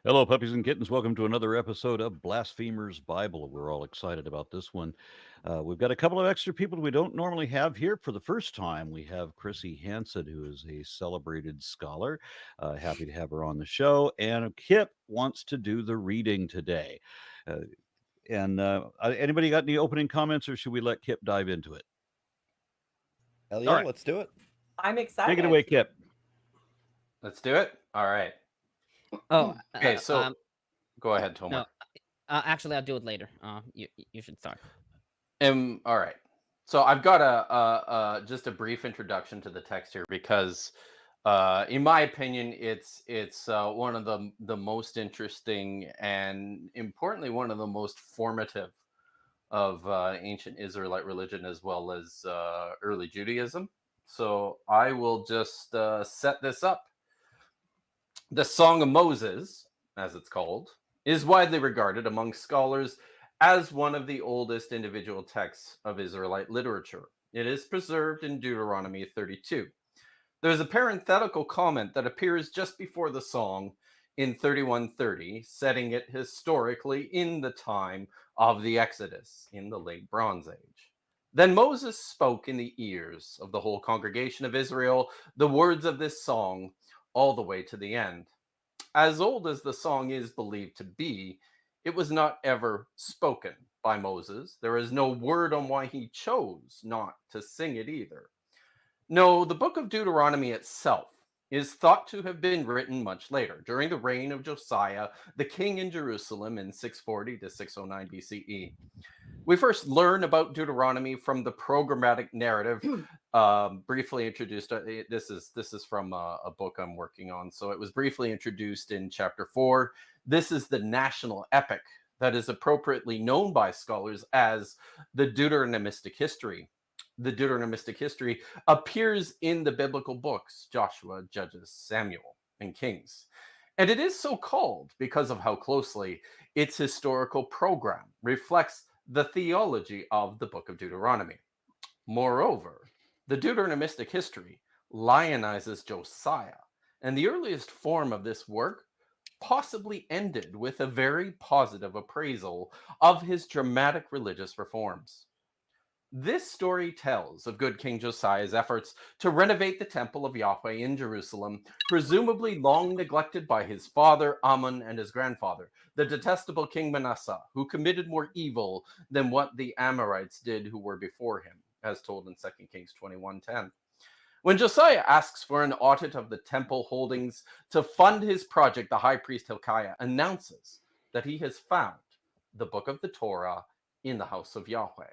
Hello, puppies and kittens. Welcome to another episode of Blasphemers Bible. We're all excited about this one. We've got a couple of extra people we don't normally have here. For the first time, we have Chrissy Hansen, who is a celebrated scholar. Happy to have her on the show. And Kip wants to do the reading today. Uh, anybody got any opening comments, or should we let Kip dive into it? Hell All yeah, right. let's do it. I'm excited. Take it away, Kip. Let's do it. All right. Oh, Okay, so go ahead, Tomer. no, actually, I'll do it later. You should start. All right. So I've got a just a brief introduction to the text here because, in my opinion, it's one of the most interesting and importantly one of the most formative of ancient Israelite religion as well as early Judaism. So I will just set this up. The Song of Moses, as it's called, is widely regarded among scholars as one of the oldest individual texts of Israelite literature. It is preserved in Deuteronomy 32. There is a parenthetical comment that appears just before the song in 3130, setting it historically in the time of the Exodus in the Late Bronze Age. Then Moses spoke in the ears of the whole congregation of Israel the words of this song all the way to the end. As old as the song is believed to be, it was not ever spoken by Moses. There is no word on why he chose not to sing it either. No, the book of Deuteronomy itself is thought to have been written much later, during the reign of Josiah, the king in Jerusalem in 640 to 609 BCE. We first learn about Deuteronomy from the programmatic narrative, briefly introduced. This is from a book I'm working on. So it was briefly introduced in chapter 4. This is the national epic that is appropriately known by scholars as the Deuteronomistic history. The Deuteronomistic history appears in the biblical books, Joshua, Judges, Samuel, and Kings. And it is so called because of how closely its historical program reflects the theology of the book of Deuteronomy. Moreover, the Deuteronomistic history lionizes Josiah, and the earliest form of this work possibly ended with a very positive appraisal of his dramatic religious reforms. This story tells of good King Josiah's efforts to renovate the temple of Yahweh in Jerusalem, presumably long neglected by his father Ammon and his grandfather, the detestable King Manasseh, who committed more evil than what the Amorites did who were before him, as told in 2 Kings 21:10. When Josiah asks for an audit of the temple holdings to fund his project, the high priest Hilkiah announces that he has found the book of the Torah in the house of Yahweh.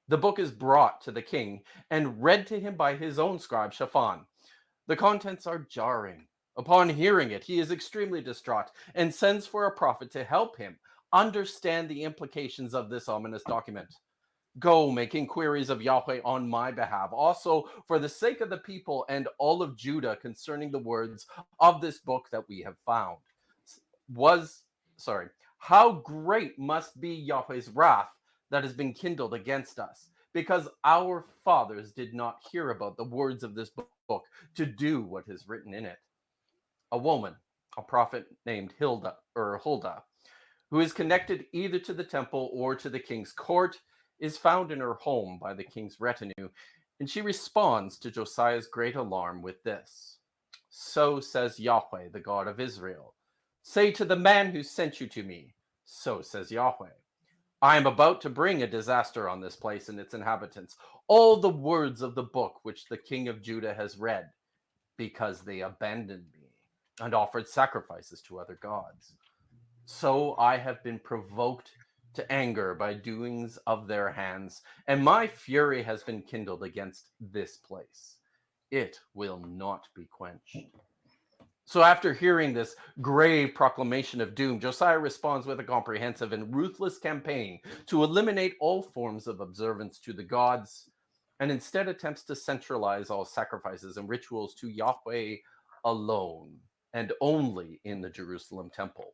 The book is brought to the king and read to him by his own scribe Shaphan. The contents are jarring. Upon hearing it, he is extremely distraught and sends for a prophet to help him understand the implications of this ominous document. Go make inquiries of Yahweh on my behalf, also for the sake of the people and all of Judah concerning the words of this book that we have found. How great must be Yahweh's wrath that has been kindled against us, because our fathers did not hear about the words of this book to do what is written in it. A woman, a prophet named Huldah, who is connected either to the temple or to the king's court, is found in her home by the king's retinue, and she responds to Josiah's great alarm with this: "So says Yahweh, the God of Israel. Say to the man who sent you to me, so says Yahweh. I am about to bring a disaster on this place and its inhabitants, all the words of the book which the king of Judah has read, because they abandoned me and offered sacrifices to other gods. So I have been provoked to anger by doings of their hands, and my fury has been kindled against this place. It will not be quenched." So after hearing this grave proclamation of doom, Josiah responds with a comprehensive and ruthless campaign to eliminate all forms of observance to the gods, and instead attempts to centralize all sacrifices and rituals to Yahweh alone, and only in the Jerusalem temple.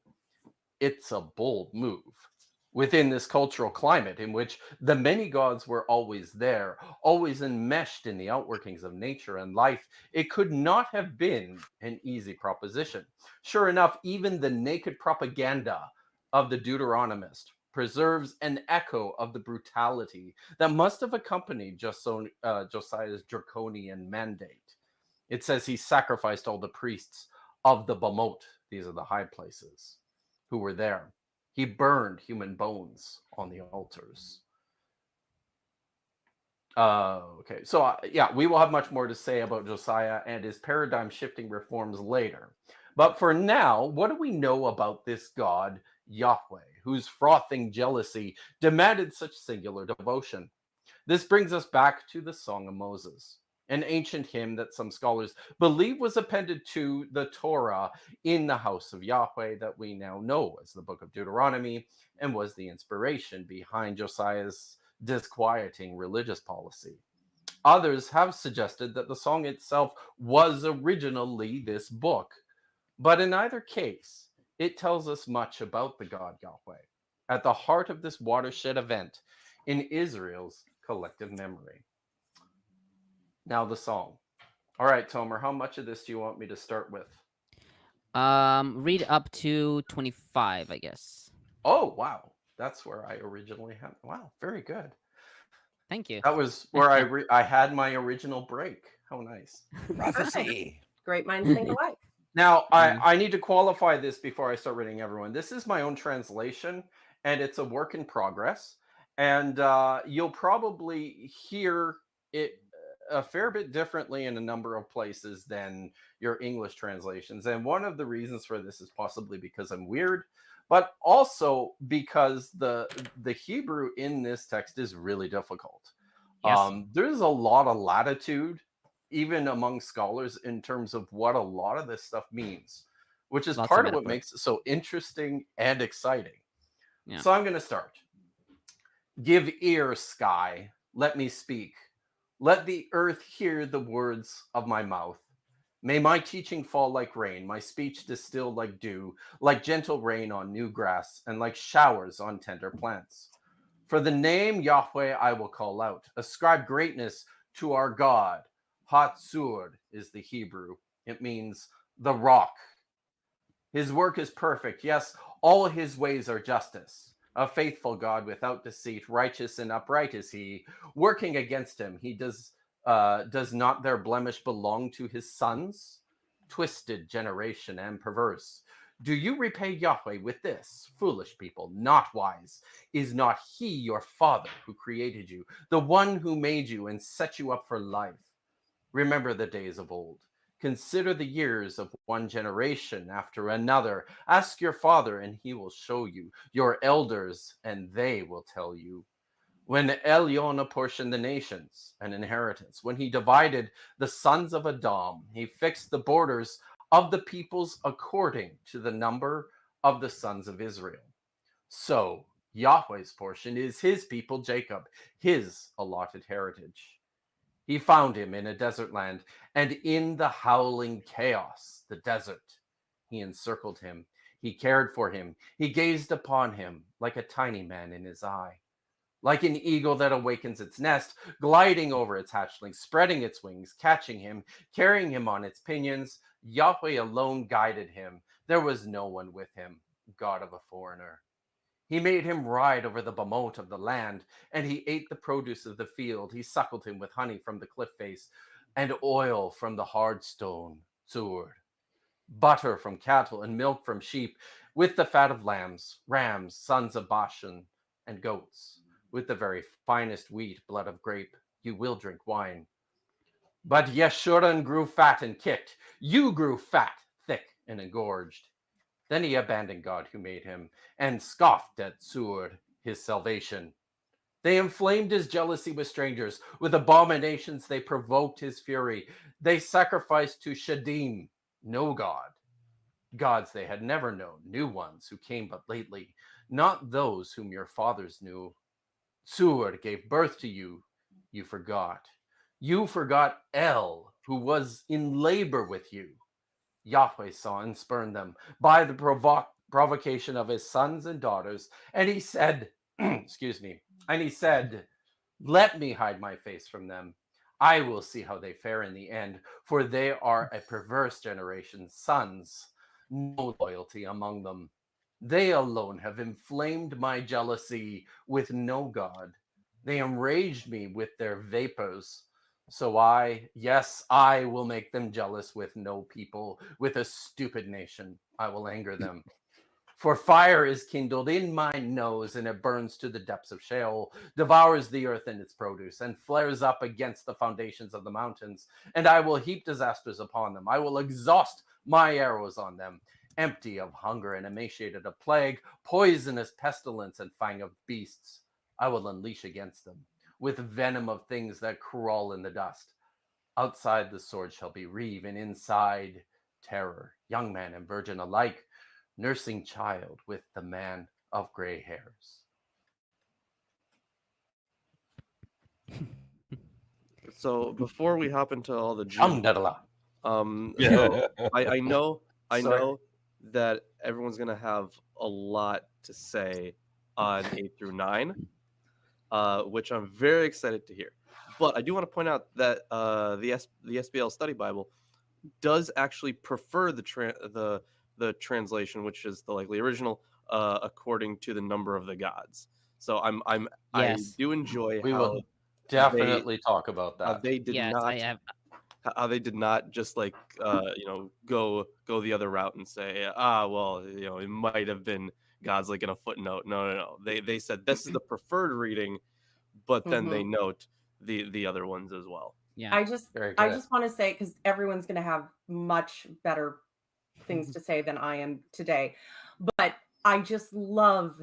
It's a bold move, within this cultural climate in which the many gods were always there, always enmeshed in the outworkings of nature and life, it could not have been an easy proposition. Sure enough, even the naked propaganda of the Deuteronomist preserves an echo of the brutality that must have accompanied Josiah's draconian mandate. It says he sacrificed all the priests of the Bamot, these are the high places, who were there. He burned human bones on the altars. Okay, so yeah, we will have much more to say about Josiah and his paradigm-shifting reforms later. But for now, what do we know about this God, Yahweh, whose frothing jealousy demanded such singular devotion? This brings us back to the Song of Moses, an ancient hymn that some scholars believe was appended to the Torah in the house of Yahweh that we now know as the book of Deuteronomy, and was the inspiration behind Josiah's disquieting religious policy. Others have suggested that the song itself was originally this book, but in either case, it tells us much about the God Yahweh at the heart of this watershed event in Israel's collective memory. Now the song. All right, Tomer, how much of this do you want me to start with? Read up to 25, I guess. Oh, wow. That's where I originally had. Wow, very good. Thank you. That was where I had my original break. How nice. Prophecy. Great minds think alike. Now, I need to qualify this before I start reading everyone. This is my own translation, and it's a work in progress. And you'll probably hear it a fair bit differently in a number of places than your English translations. And one of the reasons for this is possibly because I'm weird, but also because the Hebrew in this text is really difficult. Yes. There's a lot of latitude, even among scholars, in terms of what a lot of this stuff means, which is Lots of part of what metaphor. makes it so interesting and exciting. Yeah. So I'm going to start. Give ear, sky, let me speak. Let the earth hear the words of my mouth. May my teaching fall like rain, my speech distill like dew, like gentle rain on new grass, and like showers on tender plants. For the name Yahweh I will call out. Ascribe greatness to our God. Hatzur is the Hebrew. It means the rock. His work is perfect. Yes, all his ways are justice. A faithful God without deceit, righteous and upright is he. Working against him, he does not their blemish belong to his sons? Twisted generation and perverse. Do you repay Yahweh with this? Foolish people, not wise. Is not he your father who created you, the one who made you and set you up for life? Remember the days of old. Consider the years of one generation after another. Ask your father, and he will show you. Your elders, and they will tell you. When Elyon apportioned the nations an inheritance, when he divided the sons of Adam, he fixed the borders of the peoples according to the number of the sons of Israel. So Yahweh's portion is his people Jacob, his allotted heritage. He found him in a desert land, and in the howling chaos, the desert, he encircled him. He cared for him. He gazed upon him like a tiny man in his eye. Like an eagle that awakens its nest, gliding over its hatchling, spreading its wings, catching him, carrying him on its pinions, Yahweh alone guided him. There was no one with him, God of a foreigner. He made him ride over the bamot of the land, and he ate the produce of the field. He suckled him with honey from the cliff face, and oil from the hard stone, tzur, butter from cattle, and milk from sheep, with the fat of lambs, rams, sons of Bashan, and goats. With the very finest wheat, blood of grape, you will drink wine. But Yeshurun grew fat and kicked. You grew fat, thick, and engorged. Then he abandoned God who made him, and scoffed at Tzur, his salvation. They inflamed his jealousy with strangers. With abominations they provoked his fury. They sacrificed to Shadim, no God. Gods they had never known, new ones who came but lately, not those whom your fathers knew. Tzur gave birth to you, you forgot. You forgot El, who was in labor with you. Yahweh saw and spurned them. By the provocation of his sons and daughters. And he said, excuse me, and he said, let me hide my face from them. I will see how they fare in the end, for they are a perverse generation, sons, no loyalty among them. They alone have inflamed my jealousy with no God. They enraged me with their vapors. So I will make them jealous with no people, with a stupid nation. I will anger them. For fire is kindled in my nose, and it burns to the depths of Sheol, devours the earth and its produce, and flares up against the foundations of the mountains. And I will heap disasters upon them. I will exhaust my arrows on them, empty of hunger and emaciated of plague, poisonous pestilence and fang of beasts. I will unleash against them, with venom of things that crawl in the dust. Outside the sword shall be reeve, and inside terror, young man and virgin alike, nursing child with the man of gray hairs. So before we hop into all the Yeah. I know Sorry. that everyone's gonna have a lot to say on 8 through 9, which I'm very excited to hear. But I do want to point out that the SBL Study Bible does actually prefer the translation, which is the likely original, according to the number of the gods. So I Yes. do enjoy We how will definitely talk about how that. they did Yes, not I have. how they did not just like go the other route and say, well, it might have been gods like in a footnote. No. They said this is the preferred reading, but then they note the other ones as well. Yeah. I just Very good. want to say, because everyone's going to have much better things to say than I am today, but I just love,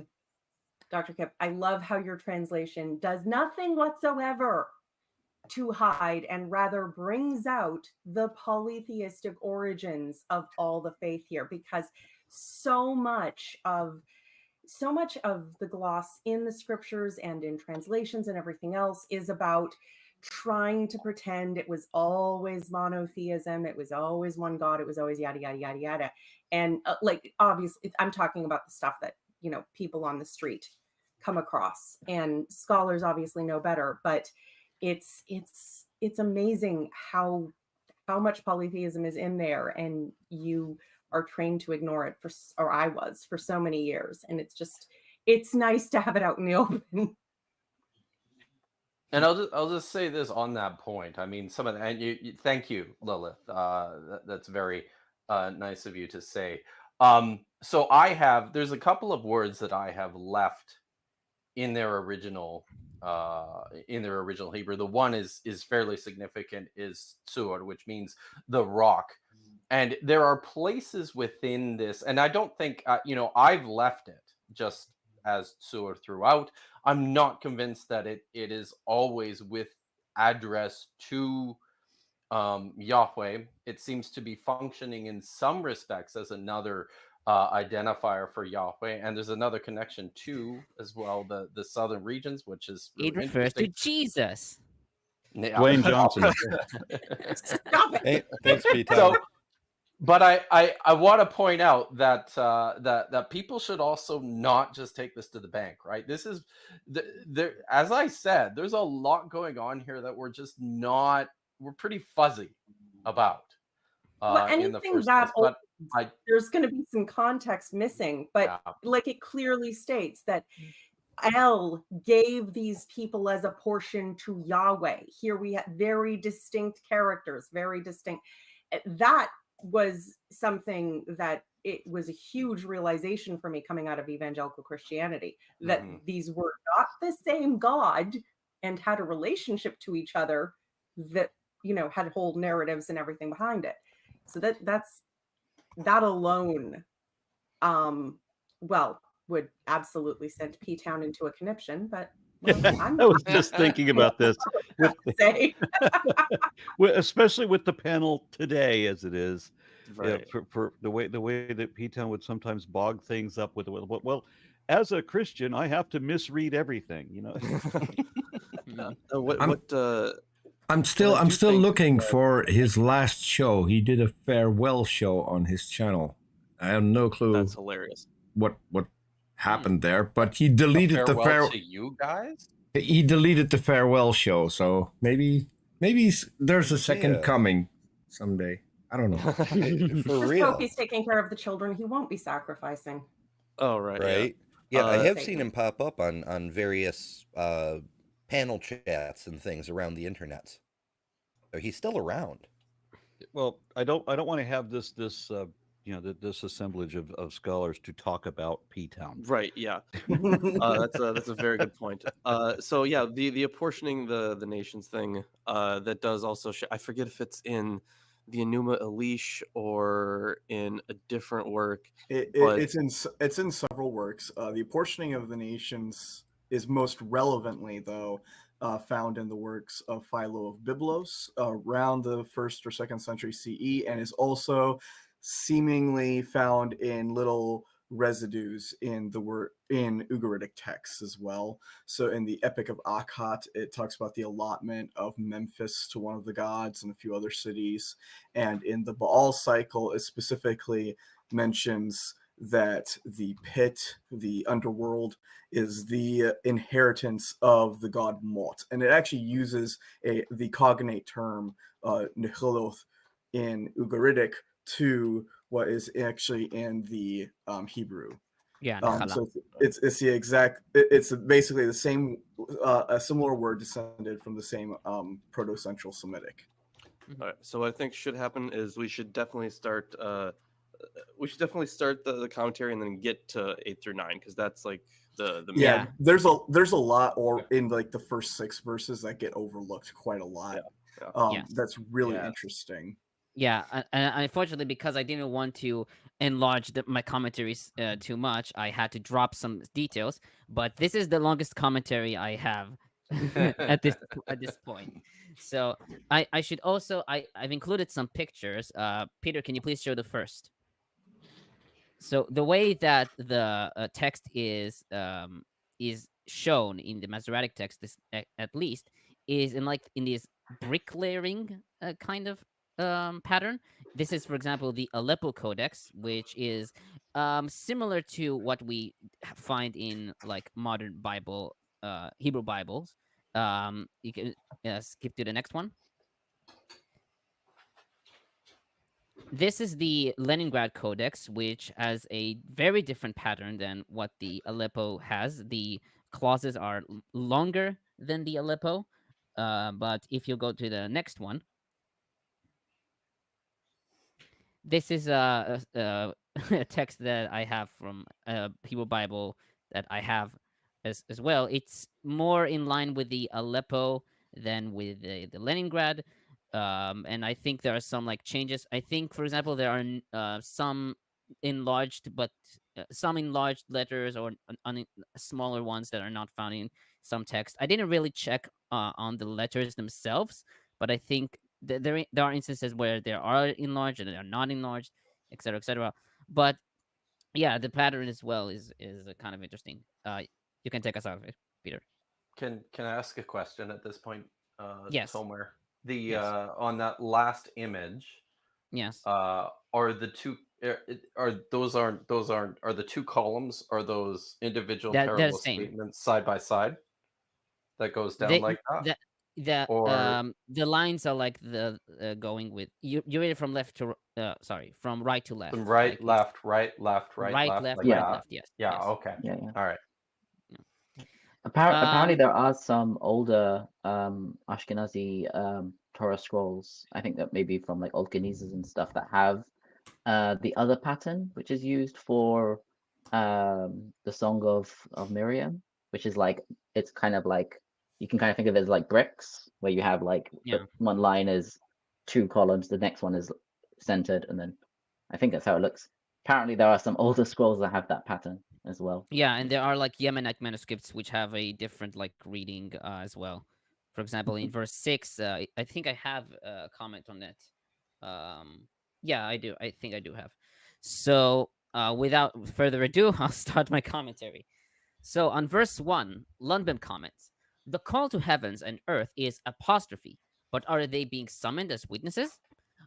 Dr. Kip, I love how your translation does nothing whatsoever to hide and rather brings out the polytheistic origins of all the faith here, because so much of the gloss in the scriptures and in translations and everything else is about trying to pretend it was always monotheism, it was always one God, it was always yada yada yada yada. And like, obviously I'm talking about the stuff that people on the street come across, and scholars obviously know better, but it's amazing how much polytheism is in there, and you are trained to ignore it or I was for so many years, and it's nice to have it out in the open. And I'll just say this on that point. I mean, some of the, and you thank you, Lilith. That's very nice of you to say. So there's a couple of words that I have left in their original Hebrew. The one is fairly significant, is tsur, which means the rock. And there are places within this, and I don't think I've left it just as tsur throughout. I'm not convinced that it is always with address to Yahweh. It seems to be functioning in some respects as another identifier for Yahweh, and there's another connection to as well the southern regions, which is really It refers to interesting. Jesus. Dwayne Johnson. Stop it. Hey, thanks, Peter. So, but I want to point out that that people should also not just take this to the bank, right? This is there, as I said, there's a lot going on here that we're pretty fuzzy about. Well, In the anything first that place. But there's going to be some context missing, but like it clearly states that El gave these people as a portion to Yahweh. Here we have very distinct characters, very distinct. That was something that it was a huge realization for me coming out of evangelical Christianity, that these were not the same God and had a relationship to each other that, had whole narratives and everything behind it. So that alone, would absolutely send P-Town into a conniption, but I was just thinking about this, especially with the panel today as it is. Right. For the way that P-Town would sometimes bog things up with well, as a Christian, I have to misread everything, I'm still looking for his last show. He did a farewell show on his channel. I have no clue. That's hilarious. what happened there, but he deleted the farewell to you guys. he deleted the farewell show. So maybe there's a second Yeah. coming someday. I don't know. For Just real. hope he's taking care of the children. He won't be sacrificing. Oh, right. Right? Yeah, I have Satan. seen him pop up on various panel chats and things around the internet. So he's still around. Well, I don't want to have this this assemblage of scholars to talk about P-Town. Right. Yeah. That's a very good point. So yeah, the apportioning the nations thing that does also I forget if it's in the Enuma Elish or in a different work. It's in several works. The apportioning of the nations is most relevantly, though, found in the works of Philo of Byblos around the 1st or 2nd century CE, and is also seemingly found in little residues in Ugaritic texts as well. So in the Epic of Akkad, it talks about the allotment of Memphis to one of the gods and a few other cities. And in the Baal cycle, it specifically mentions that the pit, the underworld, is the inheritance of the god Mot. And it actually uses the cognate term Nehiloth in Ugaritic to what is actually in the Hebrew. Yeah. So it's the exact. It's basically the same. A similar word descended from the same Proto-Central Semitic. All right. So what I think should happen is we should definitely start. We should definitely start the commentary and then get to 8 through 9 because that's like the Yeah, there's a lot in like the first 6 verses that get overlooked quite a lot. Yeah. That's really interesting. Yeah, and unfortunately, because I didn't want to enlarge my commentaries too much, I had to drop some details. But this is the longest commentary I have at this point. So I should also I've included some pictures. Peter, can you please show the first? So the way that the text is shown in the Masoretic text, at least, is in this bricklayering kind of pattern. This is, for example, the Aleppo Codex, which is similar to what we find in like modern Bible, Hebrew Bibles. You can skip to the next one. This is the Leningrad Codex, which has a very different pattern than what the Aleppo has. The clauses are longer than the Aleppo, but if you go to the next one, this is a text that I have from Hebrew Bible that I have as well. It's more in line with the Aleppo than with the Leningrad. And I think there are some like changes. I think, for example, there are some enlarged, but some enlarged letters or smaller ones that are not found in some text. I didn't really check on the letters themselves, but I think there are instances where there are enlarged and they are not enlarged, etc., etc. But yeah, the pattern as well is kind of interesting. You can take us out of it, Peter. Can I ask a question at this point? Yes. Tomer, on that last image, yes, are the two are the two columns, are those individual parallel statements side by side that goes down like that? The lines are like the going with you read it from left to from right to left. From right, like left, right, left, right, left. left, like right, that. left. Yes. Yeah. Yes. Okay. Yeah. All right. Apparently, there are some older Ashkenazi Torah scrolls. I think that maybe from like Old Genizes and stuff that have the other pattern, which is used for the Song of Miriam, which is like it's kind of like you can kind of think of it as like bricks, where you have like one line is 2 columns, the next one is centered, and then I think that's how it looks. Apparently, there are some older scrolls that have that pattern as well. Yeah, and there are like Yemenite manuscripts which have a different like reading as well. For example, in verse 6, I think I have a comment on that. Yeah, I do. I think I do have. So without further ado, I'll start my commentary. So on verse 1, Lundbom comments, "The call to heavens and earth is apostrophe, but are they being summoned as witnesses?"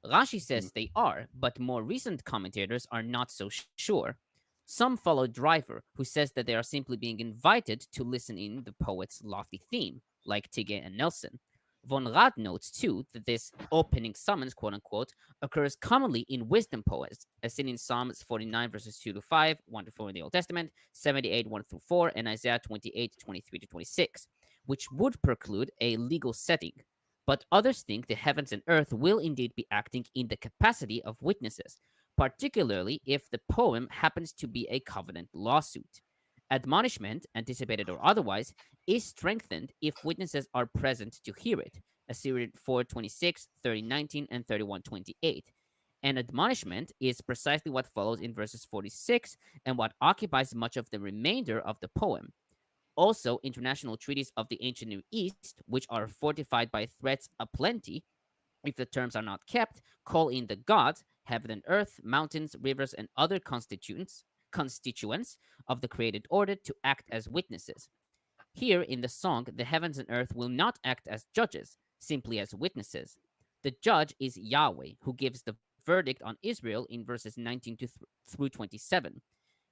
Rashi says they are, but more recent commentators are not so sure. Some follow Driver, who says that they are simply being invited to listen in the poet's lofty theme, like Tigay and Nelson. Von Rad notes, too, that this opening summons, quote-unquote, occurs commonly in wisdom poets, as seen in Psalms 49, verses 2 to 5, 1 to 4 in the Old Testament, 78, 1 through 4, and Isaiah 28, 23 to 26, which would preclude a legal setting. But others think the heavens and earth will indeed be acting in the capacity of witnesses, particularly if the poem happens to be a covenant lawsuit. Admonishment, anticipated or otherwise, is strengthened if witnesses are present to hear it, as seen 4:26, 30:19, and 31:28. And admonishment is precisely what follows in verses 46 and what occupies much of the remainder of the poem. Also, international treaties of the ancient Near East, which are fortified by threats aplenty, if the terms are not kept, call in the gods, heaven and earth, mountains, rivers, and other constituents of the created order to act as witnesses. Here in the song, the heavens and earth will not act as judges, simply as witnesses. The judge is Yahweh, who gives the verdict on Israel in verses 19 through 27.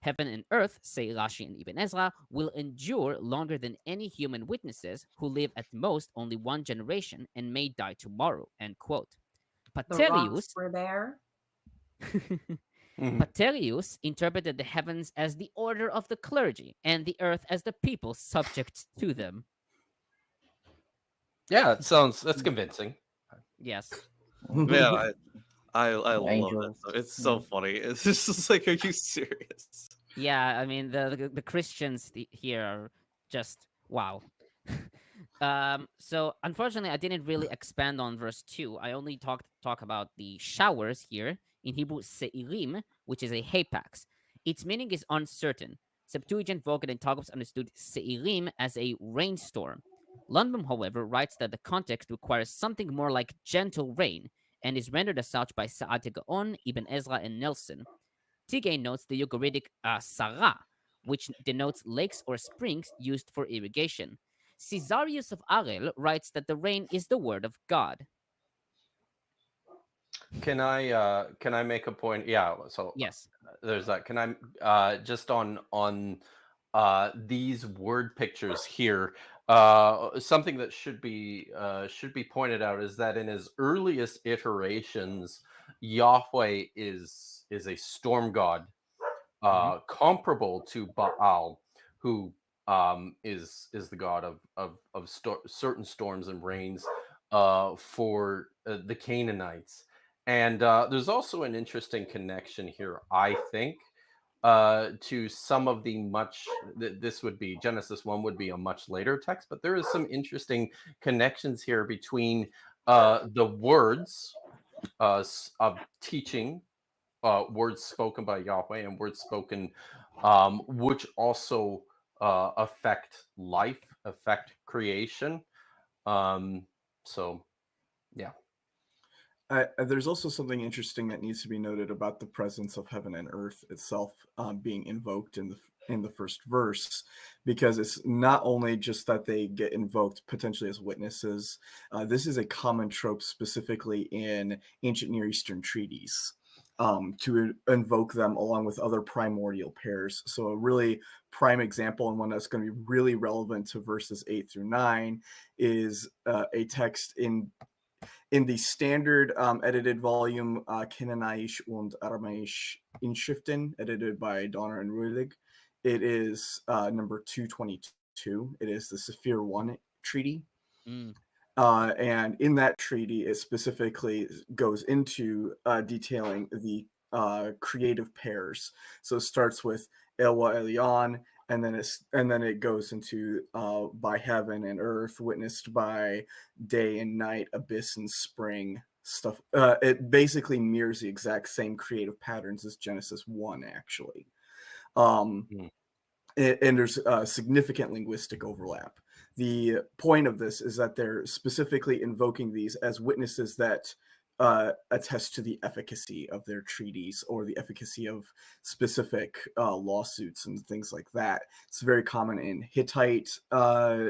Heaven and earth, say Rashi and Ibn Ezra, will endure longer than any human witnesses who live at most only one generation and may die tomorrow, end quote. The rocks were there. Paterius interpreted the heavens as the order of the clergy and the earth as the people subject to them. Yeah, that's convincing. Yes. Man, I love it. Angels. It's so funny. It's just like, are you serious? Yeah, I mean the Christians here are just wow. So unfortunately, I didn't really expand on verse 2. I only talk about the showers here, in Hebrew seirim, which is a hapax. Its meaning is uncertain. Septuagint, Vulgate, and Targums understood seirim as a rainstorm. Lundbom, however, writes that the context requires something more like gentle rain, and is rendered as such by Sa'ad Gaon, Ibn Ezra, and Nelson. Tigay notes the Ugaritic Sarah, which denotes lakes or springs used for irrigation. Caesarius of Arel writes that the rain is the word of God. Can I make a point? Yeah. So Yes. There's that. Can I just on these word pictures here? Something that should be pointed out is that in his earliest iterations, Yahweh is a storm god, comparable to Baal, who is the god of certain storms and rains for the Canaanites. And there's also an interesting connection here, I think, to some of the this would be Genesis 1 would be a much later text, but there is some interesting connections here between the words of teaching, words spoken by Yahweh and words spoken which also affect life, affect creation. So, yeah. There's also something interesting that needs to be noted about the presence of heaven and earth itself being invoked in the first verse, because it's not only just that they get invoked potentially as witnesses. This is a common trope specifically in ancient Near Eastern treaties, to invoke them along with other primordial pairs. So a really prime example, and one that's going to be really relevant to verses 8 through 9, is a text in the standard edited volume Canaanaisch und Aramäisch Inschriften, edited by Donner and Ruhlig. It is number 222. It is the Sephir 1 treaty. And in that treaty, it specifically goes into detailing the creative pairs. So it starts with Elwa Elion, and then it goes into by heaven and earth, witnessed by day and night, abyss and spring stuff. It basically mirrors the exact same creative patterns as Genesis 1, actually. And there's significant linguistic overlap. The point of this is that they're specifically invoking these as witnesses that attest to the efficacy of their treaties or the efficacy of specific lawsuits and things like that. It's very common in Hittite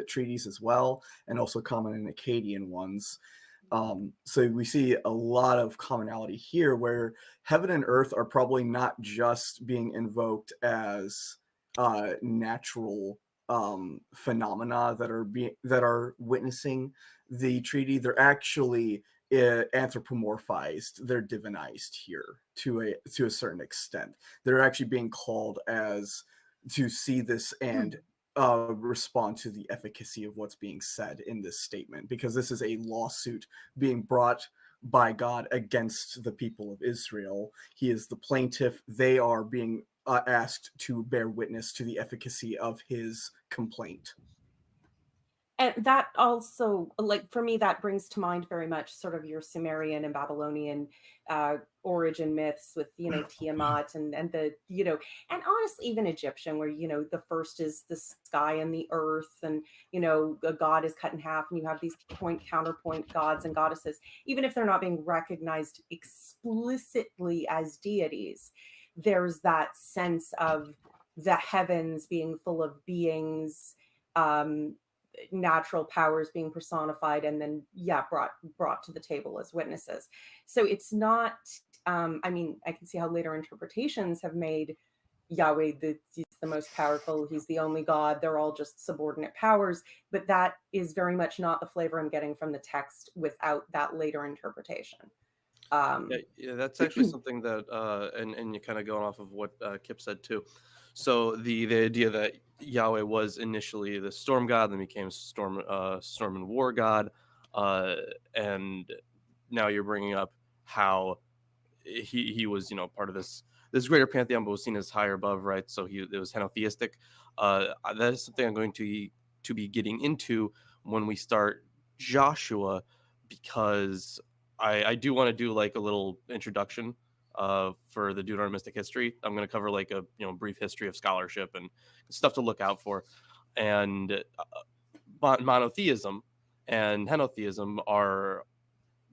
treaties as well, and also common in Akkadian ones. So we see a lot of commonality here where heaven and earth are probably not just being invoked as natural phenomena that are witnessing the treaty. They're actually anthropomorphized. They're divinized here to a certain extent. They're actually being called as to see this and respond to the efficacy of what's being said in this statement, because this is a lawsuit being brought by God against the people of Israel. He is the plaintiff. They are being asked to bear witness to the efficacy of his complaint. And that also, like, for me, that brings to mind very much sort of your Sumerian and Babylonian origin myths with, Tiamat and the, and honestly, even Egyptian, where, the first is the sky and the earth, and, a god is cut in half, and you have these counterpoint gods and goddesses, even if they're not being recognized explicitly as deities. There's that sense of the heavens being full of beings, natural powers being personified, and then brought to the table as witnesses. So it's not I can see how later interpretations have made Yahweh he's the most powerful, he's the only god, they're all just subordinate powers, but that is very much not the flavor I'm getting from the text without that later interpretation. Yeah, that's actually something that and you kind of going off of what Kip said too. So the idea that Yahweh was initially the storm god, then became storm and war god, and now you're bringing up how he was part of this greater pantheon, but was seen as higher above, right? So it was henotheistic. That is something I'm going to be getting into when we start Joshua, because I do want to do like a little introduction for the Deuteronomistic history. I'm going to cover like a brief history of scholarship and stuff to look out for. And monotheism and henotheism are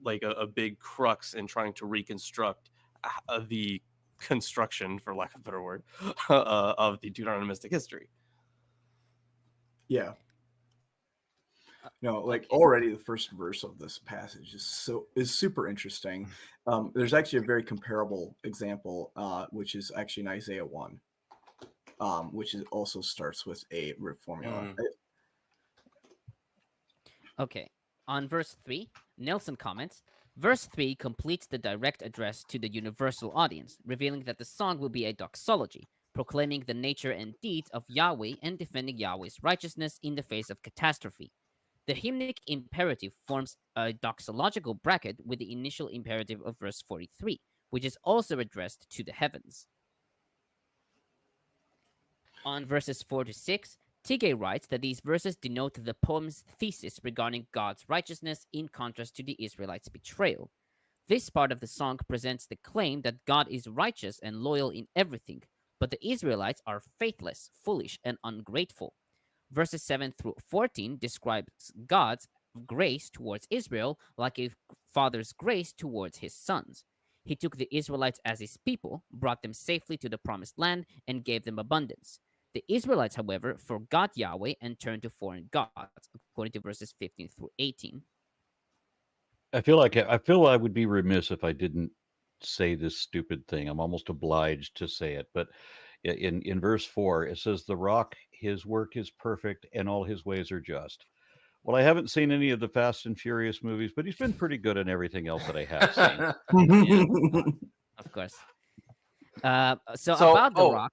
like a big crux in trying to reconstruct the construction, for lack of a better word, of the Deuteronomistic history. Yeah. Like already the first verse of this passage is super interesting. There's actually a very comparable example, which is actually in Isaiah 1, which also starts with a root formula. Okay. On verse 3, Nelson comments, verse 3 completes the direct address to the universal audience, revealing that the song will be a doxology, proclaiming the nature and deeds of Yahweh and defending Yahweh's righteousness in the face of catastrophe. The hymnic imperative forms a doxological bracket with the initial imperative of verse 43, which is also addressed to the heavens. On verses 4 to 6, Tigay writes that these verses denote the poem's thesis regarding God's righteousness in contrast to the Israelites' betrayal. This part of the song presents the claim that God is righteous and loyal in everything, but the Israelites are faithless, foolish, and ungrateful. Verses 7 through 14 describes God's grace towards Israel like a father's grace towards his sons. He took the Israelites as his people, brought them safely to the promised land, and gave them abundance. The Israelites, however, forgot Yahweh and turned to foreign gods, according to verses 15 through 18. I feel I would be remiss if I didn't say this stupid thing. I'm almost obliged to say it, but in verse 4, it says, "The rock, his work is perfect, and all his ways are just." Well, I haven't seen any of the Fast and Furious movies, but he's been pretty good in everything else that I have seen. Yeah, of course. So about the rock.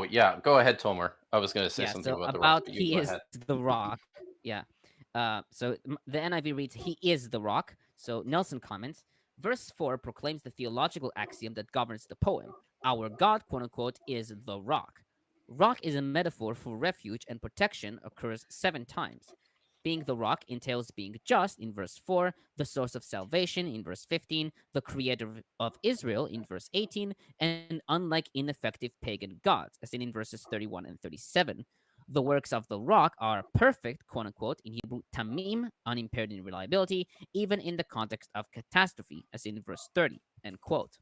Yeah. Go ahead, Tomer. I was going to say something about the rock. He is the rock. Yeah. So the NIV reads, "He is the rock." So Nelson comments, verse 4 proclaims the theological axiom that governs the poem. Our God, quote unquote, is the rock. Rock is a metaphor for refuge, and protection occurs 7 times. Being the rock entails being just in verse 4, the source of salvation in verse 15, the creator of Israel in verse 18, and unlike ineffective pagan gods, as in verses 31 and 37. The works of the rock are perfect, quote unquote, in Hebrew, tamim, unimpaired in reliability, even in the context of catastrophe, as in verse 30, end quote.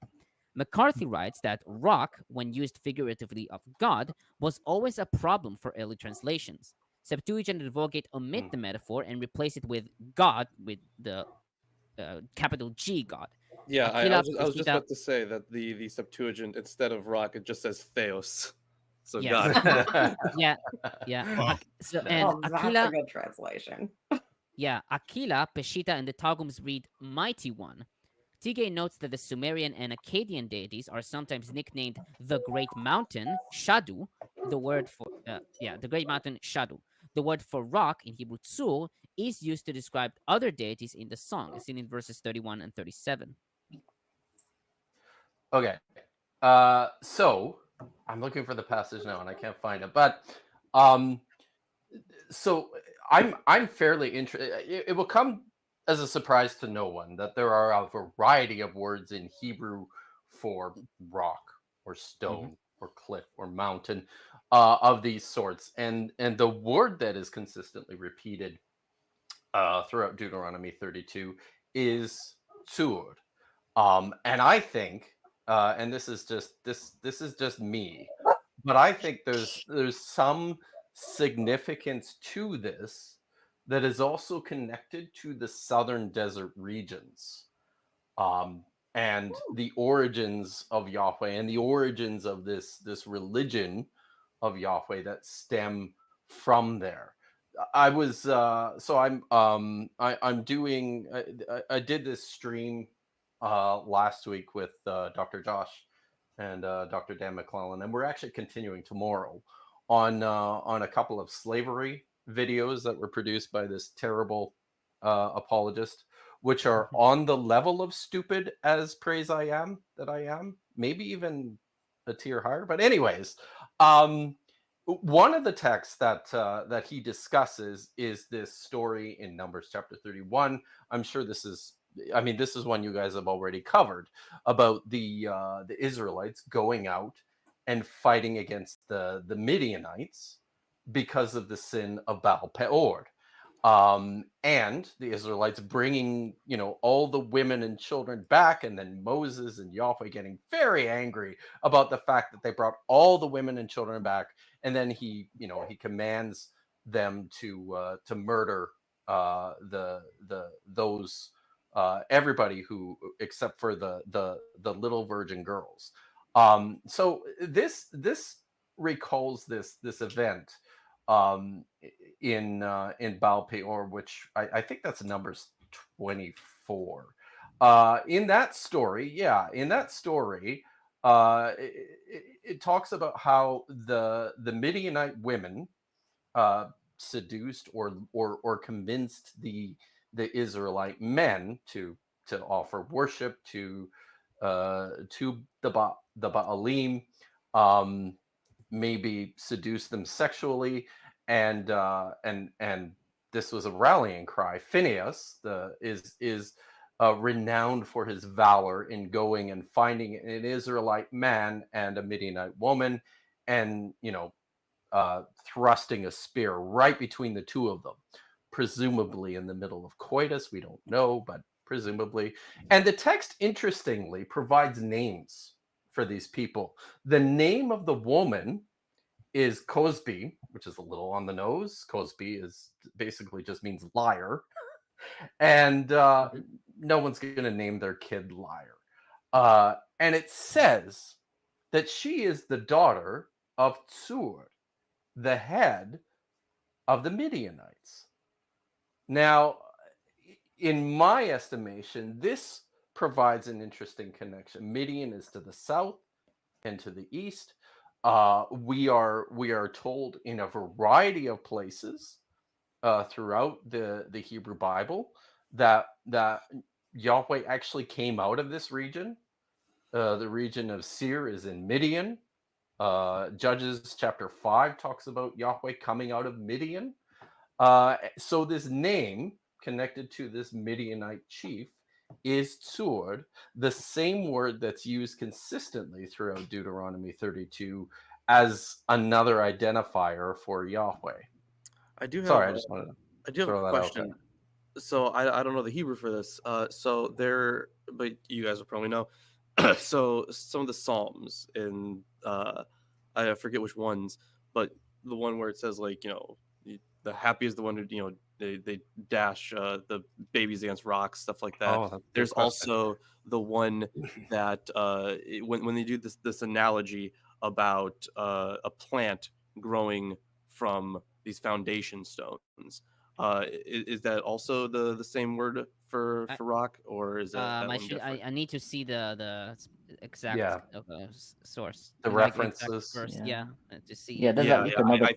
McCarthy writes that rock, when used figuratively of God, was always a problem for early translations. Septuagint and Vulgate omit the metaphor and replace it with God, with the capital G, God. Yeah, Aquila I was just Peshitta- about to say that the Septuagint, instead of rock, it just says Theos. So Yes. God. yeah, yeah. Oh. So and Oh, that's a Aquila, good translation. yeah, Aquila, Peshitta, and the Targums read Mighty One. Tigay notes that the Sumerian and Akkadian deities are sometimes nicknamed the Great Mountain, Shadu, the word for, the Great Mountain, Shadu. The word for rock in Hebrew, Tsur, is used to describe other deities in the song, as seen in verses 31 and 37. Okay. So I'm looking for the passage now and I can't find it. But so I'm fairly interested. It will come as a surprise to no one that there are a variety of words in Hebrew for rock or stone or cliff or mountain of these sorts, and the word that is consistently repeated throughout Deuteronomy 32 is tsur. And I think, and this is just me, but I think there's some significance to this that is also connected to the southern desert regions, and the origins of Yahweh and the origins of this religion of Yahweh that stem from there. I was so I'm doing I did this stream last week with Dr. Josh and Dr. Dan McClellan, and we're actually continuing tomorrow on a couple of slavery videos that were produced by this terrible apologist, which are on the level of stupid as praise I am, maybe even a tier higher. But anyways, one of the texts that he discusses is this story in Numbers chapter 31. I'm sure this is one you guys have already covered, about the Israelites going out and fighting against the Midianites because of the sin of Baal Peor. And the Israelites bringing, all the women and children back, and then Moses and Yahweh getting very angry about the fact that they brought all the women and children back, and then he commands them to murder those everybody who, except for the little virgin girls. So this recalls this event in Baal Peor, which I think that's Numbers 24. In that story, it talks about how the Midianite women seduced or convinced the Israelite men to offer worship to the Baalim, maybe seduce them sexually, and this was a rallying cry. Phinehas is renowned for his valor in going and finding an Israelite man and a Midianite woman, and thrusting a spear right between the two of them, presumably in the middle of coitus. We don't know, but presumably. And the text, interestingly, provides names for these people. The name of the woman is Cosby, which is a little on the nose. Cosby is basically just means liar. And no one's going to name their kid liar. And it says that she is the daughter of Tsur, the head of the Midianites. Now, in my estimation, this provides an interesting connection. Midian is to the south and to the east. We are told in a variety of places throughout the Hebrew Bible that Yahweh actually came out of this region. The region of Seir is in Midian. Judges chapter 5 talks about Yahweh coming out of Midian. So this name connected to this Midianite chief is Tsur, the same word that's used consistently throughout Deuteronomy 32 as another identifier for Yahweh. I do have Sorry, I just wanted to I do have throw a that out question. So I don't know the Hebrew for this. So there, but you guys will probably know. So some of the Psalms in I forget which ones, but the one where it says, like, the happy is the one who they dash the babies against rocks, stuff like that. Oh, that's a good There's question. also the one that when they do this analogy about a plant growing from these foundation stones, is that also the same word for rock, or is that one different? I need to see the exact Yeah. source. The like, exact references. verse, Yeah. to see Yeah, it. there's Yeah, at least yeah, another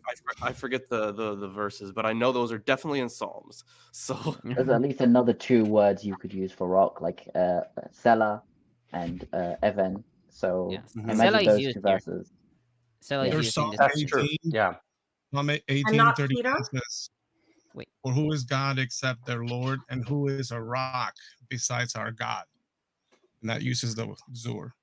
I forget the verses, but I know those are definitely in Psalms. So there's at least another 2 words you could use for rock, like Selah and Even. So Yes. I Mhm. Selah imagine is those used 2 here. verses. Selah is Yeah. There's used in Psalm this. That's true. 18. Yeah. Psalm And 18, not 31 Peter? says, Wait. "For who is God except their Lord, and who is a rock besides our God?" And that uses the Zur.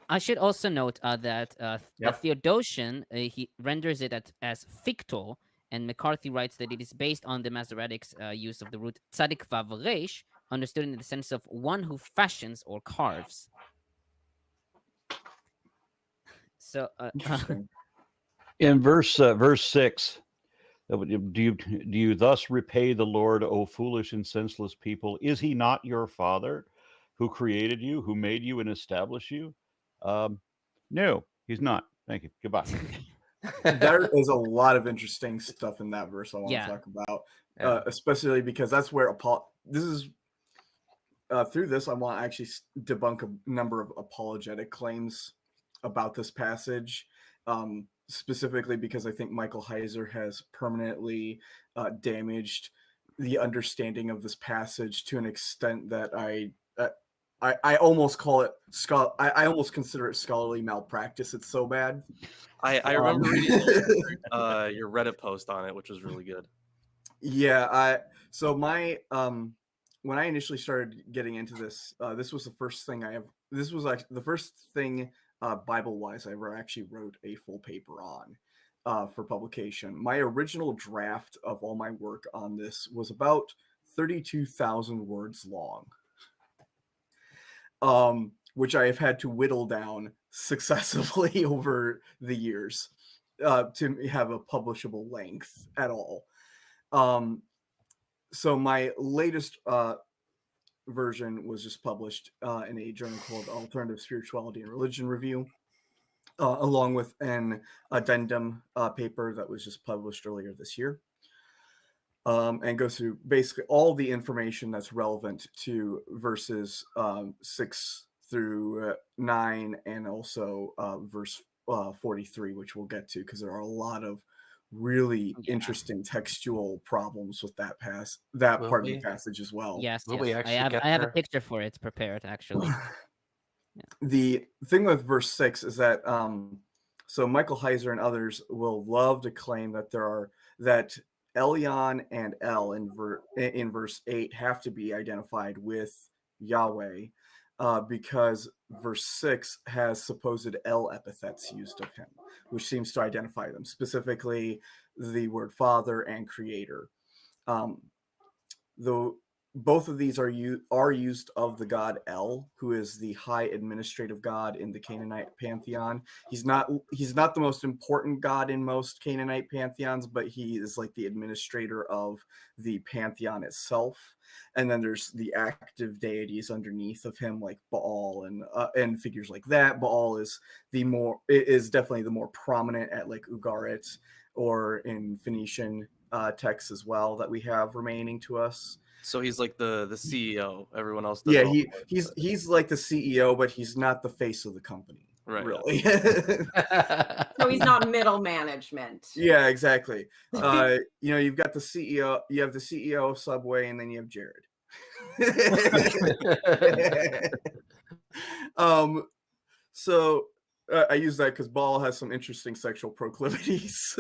I should also note that the Yep. Theodotion he renders it as fictol, and McCarthy writes that it is based on the Masoretic's use of the root tzadik vav resh, understood in the sense of one who fashions or carves. So Interesting. In verse 6, do you thus repay the Lord, O foolish and senseless people? Is he not your father, who created you, who made you and established you? No, he's not. Thank you. Goodbye. There is a lot of interesting stuff in that verse I want Yeah. to talk about, Yeah. especially because that's where this is through this I want to actually debunk a number of apologetic claims about this passage, specifically because I think Michael Heiser has permanently damaged the understanding of this passage to an extent that I almost call it I almost consider it scholarly malpractice. It's so bad. I remember reading your Reddit post on it, which was really good. Yeah, so my when I initially started getting into this, this was the first thing this was like the first thing Bible-wise I ever actually wrote a full paper on for publication. My original draft of all my work on this was about 32,000 words long, which I have had to whittle down successively over the years to have a publishable length at all. So my latest version was just published in a journal called Alternative Spirituality and Religion Review, along with an addendum paper that was just published earlier this year, and goes through basically all the information that's relevant to verses 6 through 9, and also verse 43, which we'll get to, because there are a lot of really interesting textual problems with that Will part of we? the passage as well. Yes, Will we I actually have get I have a there? picture for it prepared actually. The thing with verse 6 is that so Michael Heiser and others will love to claim that that Elyon and El in verse 8 have to be identified with Yahweh, because verse 6 has supposed El epithets used of him, which seems to identify them, specifically the word Father and Creator. Though both of these are used of the god El, who is the high administrative god in the Canaanite pantheon. He's not the most important god in most Canaanite pantheons, but he is like the administrator of the pantheon itself. And then there's the active deities underneath of him, like Baal and figures like that. Baal is definitely the more prominent at like Ugarit or in Phoenician texts as well that we have remaining to us. So he's like the CEO. Everyone else does. Yeah, all the work, he's like the CEO, but he's not the face of the company. Right, Really. So he's not middle management. Yeah, exactly. You've got the CEO. You have the CEO of Subway, and then you have Jared. So I use that because Baal has some interesting sexual proclivities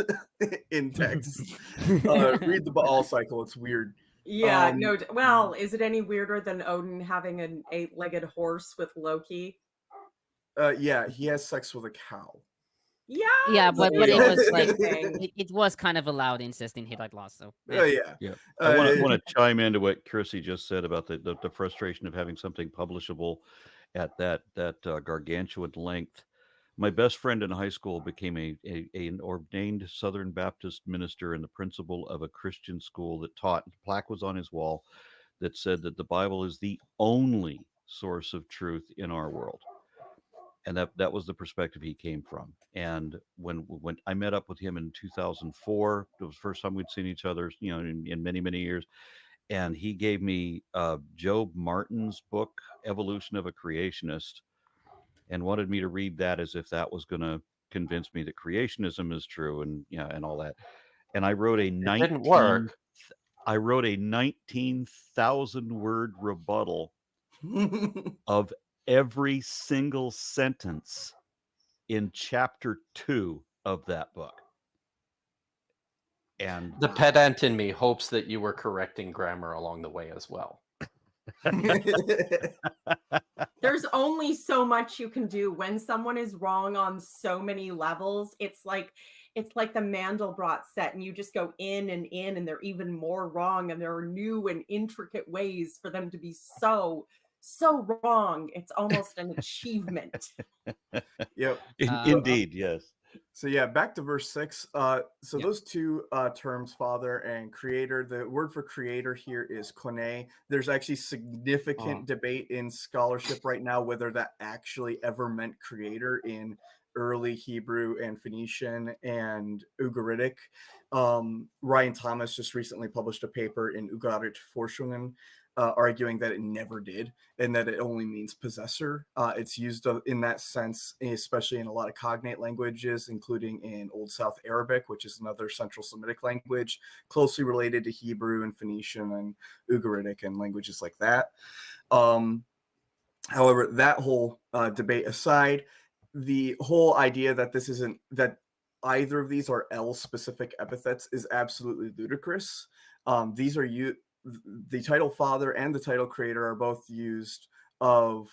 in text. Read the Baal cycle; it's weird. Yeah, no. Well, is it any weirder than Odin having an 8-legged horse with Loki? Yeah, he has sex with a cow. Yeah. Yeah, but it's it was like interesting. it was kind of allowed incest in Hittite law. So Yeah. I want to chime into what Chrissy just said about the frustration of having something publishable at that gargantuan length. My best friend in high school became an ordained Southern Baptist minister and the principal of a Christian school that taught. A plaque was on his wall that said that the Bible is the only source of truth in our world. And that was the perspective he came from. And when I met up with him in 2004, it was the first time we'd seen each other, in many, many years. And he gave me Job Martin's book, Evolution of a Creationist, and wanted me to read that as if that was going to convince me that creationism is true and all that. And I wrote It didn't work. I wrote a 19,000 word rebuttal of every single sentence in chapter 2 of that book. And The pedant in me hopes that you were correcting grammar along the way as well. There's only so much you can do when someone is wrong on so many levels. It's like the Mandelbrot set, and you just go in, and they're even more wrong, and there are new and intricate ways for them to be so wrong. It's almost an achievement. Yep. Indeed, yes. So yeah, back to verse 6. Those two terms, father and creator, the word for creator here is kone. There's actually significant debate in scholarship right now whether that actually ever meant creator in early Hebrew and Phoenician and Ugaritic. Ryan Thomas just recently published a paper in Ugaritic Forschungen arguing that it never did and that it only means possessor. It's used in that sense, especially in a lot of cognate languages, including in Old South Arabic, which is another Central Semitic language, closely related to Hebrew and Phoenician and Ugaritic and languages like that. However, that whole debate aside, the whole idea that this isn't, that either of these are L-specific epithets is absolutely ludicrous. These are the title father and the title creator are both used of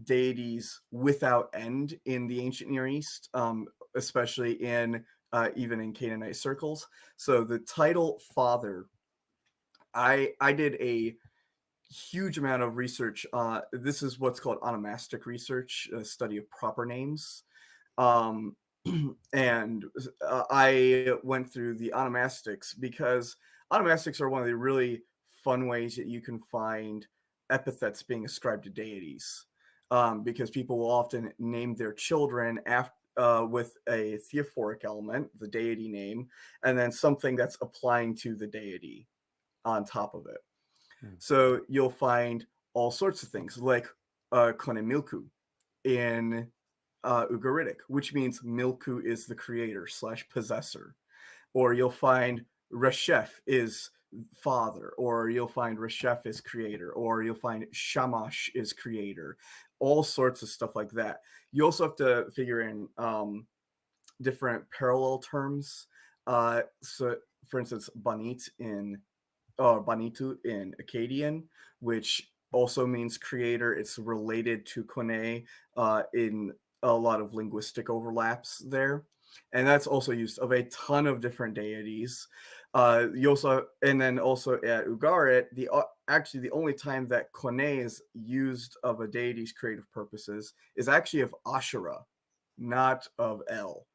deities without end in the ancient Near East, especially in even in Canaanite circles. So the title father, I did a huge amount of research. This is what's called onomastic research, a study of proper names. And I went through the onomastics because onomastics are one of the really fun ways that you can find epithets being ascribed to deities, because people will often name their children with a theophoric element, the deity name, and then something that's applying to the deity on top of it. So you'll find all sorts of things like Kone Milku in Ugaritic, which means Milku is the creator / possessor. Or you'll find Reshef is father, or you'll find Reshef is creator, or you'll find Shamash is creator, all sorts of stuff like that. You also have to figure in different parallel terms. So for instance, Banitu in Akkadian, which also means creator. It's related to Kone in a lot of linguistic overlaps there. And that's also used of a ton of different deities. You also, and then also at Ugarit, actually the only time that Kone is used of a deity's creative purposes is actually of Asherah, not of El.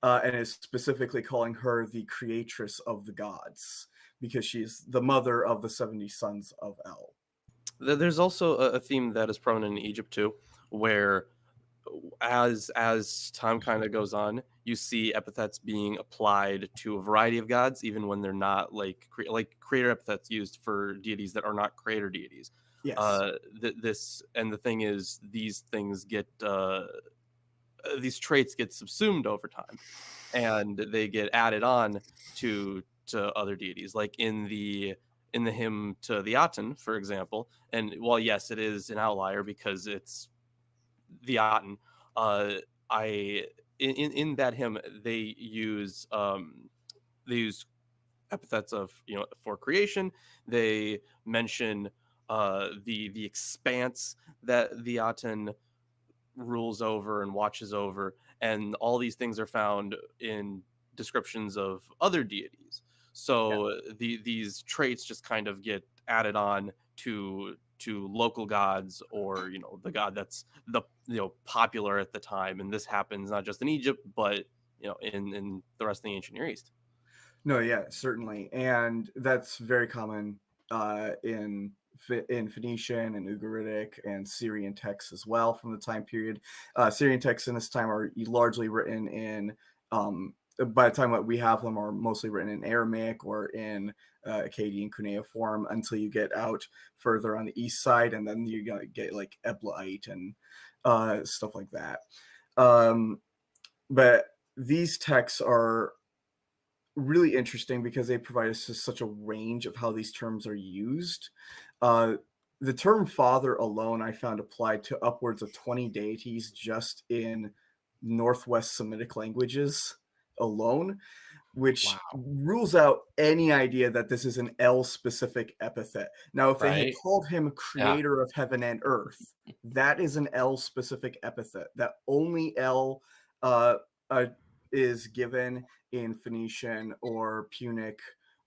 And is specifically calling her the creatress of the gods, because she's the mother of the 70 sons of El. There's also a theme that is prominent in Egypt too, where as time kind of goes on, you see epithets being applied to a variety of gods, even when they're not like creator epithets used for deities that are not creator deities. Yes. The thing is, these things get these traits get subsumed over time, and they get added on to other deities, like in the hymn to the Aten, for example. And while yes, it is an outlier because it's the Aten, in that hymn they use epithets of, for creation. They mention the expanse that the Aten rules over and watches over, and all these things are found in descriptions of other deities. So these traits just kind of get added on to to local gods, or the god that's the popular at the time. And this happens not just in Egypt, but in the rest of the ancient Near East. No, yeah, certainly, and that's very common in Phoenician and Ugaritic and Syrian texts as well from the time period. Syrian texts in this time are largely written in, by the time that we have them, are mostly written in Aramaic or in Akkadian cuneiform until you get out further on the east side, and then you get like Eblaite and stuff like that. But these texts are really interesting because they provide us just such a range of how these terms are used. The term father alone I found applied to upwards of 20 deities just in Northwest Semitic languages alone, which rules out any idea that this is an El-specific epithet. Now, if they had called him creator of heaven and earth, that is an El-specific epithet that only El is given in Phoenician or Punic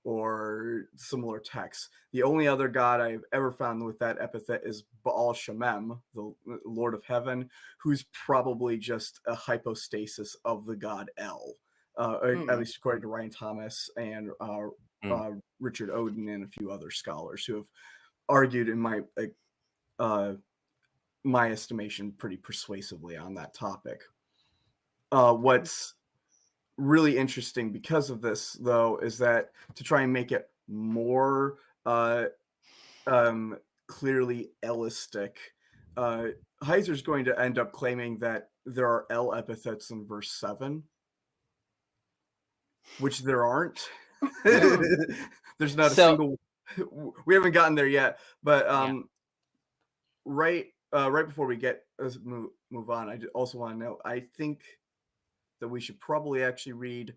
or similar texts. The only other god I've ever found with that epithet is Baal Shemem, the Lord of Heaven, who's probably just a hypostasis of the god El, at least according to Ryan Thomas and Richard Oden and a few other scholars who have argued, in my estimation, pretty persuasively on that topic. What's really interesting because of this, though, is that to try and make it more clearly Ellistic, Heiser's going to end up claiming that there are El epithets in verse 7, which there aren't. There's not a single. We haven't gotten there yet, but right before we move on, I also want to note, I think that we should probably actually read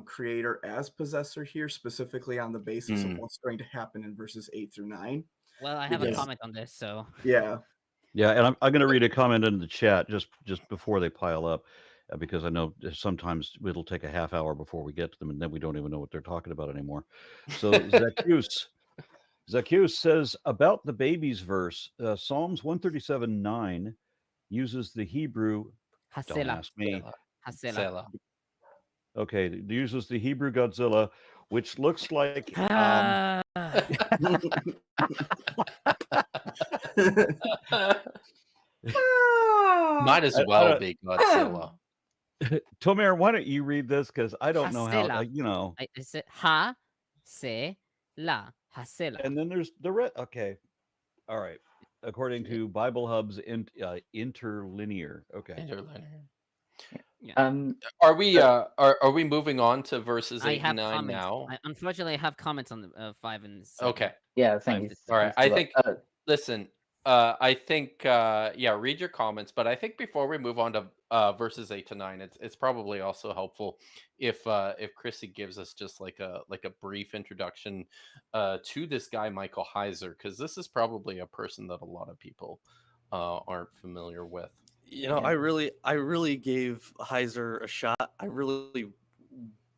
creator as possessor here, specifically on the basis of what's going to happen in verses 8 through 9. Well, I have a comment on this, so yeah, and I'm going to read a comment in the chat just before they pile up, because I know sometimes it'll take a half hour before we get to them, and then we don't even know what they're talking about anymore. So Zacchaeus says about the babies verse, Psalms 137:9 uses the Hebrew. Don't ask me. Hasela. Okay, it uses the Hebrew Godzilla, which looks like Might as well be Godzilla. Tomer, why don't you read this, because I don't know how Is it ha se la hasela? And then there's the red. Okay, all right. According to Bible Hub's interlinear. Okay. Interlinear. Yeah. Are we moving on to verses 8 and 9 comments. now? Unfortunately, I have comments on the 5 and 7. Okay. Yeah, thank you. All right. I think. Listen. I think. Read your comments, but I think before we move on to verses 8 to 9, it's probably also helpful if Chrissy gives us just like a brief introduction to this guy Michael Heiser, because this is probably a person that a lot of people aren't familiar with. I really gave Heiser a shot. I really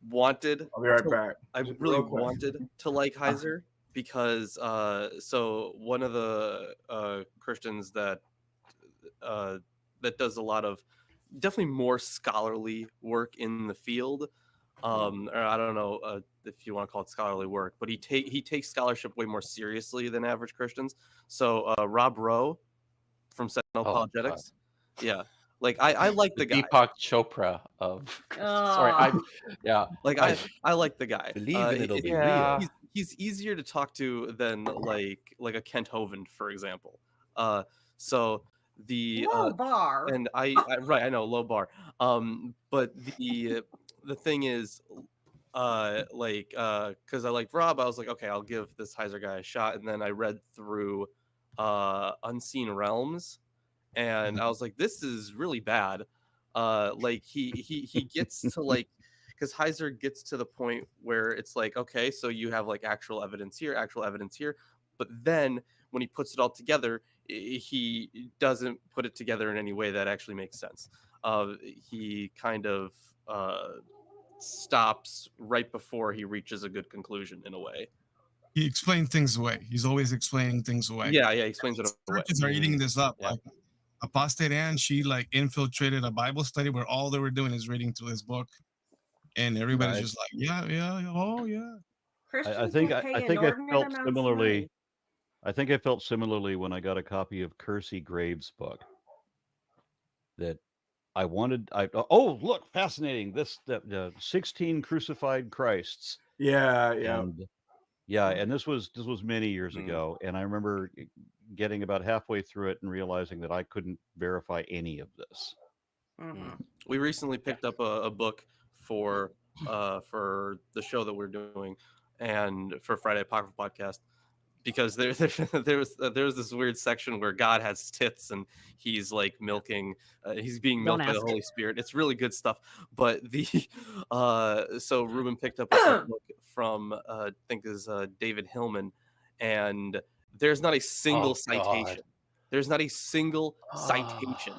wanted. I'll be right back. I really wanted to like Heiser because so one of the Christians that does a lot of definitely more scholarly work in the field. Or I don't know if you want to call it scholarly work, but he takes scholarship way more seriously than average Christians. So Rob Rowe from Sentinel Apologetics. Yeah, like I like the guy. Deepak Chopra of sorry, I like the guy. Believe in it'll be real. He's easier to talk to than like a Kent Hovind, for example. So the low bar, and I know low bar. But the thing is, because I liked Rob, I was like, okay, I'll give this Heiser guy a shot, and then I read through Unseen Realms. And I was like, this is really bad. Like he gets to like, because Heiser gets to the point where it's like, okay, so you have like actual evidence here, but then when he puts it all together, he doesn't put it together in any way that actually makes sense. He kind of stops right before he reaches a good conclusion in a way. he explained things away. He's always explaining things away. Yeah, he explains it away. Churches are eating this up. Yeah. Like Apostate Anne, she like infiltrated a Bible study where all they were doing is reading through his book, and everybody's Right. just like, yeah, oh yeah. Christians I think will I pay think I inordinate felt amounts of similarly. money. I think I felt similarly when I got a copy of Kersey Graves' book. That I wanted. Oh, look, fascinating! The 16 crucified Christs. Yeah. And this was many years ago, and I remember getting about halfway through it and realizing that I couldn't verify any of this. Mhm. We recently picked up a book for the show that we're doing and for Friday Apocryphal podcast, because there's this weird section where God has tits and he's like milking, he's being Don't milked by the ask. Holy Spirit. It's really good stuff. But so Ruben picked up a book from I think is David Hillman, and there's not a single citation. There's not a single citation.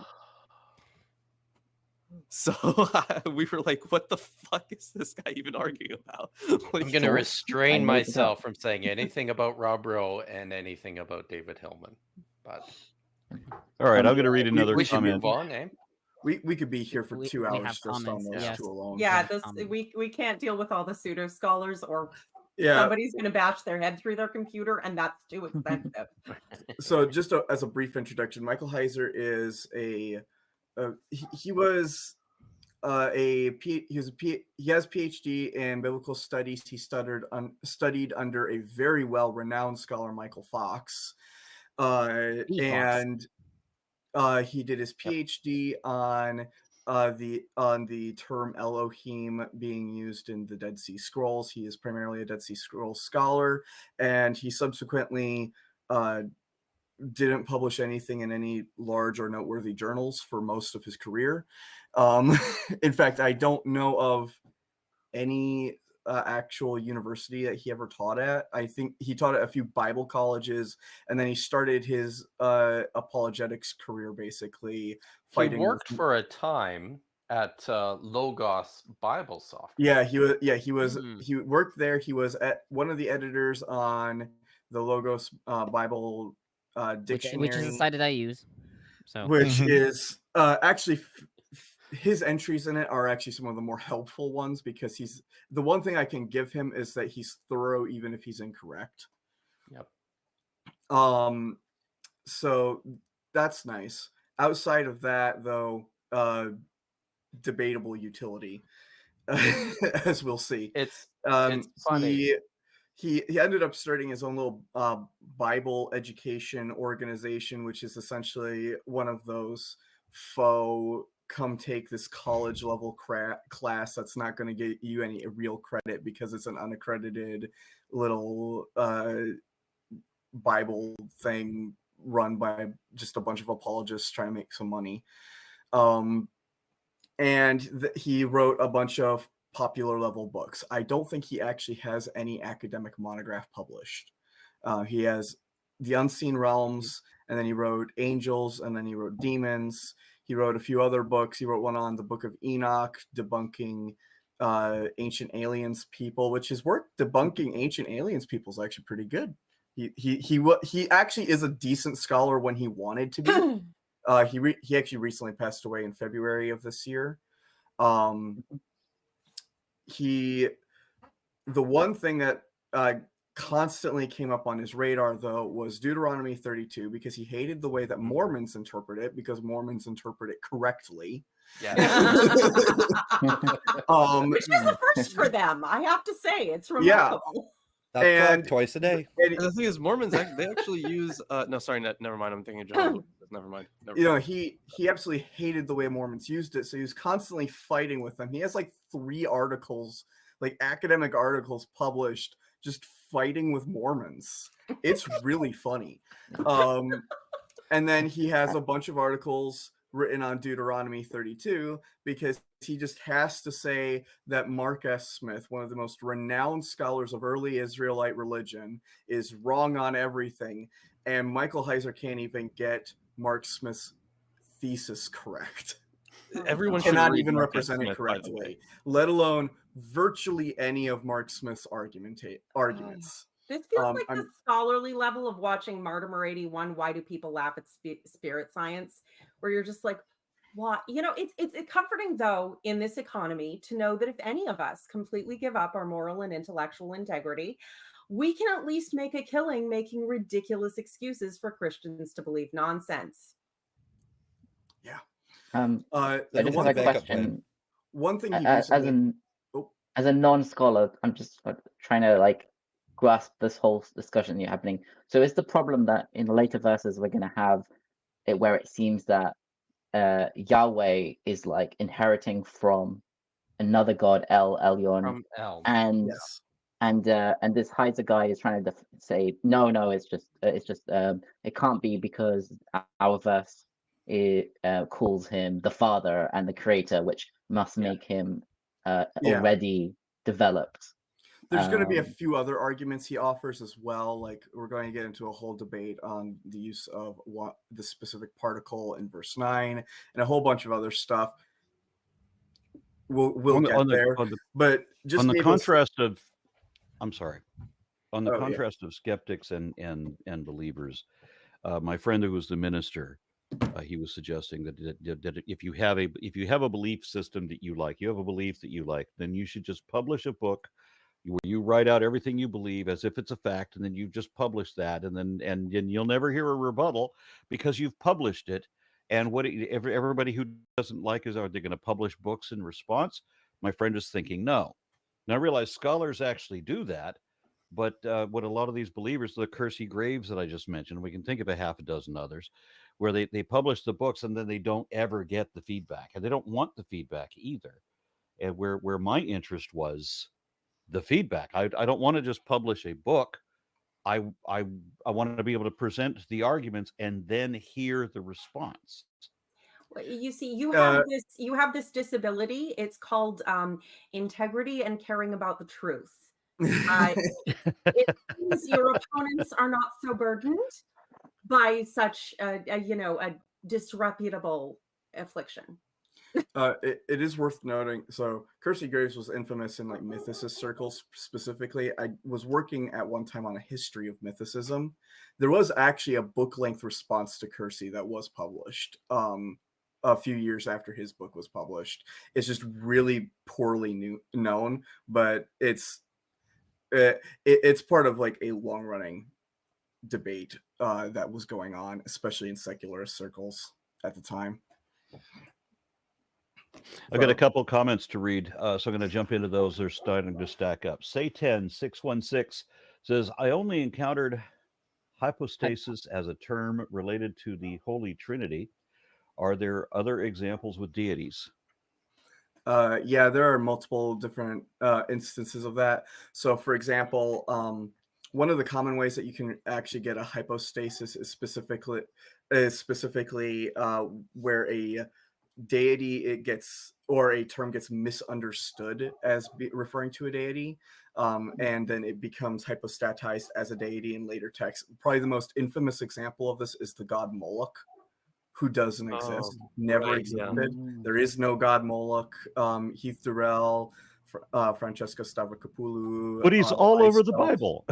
So we were like, what the fuck is this guy even arguing about? Like, I'm going to restrain I made it up. myself from saying anything about Rob Rowe and anything about David Hillman. But All right, I'm going to read we- another we should comment. move on, eh? We could be here for We- 2 we hours have just on comments, those yes. two alone. Yeah, Yeah. we can't deal with all the pseudo scholars, or Yeah. somebody's going to bash their head through their computer, and that's too expensive. So just as a brief introduction, Michael Heiser is he was he has PhD in biblical studies. He studied under a very well-renowned scholar, Michael Fox, and he did his PhD on the term Elohim being used in the Dead Sea Scrolls. He is primarily a Dead Sea Scrolls scholar, and he subsequently didn't publish anything in any large or noteworthy journals for most of his career. In fact, I don't know of any actual university that he ever taught at. I think he taught at a few Bible colleges, and then he started his apologetics career basically He fighting. worked for a time at Logos Bible Software. Yeah, he was. Hmm. He worked there. He was at one of the editors on the Logos Bible dictionary, which is the site that I use. So which Mhm. is actually his entries in it are actually some of the more helpful ones, because he's the one thing I can give him is that he's thorough even if he's incorrect. Yep. So that's nice. Outside of that, though, debatable utility, as we'll see. It's funny. He ended up starting his own little Bible education organization, which is essentially one of those faux come take this college level class that's not going to get you any real credit because it's an unaccredited little Bible thing run by just a bunch of apologists trying to make some money. And he wrote a bunch of popular level books. I don't think he actually has any academic monograph published. He has The Unseen Realms, and then he wrote Angels, and then he wrote Demons. He wrote a few other books. He wrote one on the Book of Enoch, debunking ancient aliens people, which his work debunking ancient aliens people is actually pretty good. He actually is a decent scholar when he wanted to be. He actually recently passed away in February of this year. The one thing that constantly came up on his radar, though, was Deuteronomy 32, because he hated the way that Mormons interpret it, because Mormons interpret it correctly. Yeah. Which is a first for them, I have to say. It's remarkable. Not And- twice a day. And, The thing is, Mormons they actually use. No, sorry, never mind. I'm thinking of Jehovah's. Never mind. you know, he absolutely hated the way Mormons used it, so he was constantly fighting with them. He has like 3 articles, like academic articles published, just fighting with Mormons. It's really funny. And then he has a bunch of articles written on Deuteronomy 32, because he just has to say that Mark S. Smith, one of the most renowned scholars of early Israelite religion, is wrong on everything. And Michael Heiser can't even get Mark Smith's thesis correct. Everyone should Cannot read even Mark S. represent it Smith, by the way. correctly, let alone virtually any of Mark Smith's arguments. This feels like the I'm scholarly level of watching Martimer 81. Why do people laugh at spirit science? Where you're just like, what? You know, it's comforting though in this economy to know that if any of us completely give up our moral and intellectual integrity, we can at least make a killing making ridiculous excuses for Christians to believe nonsense. yeah. I The just one have a backup plan. question. One thing he As recently. an Oh, as a non-scholar, I'm just trying to like grasp this whole discussion you're happening. So is the problem that in later verses we're going to have it where it seems that Yahweh is like inheriting from another god, El Elyon, From L. and yes. and this Heiser guy is trying to say no, it's just it can't be because our verse calls him the Father and the Creator, which must Yeah. make him Yeah. already developed. There's going to be a Um, few other arguments he offers as well. Like we're going to get into a whole debate on the use of what the specific particle in verse 9 and a whole bunch of other stuff. We'll On get the there. But just on the gave us- contrast of, I'm sorry, on the Oh, yeah. contrast of skeptics and believers, my friend who was the minister, he was suggesting that if you have a belief system that you like, you have a belief that you like, then you should just publish a book where you write out everything you believe as if it's a fact, and then you just publish that, and then you'll never hear a rebuttal because you've published it. And everybody who doesn't like are they going to publish books in response? My friend is thinking no. Now I realize scholars actually do that, but what a lot of these believers, the Kersey Graves that I just mentioned, we can think of a half a dozen others, where they publish the books and then they don't ever get the feedback, and they don't want the feedback either. And where my interest was the feedback. I don't want to just publish a book. I want to be able to present the arguments and then hear the response. You see, you have this disability. It's called integrity and caring about the truth. It means your opponents are not so burdened by such a disreputable affliction. It is worth noting. So Kersey Graves was infamous in like mythicist circles specifically. I was working at one time on a history of mythicism. There was actually a book-length response to Kersey that was published a few years after his book was published. It's just really poorly known, but it's part of like a long-running debate that was going on, especially in secularist circles at the time. I've got a couple comments to read, so I'm going to jump into those. They're starting to stack up. Say10-616 says, I only encountered hypostasis as a term related to the Holy Trinity. Are there other examples with deities? Yeah, there are multiple different instances of that. So, for example, one of the common ways that you can actually get a hypostasis is specifically where a deity or a term gets misunderstood as referring to a deity, and then it becomes hypostatized as a deity in later texts. Probably the most infamous example of this is the god Moloch, who doesn't exist, never existed. There is no god Moloch. Heath Durrell, Francesca Stavrokopoulou, But he's all over the Bible.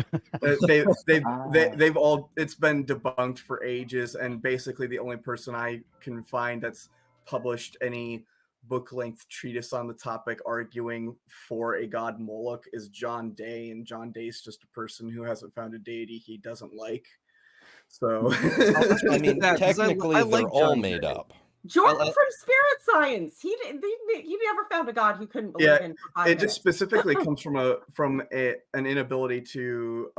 They've all, it's been debunked for ages, and basically the only person I can find that's published any book-length treatise on the topic arguing for a god Moloch is John Day, and John Day's just a person who hasn't found a deity he doesn't like. So I mean, technically, they're all made up. Jordan from Spirit Science, he never found a god he couldn't believe in. It just specifically comes from an inability to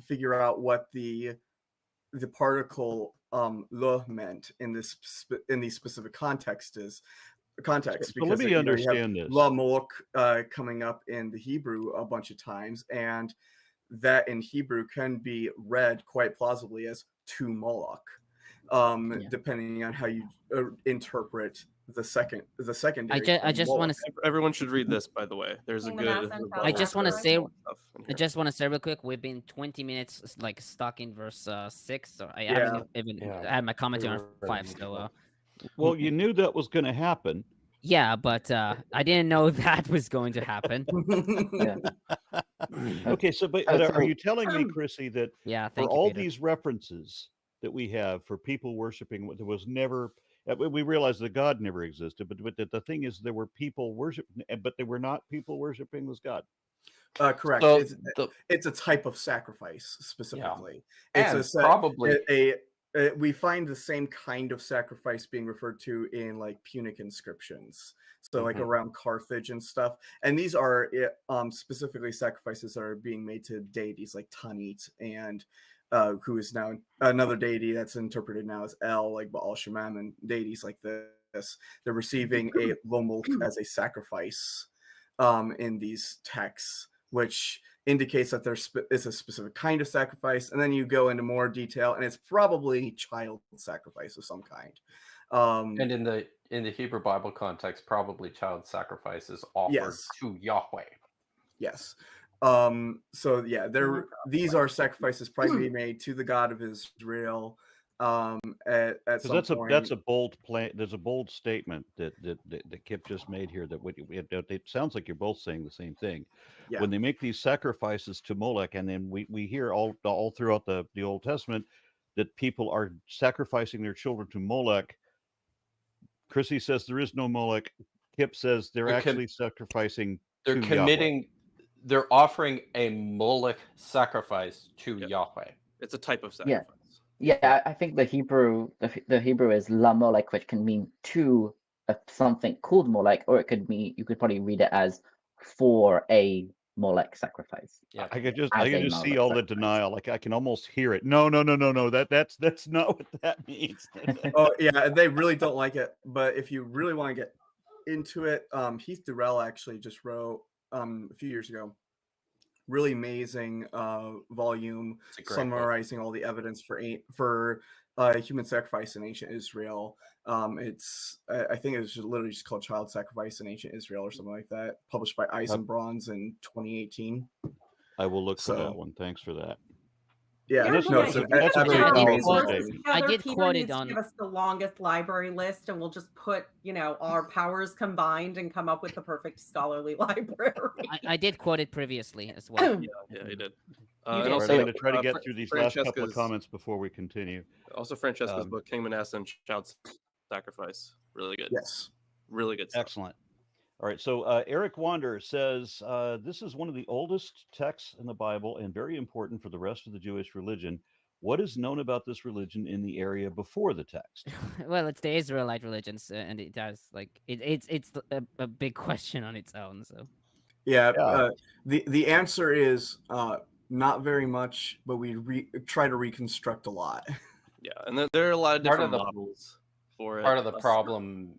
figure out what the particle lo meant in these specific contexts. Because so let me understand this. La Moloch coming up in the Hebrew a bunch of times, and that in Hebrew can be read quite plausibly as to Moloch, depending on how you interpret the second. I just want to. Everyone should read this, by the way. There's a good. I just want to say. Real quick. We've been 20 minutes like stuck in verse 6. So I haven't even had my commentary on 5. So. Well, you knew that was going to happen. Yeah, but I didn't know that was going to happen. Okay, so but Oh, are so- you telling me, Chrissy, that Yeah, for thank you, all Peter. these references that we have for people worshiping, there was never. We realize that God never existed, but the thing is, there were people worshiping, but they were not people worshiping this God. Correct. So It's a type of sacrifice specifically. It's and a set, probably we find the same kind of sacrifice being referred to in like Punic inscriptions. So like around Carthage and stuff. And these are specifically sacrifices that are being made to deities like Tanit and who is now another deity that's interpreted now as El, like Baal Shemam, and deities like this. They're receiving a lomulk as a sacrifice in these texts, which indicates that there is a specific kind of sacrifice. And then you go into more detail, and it's probably child sacrifice of some kind. And in the Hebrew Bible context, probably child sacrifice is offered to Yahweh. Yes. So yeah, these are sacrifices probably made to the God of Israel. At some point. That's a bold plan. There's a bold statement that Kip just made here. That it sounds like you're both saying the same thing. Yeah. When they make these sacrifices to Molech, and then we hear all throughout the Old Testament that people are sacrificing their children to Molech. Chrissy says there is no Molech. Kip says they're actually sacrificing. They're to committing. Yahweh. They're offering a Molech sacrifice to Yahweh. It's a type of sacrifice. Yeah, I think the Hebrew is la Molech, which can mean to something called Molech, or it could mean, you could probably read it as for a Molech sacrifice. Yeah, I could just see all the denial. Like I can almost hear it. No. That's not what that means. Oh yeah, they really don't like it. But if you really want to get into it, Heath Durrell actually just wrote a few years ago, really amazing volume summarizing all the evidence for human sacrifice in ancient Israel. I think it was literally just called Child Sacrifice in Ancient Israel or something like that, published by Eisenbrons in 2018. I will look for that one. Thanks for that. Yeah, that's a very powerful Heather, statement. I did Peter quote needs it to on. give us the longest library list, and we'll just put, our powers combined and come up with the perfect scholarly library. I did quote it previously as well. Yeah, you did. And also, I'm going to try to get through these last couple of comments before we continue. Also, Francesca's book, King Manasseh and Child Sacrifice, really good. Yes, really good stuff. Excellent. All right, so Eric Wander says, this is one of the oldest texts in the Bible and very important for the rest of the Jewish religion. What is known about this religion in the area before the text? Well, it's the Israelite religions, and it has it's a big question on its own. So the answer is not very much, but we try to reconstruct a lot. Yeah, and there are a lot of different models for it. Part of the problem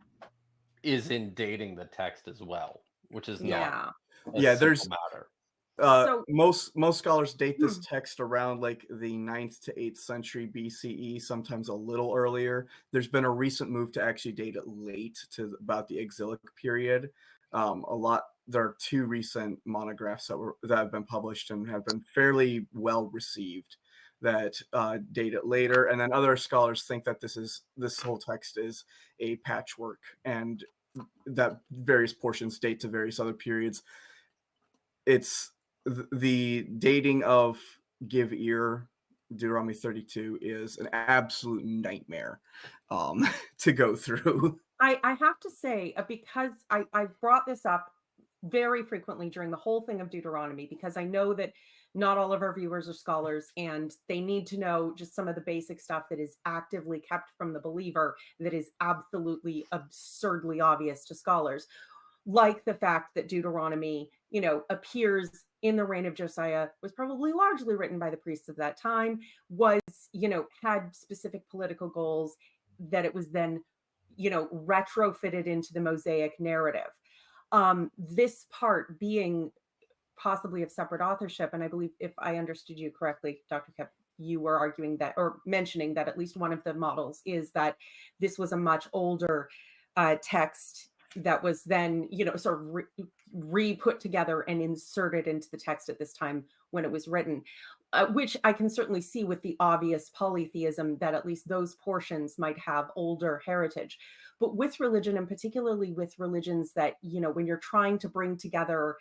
is in dating the text as well, which is not there's matter. Most scholars date this text around like the 9th to 8th century BCE, sometimes a little earlier. There's been a recent move to actually date it late to about the exilic period. There are two recent monographs that have been published and have been fairly well received that date it later. And then other scholars think that this whole text is a patchwork and that various portions date to various other periods. It's the dating of Give Ear, Deuteronomy 32, is an absolute nightmare to go through. I have to say, because I brought this up very frequently during the whole thing of Deuteronomy, because I know that not all of our viewers are scholars and they need to know just some of the basic stuff that is actively kept from the believer that is absolutely absurdly obvious to scholars, like the fact that Deuteronomy, appears in the reign of Josiah, was probably largely written by the priests of that time, was, had specific political goals, that it was then, retrofitted into the Mosaic narrative. This part being possibly of separate authorship, and I believe, if I understood you correctly, Dr. Kep, you were arguing that, or mentioning that at least one of the models is that this was a much older text that was then, sort of re-put together and inserted into the text at this time when it was written, which I can certainly see with the obvious polytheism that at least those portions might have older heritage. But with religion, and particularly with religions that, when you're trying to bring together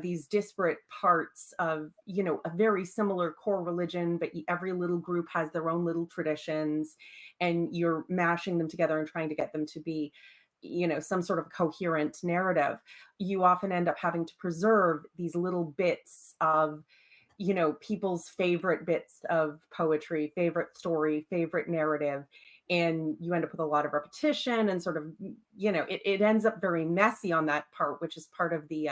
these disparate parts of, a very similar core religion, but every little group has their own little traditions, and you're mashing them together and trying to get them to be, some sort of coherent narrative. You often end up having to preserve these little bits of, people's favorite bits of poetry, favorite story, favorite narrative. And you end up with a lot of repetition and sort of, it ends up very messy on that part, which is part of the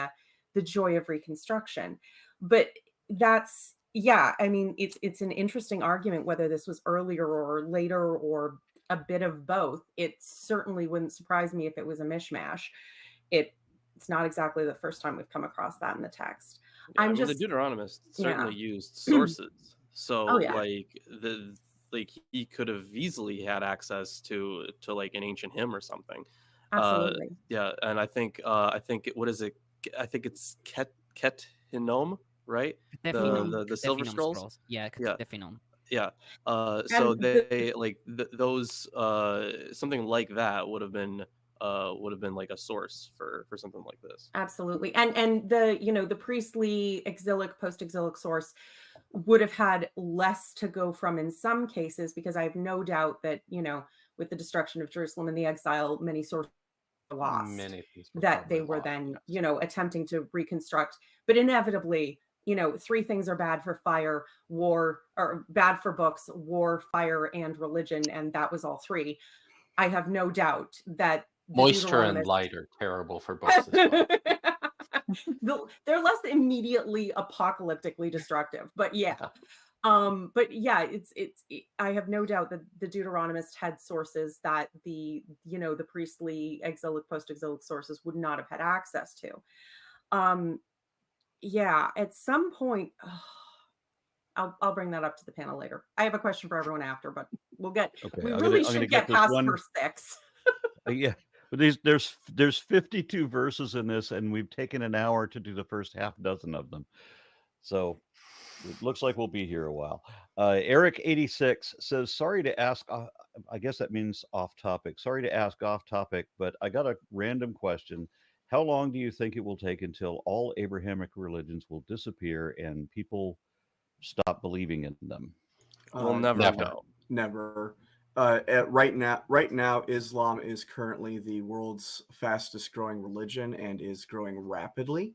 joy of reconstruction. But that's, I mean, it's an interesting argument whether this was earlier or later or a bit of both. It certainly wouldn't surprise me if it was a mishmash. It's not exactly the first time we've come across that in the text. Yeah, I'm I mean, just the Deuteronomist certainly yeah. used sources, so Oh yeah, like he could have easily had access to like an ancient hymn or something. absolutely. Yeah, and I think what is it? I think it's Ket Hinnom, right? Definum, The Silver Definum Scrolls. Yeah, Yeah, Definum. yeah. So And they like those something like that would have been like a source for something like this. absolutely. And the, the priestly exilic, post-exilic source would have had less to go from in some cases, because I have no doubt that, with the destruction of Jerusalem and the exile, many sources were lost Many things were that they probably were lost. then, Yes. attempting to reconstruct. But inevitably, three things are bad for fire, war, or bad for books, war, fire, and religion. And that was all three. I have no doubt that the Moisture and Deuteronomist light are terrible for books as well. they're less immediately apocalyptically destructive, but I have no doubt that the Deuteronomist had sources that the priestly exilic, post-exilic sources would not have had access to. At some point, I'll bring that up to the panel later. I have a question for everyone after, but Okay, we I'm really gonna should get get this past one. verse 6. Yeah, but there's 52 verses in this, and we've taken an hour to do the first half dozen of them. So it looks like we'll be here a while. Eric86 says, sorry to ask, I guess that means off topic. Sorry to ask off topic, but I got a random question. How long do you think it will take until all Abrahamic religions will disappear and people stop believing in them? We'll never never. know. Never. Right now, Islam is currently the world's fastest growing religion and is growing rapidly.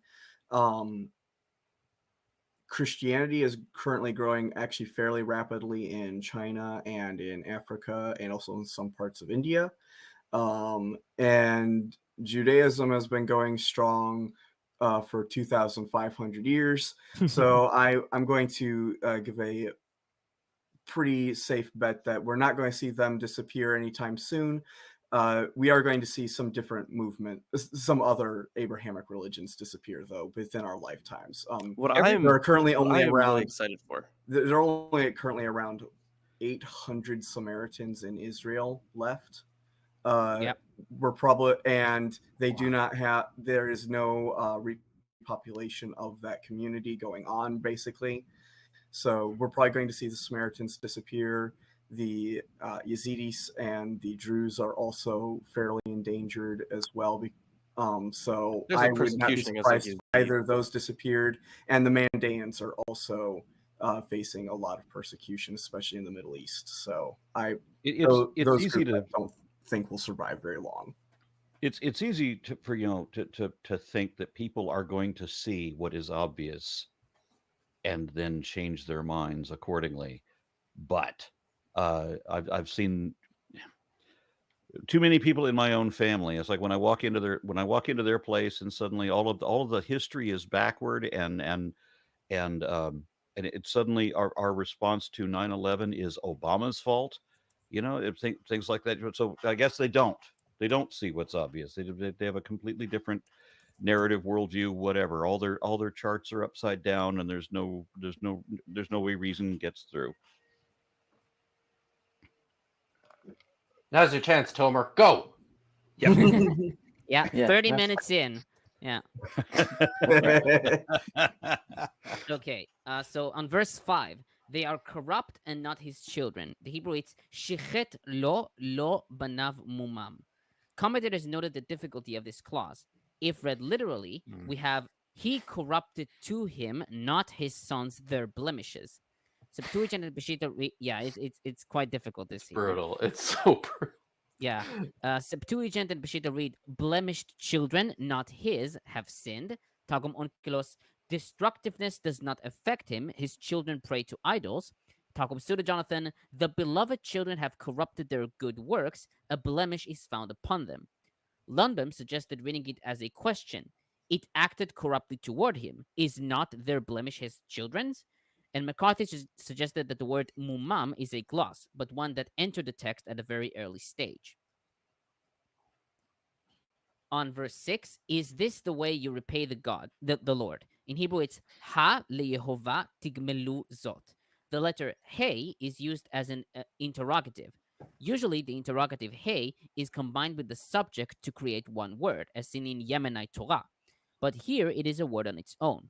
Christianity is currently growing actually fairly rapidly in China and in Africa and also in some parts of India. And Judaism has been going strong for 2,500 years. So I'm going to give a pretty safe bet that we're not going to see them disappear anytime soon. We are going to see some different movement, some other Abrahamic religions disappear, though, within our lifetimes. There are currently only really excited for. There are only currently around 800 Samaritans in Israel left. We're probably, and they do not have. There is no repopulation of that community going on, basically. So we're probably going to see the Samaritans disappear. The Yazidis and the Druze are also fairly endangered as well. So There's I a would not be persecution against, surprised like, if either of those disappeared. And the Mandaeans are also facing a lot of persecution, especially in the Middle East. So It's those easy groups to I don't think will survive very long. it's easy to think that people are going to see what is obvious and then change their minds accordingly. But I've seen too many people in my own family. It's like when I walk into their place, and suddenly all of the history is backward, and it suddenly our response to 9/11 is Obama's fault. Things like that. So I guess they don't see what's obvious. They have a completely different narrative, worldview, whatever. All their charts are upside down, and there's no way reason gets through. Now's your chance, Tomer. Go. Yeah, Yeah, 30 that's- minutes in. Yeah. Okay. So on verse 5, they are corrupt and not his children. The Hebrew it's shichet lo banav mumam. Commentators noted the difficulty of this clause. If read literally, we have He corrupted to him, not his sons, their blemishes. Septuagint and Peshitta, it's quite difficult this Hebrew. Brutal. It's so brutal. Yeah. Septuagint and Peshitta read, blemished children, not his, have sinned. Targum Onkelos, destructiveness does not affect him. His children pray to idols. Targum Pseudo Jonathan, the beloved children have corrupted their good works. A blemish is found upon them. Lundbom suggested reading it as a question. It acted corruptly toward him. Is not their blemish his children's? And McCarthy suggested that the word mumam is a gloss, but one that entered the text at a very early stage. On verse 6, is this the way you repay the Lord? In Hebrew, it's ha leYehovah tigmelu zot. The letter hey is used as an interrogative. Usually, the interrogative hey is combined with the subject to create one word, as seen in Yemenite Torah. But here, it is a word on its own.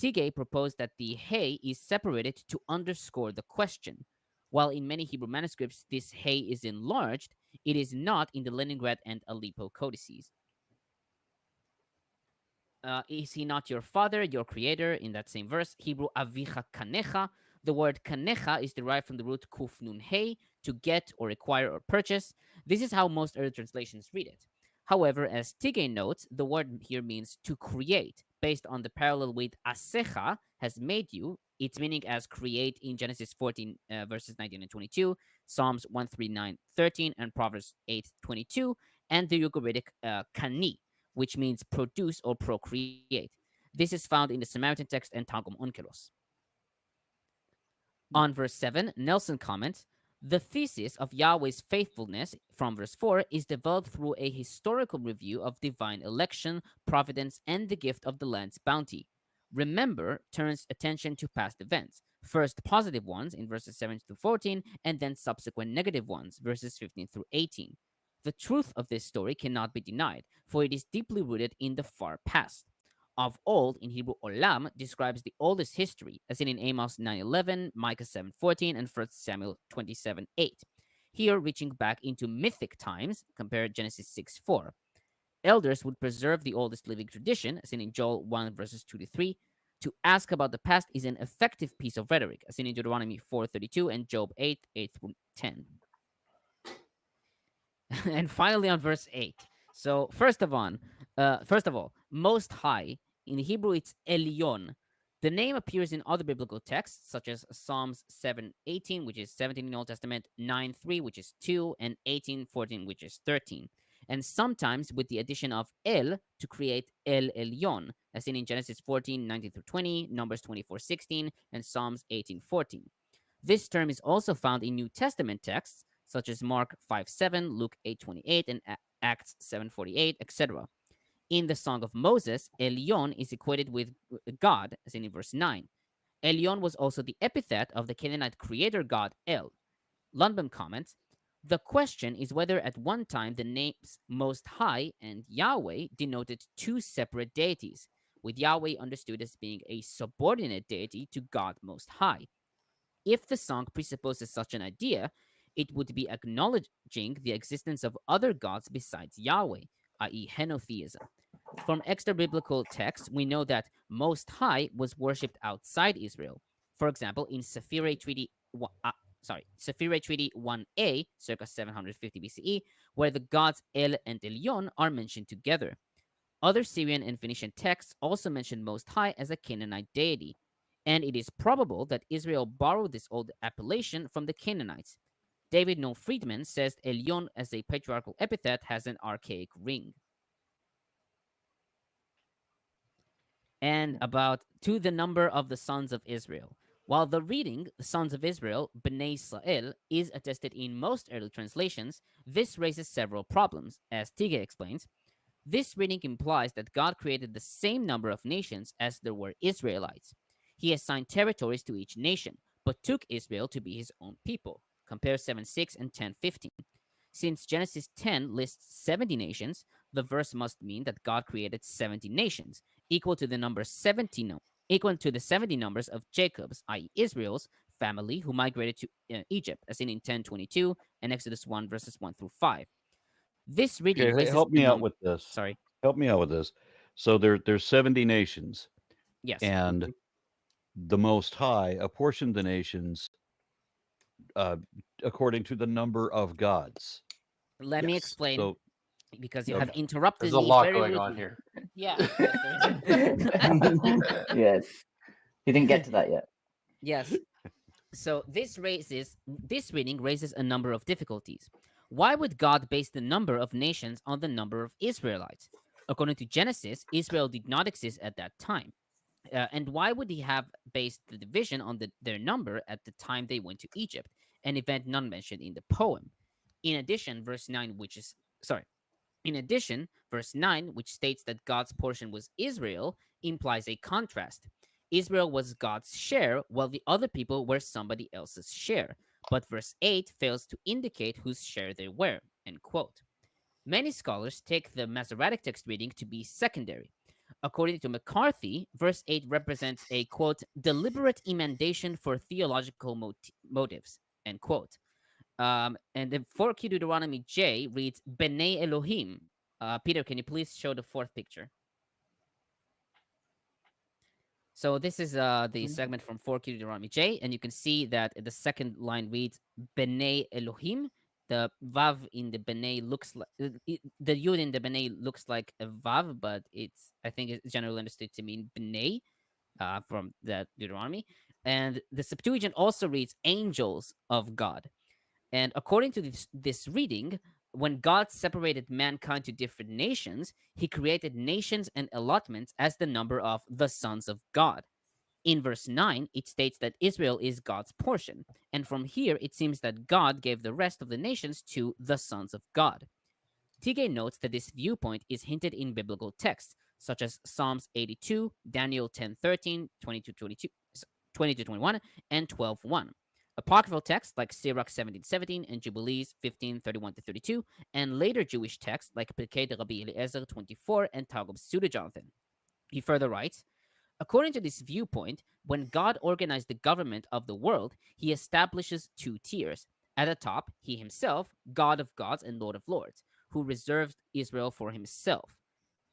Tigay proposed that the hey is separated to underscore the question. While in many Hebrew manuscripts this hey is enlarged, it is not in the Leningrad and Aleppo codices. Is he not your father, your creator? In that same verse, Hebrew avicha kanecha. The word kanecha is derived from the root kuf nun hey, to get or acquire or purchase. This is how most early translations read it. However, as Tigay notes, the word here means to create, based on the parallel with asecha, has made you, its meaning as create in Genesis 14, verses 19 and 22, Psalms 139, 13, and Proverbs 8, 22, and the Ugaritic kani, which means produce or procreate. This is found in the Samaritan text and Targum Onkelos. On verse 7, Nelson comments, the thesis of Yahweh's faithfulness from verse 4 is developed through a historical review of divine election, providence, and the gift of the land's bounty. Remember turns attention to past events, first positive ones in verses 7 through 14, and then subsequent negative ones, verses 15 through 18. The truth of this story cannot be denied, for it is deeply rooted in the far past. Of old, in Hebrew, Olam describes the oldest history, as in Amos 9:11, Micah 7:14, and 1 Samuel 27:8. Here, reaching back into mythic times, compare Genesis 6:4. Elders would preserve the oldest living tradition, as in Joel 1, verses 2-3. To ask about the past is an effective piece of rhetoric, as in Deuteronomy 4:32 and Job 8:8-10. And finally, on verse 8. So first of all, Most High, in Hebrew it's Elyon. The name appears in other biblical texts, such as Psalms 7:18, which is 17 in the Old Testament, 9:3, which is 2, and 18:14, which is 13. And sometimes with the addition of El to create El Elyon, as in Genesis 14:19-20, Numbers 24:16, and Psalms 18:14. This term is also found in New Testament texts, such as Mark 5:7, Luke 8:28, and Acts 7:48, etc. In the Song of Moses, Elyon is equated with God, as in verse 9. Elyon was also the epithet of the Canaanite creator god El. Lundbom comments, the question is whether at one time the names Most High and Yahweh denoted two separate deities, with Yahweh understood as being a subordinate deity to God Most High. If the song presupposes such an idea, it would be acknowledging the existence of other gods besides Yahweh, i.e. henotheism. From extra-biblical texts, we know that Most High was worshipped outside Israel. For example, in Sephirah Treaty 1a, circa 750 BCE, where the gods El and Elyon are mentioned together. Other Syrian and Phoenician texts also mention Most High as a Canaanite deity, and it is probable that Israel borrowed this old appellation from the Canaanites. David Noel Friedman says Elyon as a patriarchal epithet has an archaic ring. And about to the number of the sons of Israel. While the reading, the sons of Israel, Bnei Israel, is attested in most early translations, this raises several problems, as Tigay explains. This reading implies that God created the same number of nations as there were Israelites. He assigned territories to each nation, but took Israel to be his own people. Compare 7:6 and 10:15. Since Genesis 10 lists 70 nations, the verse must mean that God created 70 nations, equal to the 70 numbers of Jacob's, i.e. Israel's, family who migrated to Egypt, as in 10:22 and Exodus 1, verses 1-5. This reading Okay, raises help me out with this. Sorry. Help me out with this. So there's 70 nations, Yes. and the Most High apportioned the nations according to the number of gods. Let me Yes. explain, So because you Okay. have interrupted There's a me lot very going on rudely. here. Yeah. Yes, there is. Yes. You didn't get to that yet. Yes. So this reading raises a number of difficulties. Why would God base the number of nations on the number of Israelites? According to Genesis, Israel did not exist at that time. And why would he have based the division on their number at the time they went to Egypt, an event not mentioned in the poem? In addition, verse 9, verse 9, which states that God's portion was Israel, implies a contrast. Israel was God's share, while the other people were somebody else's share. But verse 8 fails to indicate whose share they were, end quote. Many scholars take the Masoretic text reading to be secondary. According to McCarthy, verse 8 represents a, quote, deliberate emendation for theological motives, end quote. And then 4Q Deuteronomy J reads, B'nai Elohim. Peter, can you please show the fourth picture? So this is the segment from 4Q Deuteronomy J, and you can see that the second line reads, B'nai Elohim. The Vav in the B'nai looks like, the Yud in the B'nai looks like a Vav, but I think it's generally understood to mean B'nai from that Deuteronomy. And the Septuagint also reads angels of God. And according to this reading, when God separated mankind to different nations, he created nations and allotments as the number of the sons of God. In verse 9, it states that Israel is God's portion. And from here, it seems that God gave the rest of the nations to the sons of God. Tigay notes that this viewpoint is hinted in biblical texts, such as Psalms 82, Daniel 10:13, 20-21, and 12:1. Apocryphal texts like Sirach 17:17 and Jubilees 15:31-32, and later Jewish texts like Pirkei de Rabbi Eliezer 24 and Targums Pseudo-Jonathan. He further writes, according to this viewpoint, when God organized the government of the world, he establishes two tiers. At the top, he himself, God of gods and Lord of lords, who reserved Israel for himself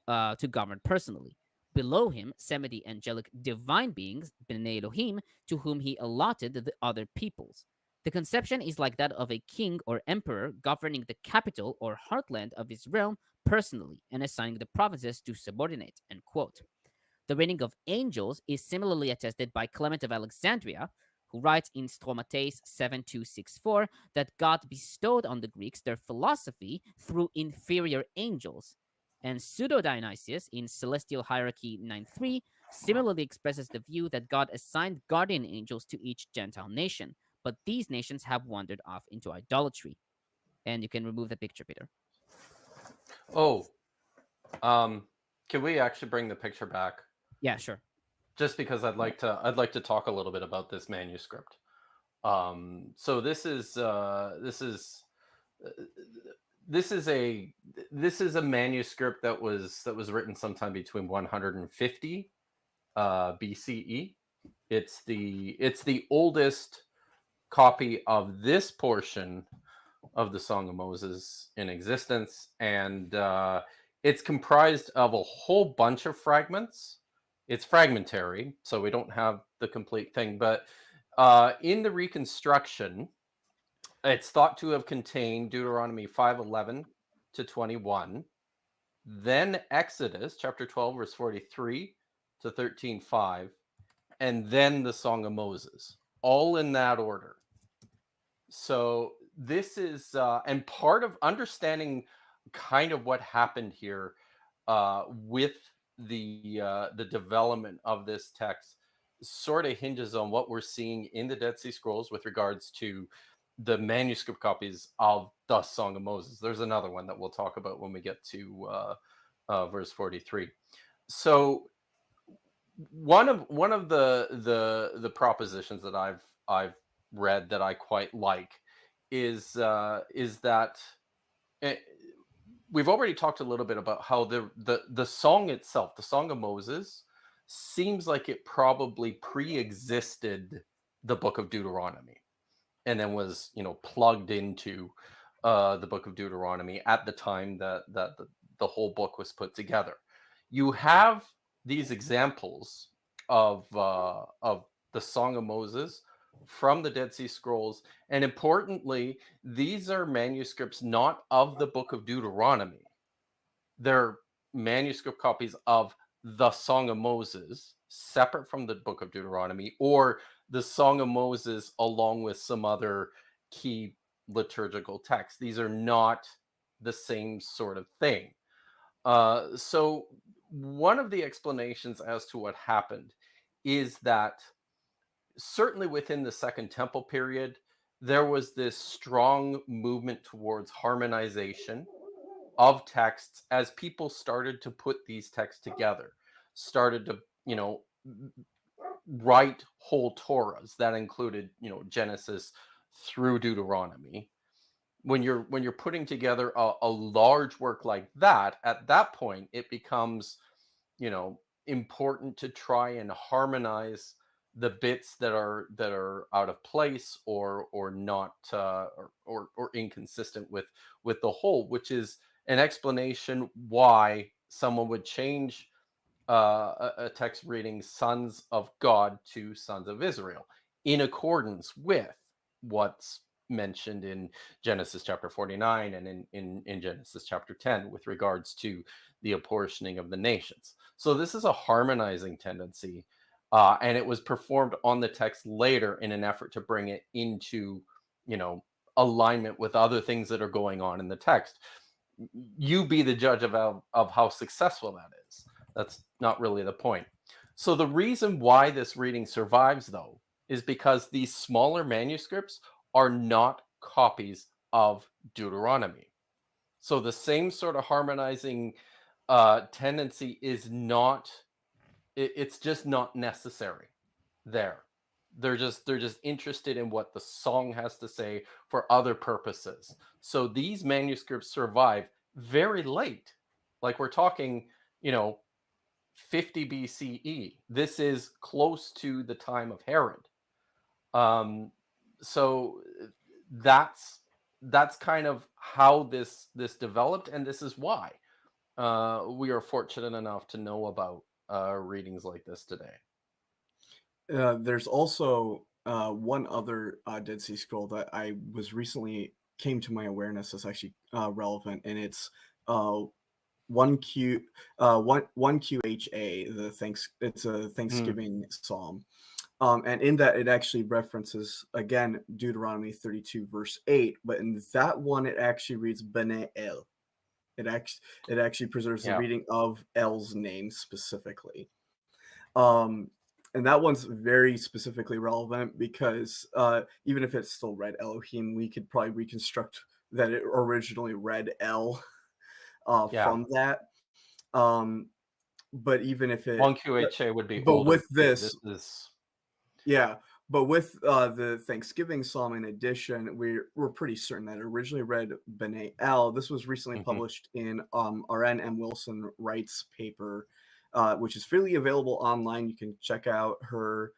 to govern personally. Below him, 70 angelic divine beings, B'nai Elohim, to whom he allotted the other peoples. The conception is like that of a king or emperor governing the capital or heartland of his realm personally and assigning the provinces to subordinate, end quote. The reigning of angels is similarly attested by Clement of Alexandria, who writes in Stromates 7264 that God bestowed on the Greeks their philosophy through inferior angels. And Pseudo-Dionysius in Celestial Hierarchy 9.3 similarly expresses the view that God assigned guardian angels to each Gentile nation, but these nations have wandered off into idolatry. And you can remove the picture, Peter. Oh, can we actually bring the picture back? Yeah, sure. Just because I'd like to talk a little bit about this manuscript. So this is a manuscript that was written sometime between 150 BCE. It's the oldest copy of this portion of the Song of Moses in existence, and it's comprised of a whole bunch of fragments. It's fragmentary, so we don't have the complete thing, but in the reconstruction, it's thought to have contained Deuteronomy 5:11 to 21, then Exodus chapter 12 verse 43 to 13:5, and then the Song of Moses, all in that order. So this is and part of understanding kind of what happened here with the development of this text sort of hinges on what we're seeing in the Dead Sea Scrolls with regards to the manuscript copies of the Song of Moses. There's another one that we'll talk about when we get to verse 43. So one of the propositions that I've read that I quite like is that we've already talked a little bit about how the song itself, the Song of Moses, seems like it probably pre-existed the book of Deuteronomy and then was, plugged into the book of Deuteronomy at the time that the whole book was put together. you have these examples of the Song of Moses from the Dead Sea Scrolls, and importantly, these are manuscripts not of the book of Deuteronomy. They're manuscript copies of the Song of Moses, separate from the book of Deuteronomy, or the Song of Moses along with some other key liturgical texts. These are not the same sort of thing. So one of the explanations as to what happened is that certainly within the Second Temple period, there was this strong movement towards harmonization of texts as people started to put these texts together, started to, write whole Torahs that included, Genesis through Deuteronomy. When you're putting together a large work like that, at that point, it becomes, important to try and harmonize the bits that are out of place or not or inconsistent with the whole, which is an explanation why someone would change a text reading "sons of God" to "sons of Israel" in accordance with what's mentioned in Genesis chapter 49 and in Genesis chapter 10 with regards to the apportioning of the nations. So this is a harmonizing tendency, and it was performed on the text later in an effort to bring it into, alignment with other things that are going on in the text. You be the judge of how successful that is. That's not really the point. So the reason why this reading survives, though, is because these smaller manuscripts are not copies of Deuteronomy. So the same sort of harmonizing tendency is not, it's just not necessary there. They're just interested in what the song has to say for other purposes. So these manuscripts survive very late. Like we're talking, 50 BCE. This is close to the time of Herod. So that's kind of how this developed, and this is why we are fortunate enough to know about readings like this today. There's also one other Dead Sea Scroll that I was recently came to my awareness as actually relevant, and it's 1QHA. It's a Thanksgiving psalm, and in that it actually references again Deuteronomy 32 verse 8, but in that one it actually reads B'nai El. It actually preserves the reading of El's name specifically. And that one's very specifically relevant because even if it's still read Elohim, we could probably reconstruct that it originally read El from that. But even if it 1QHA would be but older. with this is... but with the Thanksgiving Psalm in addition, we're pretty certain that it originally read B'nai El. This was recently published in R.N. M. Wilson Wright's paper, which is freely available online. You can check out her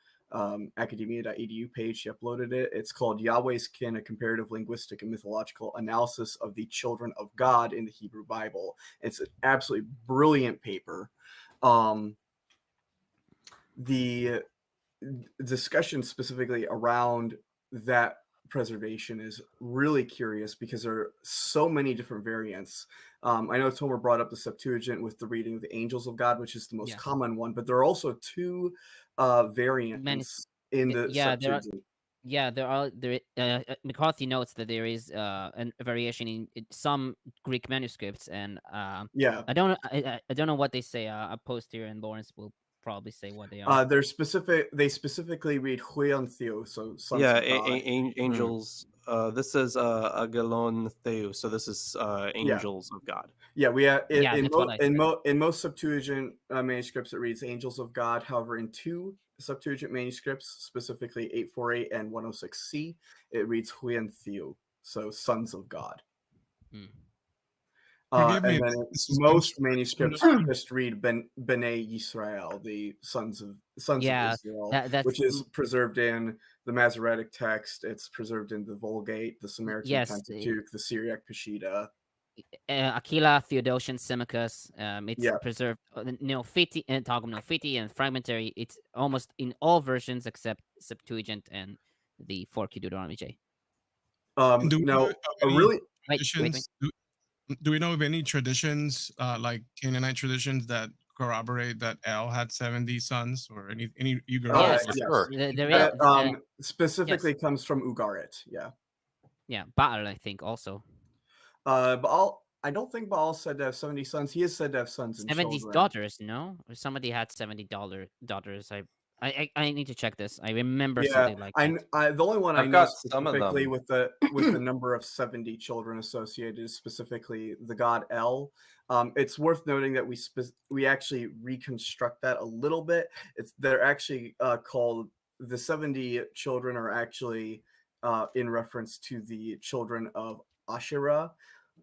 academia.edu page. She uploaded it. It's called Yahweh's Kin, a comparative linguistic and mythological analysis of the children of God in the Hebrew Bible. It's an absolutely brilliant paper. The discussion specifically around that preservation is really curious because there are so many different variants. I know Tomer brought up the Septuagint with the reading of the angels of God, which is the most common one, but there are also two variants in the Septuagint. McCarthy notes that there is a variation in some Greek manuscripts, and I don't know what they say. I'll post here, and Lawrence will probably say what they are. They specifically read Huion Theo, so sons of God. Angels. This is Agalon Theo, so this is angels of God. Yeah, we have in most Septuagint manuscripts it reads angels of God. However, in two Septuagint manuscripts, specifically 848 and 106C, it reads Huion Theo, so sons of God. And then most manuscripts just read B'nai Yisrael, the sons of Israel, which is preserved in the Masoretic text. It's preserved in the Vulgate, the Samaritan Pentateuch, the Syriac Peshitta. Aquila, Theodosian, Symmachus. It's Yeah. preserved Neophiti and Targum Neophiti and fragmentary. It's almost in all versions except Septuagint and the 4Q Deuteronomy J. Do we know Now, of a any really traditions? Do we know of any traditions, like Canaanite traditions, that corroborate that El had 70 sons, or any you girls? Yes, yes. Sure. there that, is. specifically yes. comes from Ugarit. Yeah. Yeah, Baal, I think also. Baal, I don't think Baal said to have 70 sons. He is said to have sons and 70 children. daughters, no? Or somebody had daughters. I need to check this. I remember Yeah, something like that. the only one I I've know got some of specifically them. with the number of 70 children associated is specifically the god El. It's worth noting that we actually reconstruct that a little bit. They're actually called the 70 children are actually in reference to the children of Asherah.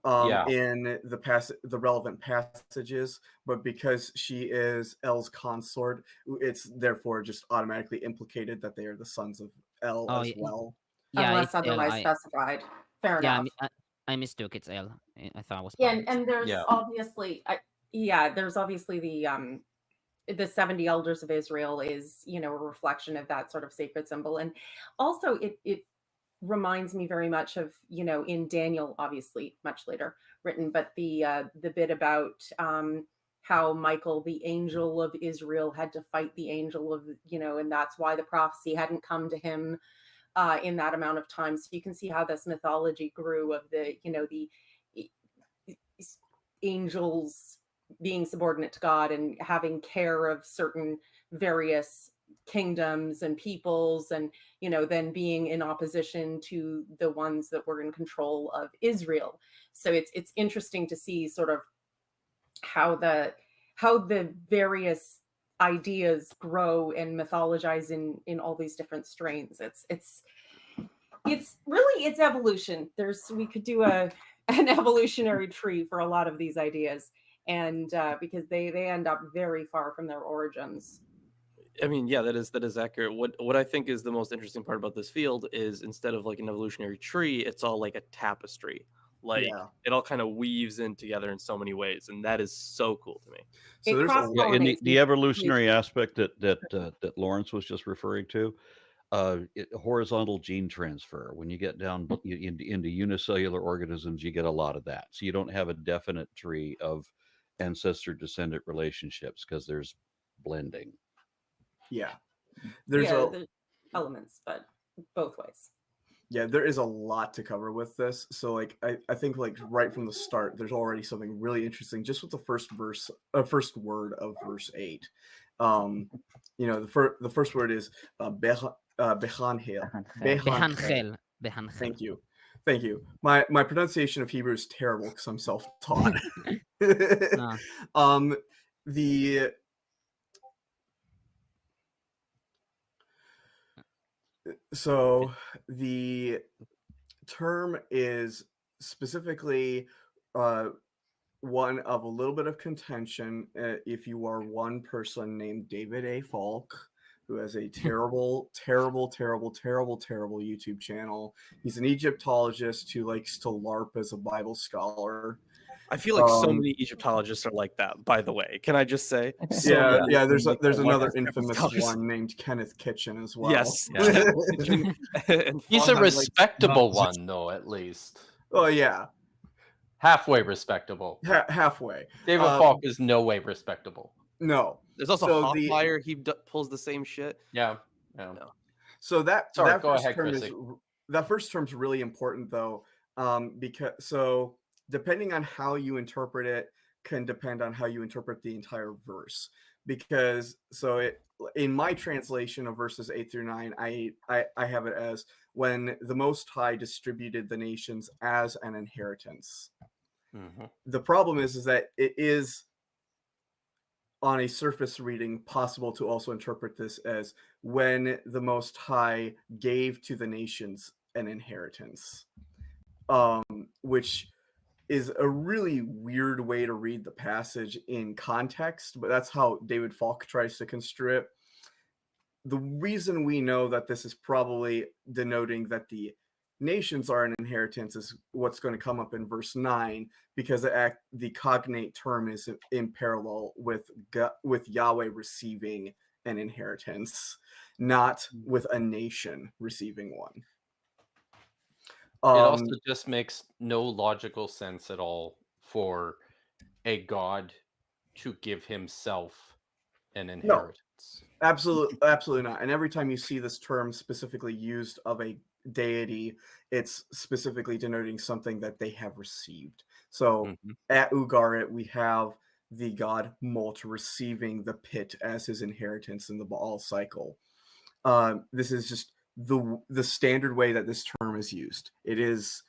Yeah. In the relevant passages, but because she is El's consort, it's therefore just automatically implicated that they are the sons of El Oh, as well. Yeah, Unless it's L. otherwise specified. Fair Yeah, enough. I mistook. It's L. I thought it was. Yeah, Baal. and there's Yeah. obviously, there's obviously the 70 elders of Israel is, a reflection of that sort of sacred symbol. And also it reminds me very much of, in Daniel, obviously much later written, but the bit about how Michael, the angel of Israel, had to fight the angel of, and that's why the prophecy hadn't come to him in that amount of time. So you can see how this mythology grew of the angels being subordinate to God and having care of certain various kingdoms and peoples, and then being in opposition to the ones that were in control of Israel. So it's interesting to see sort of how the various ideas grow and mythologize in all these different strains. It's really, it's evolution. We could do an evolutionary tree for a lot of these ideas, and because they end up very far from their origins. I mean, yeah, that is accurate. What I think is the most interesting part about this field is, instead of like an evolutionary tree, it's all like a tapestry. Like it all kind of weaves in together in so many ways, and that is so cool to me. So there's in the evolutionary aspect that Lawrence was just referring to, horizontal gene transfer. When you get down into unicellular organisms, you get a lot of that. So you don't have a definite tree of ancestor-descendant relationships because there's blending. Yeah, there's elements, but both ways. Yeah, there is a lot to cover with this. So like I think like right from the start, there's already something really interesting just with the first word of verse 8. The first word is bechanhel. Thank you. My pronunciation of Hebrew is terrible because I'm self-taught. So the term is specifically one of a little bit of contention if you are one person named David A. Falk, who has a terrible YouTube channel. He's an Egyptologist who likes to LARP as a Bible scholar. I feel like so many Egyptologists are like that, by the way. Can I just say? Yeah. There's another infamous one named Kenneth Kitchen as well. Yes. He's a respectable one, though, at least. Oh, yeah. Halfway respectable. Halfway. David Falk is no way respectable. No. There's also Hoffmeyer. He pulls the same shit. Yeah. No. So that first term's really important, though, because depending on how you interpret it can depend on how you interpret the entire verse. Because in my translation of verses 8 through 9, I have it as when the Most High distributed the nations as an inheritance. Mm-hmm. The problem is that it is, on a surface reading, possible to also interpret this as when the Most High gave to the nations an inheritance, which is a really weird way to read the passage in context, but that's how David Falk tries to construe it. The reason we know that this is probably denoting that the nations are an inheritance is what's going to come up in verse 9, because the cognate term is in parallel with Yahweh receiving an inheritance, not with a nation receiving one. It also just makes no logical sense at all for a god to give himself an inheritance. Absolutely not. And every time you see this term specifically used of a deity, it's specifically denoting something that they have received. So at Ugarit, we have the god Mot receiving the pit as his inheritance in the Baal cycle. This is just the standard way that this term is used. It is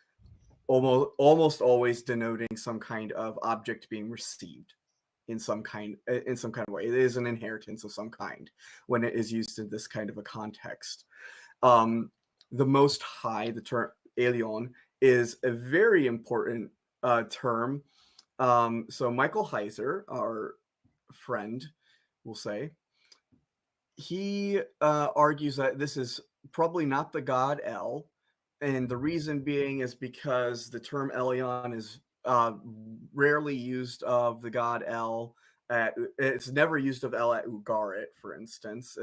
almost always denoting some kind of object being received in some kind of way. It is an inheritance of some kind when it is used in this kind of a context. The Most High, the term Elyon, is a very important term. So Michael Heiser, our friend, will say, he argues that this is probably not the god El, and the reason being is because the term Elyon is rarely used of the god El. It's never used of El at Ugarit, for instance,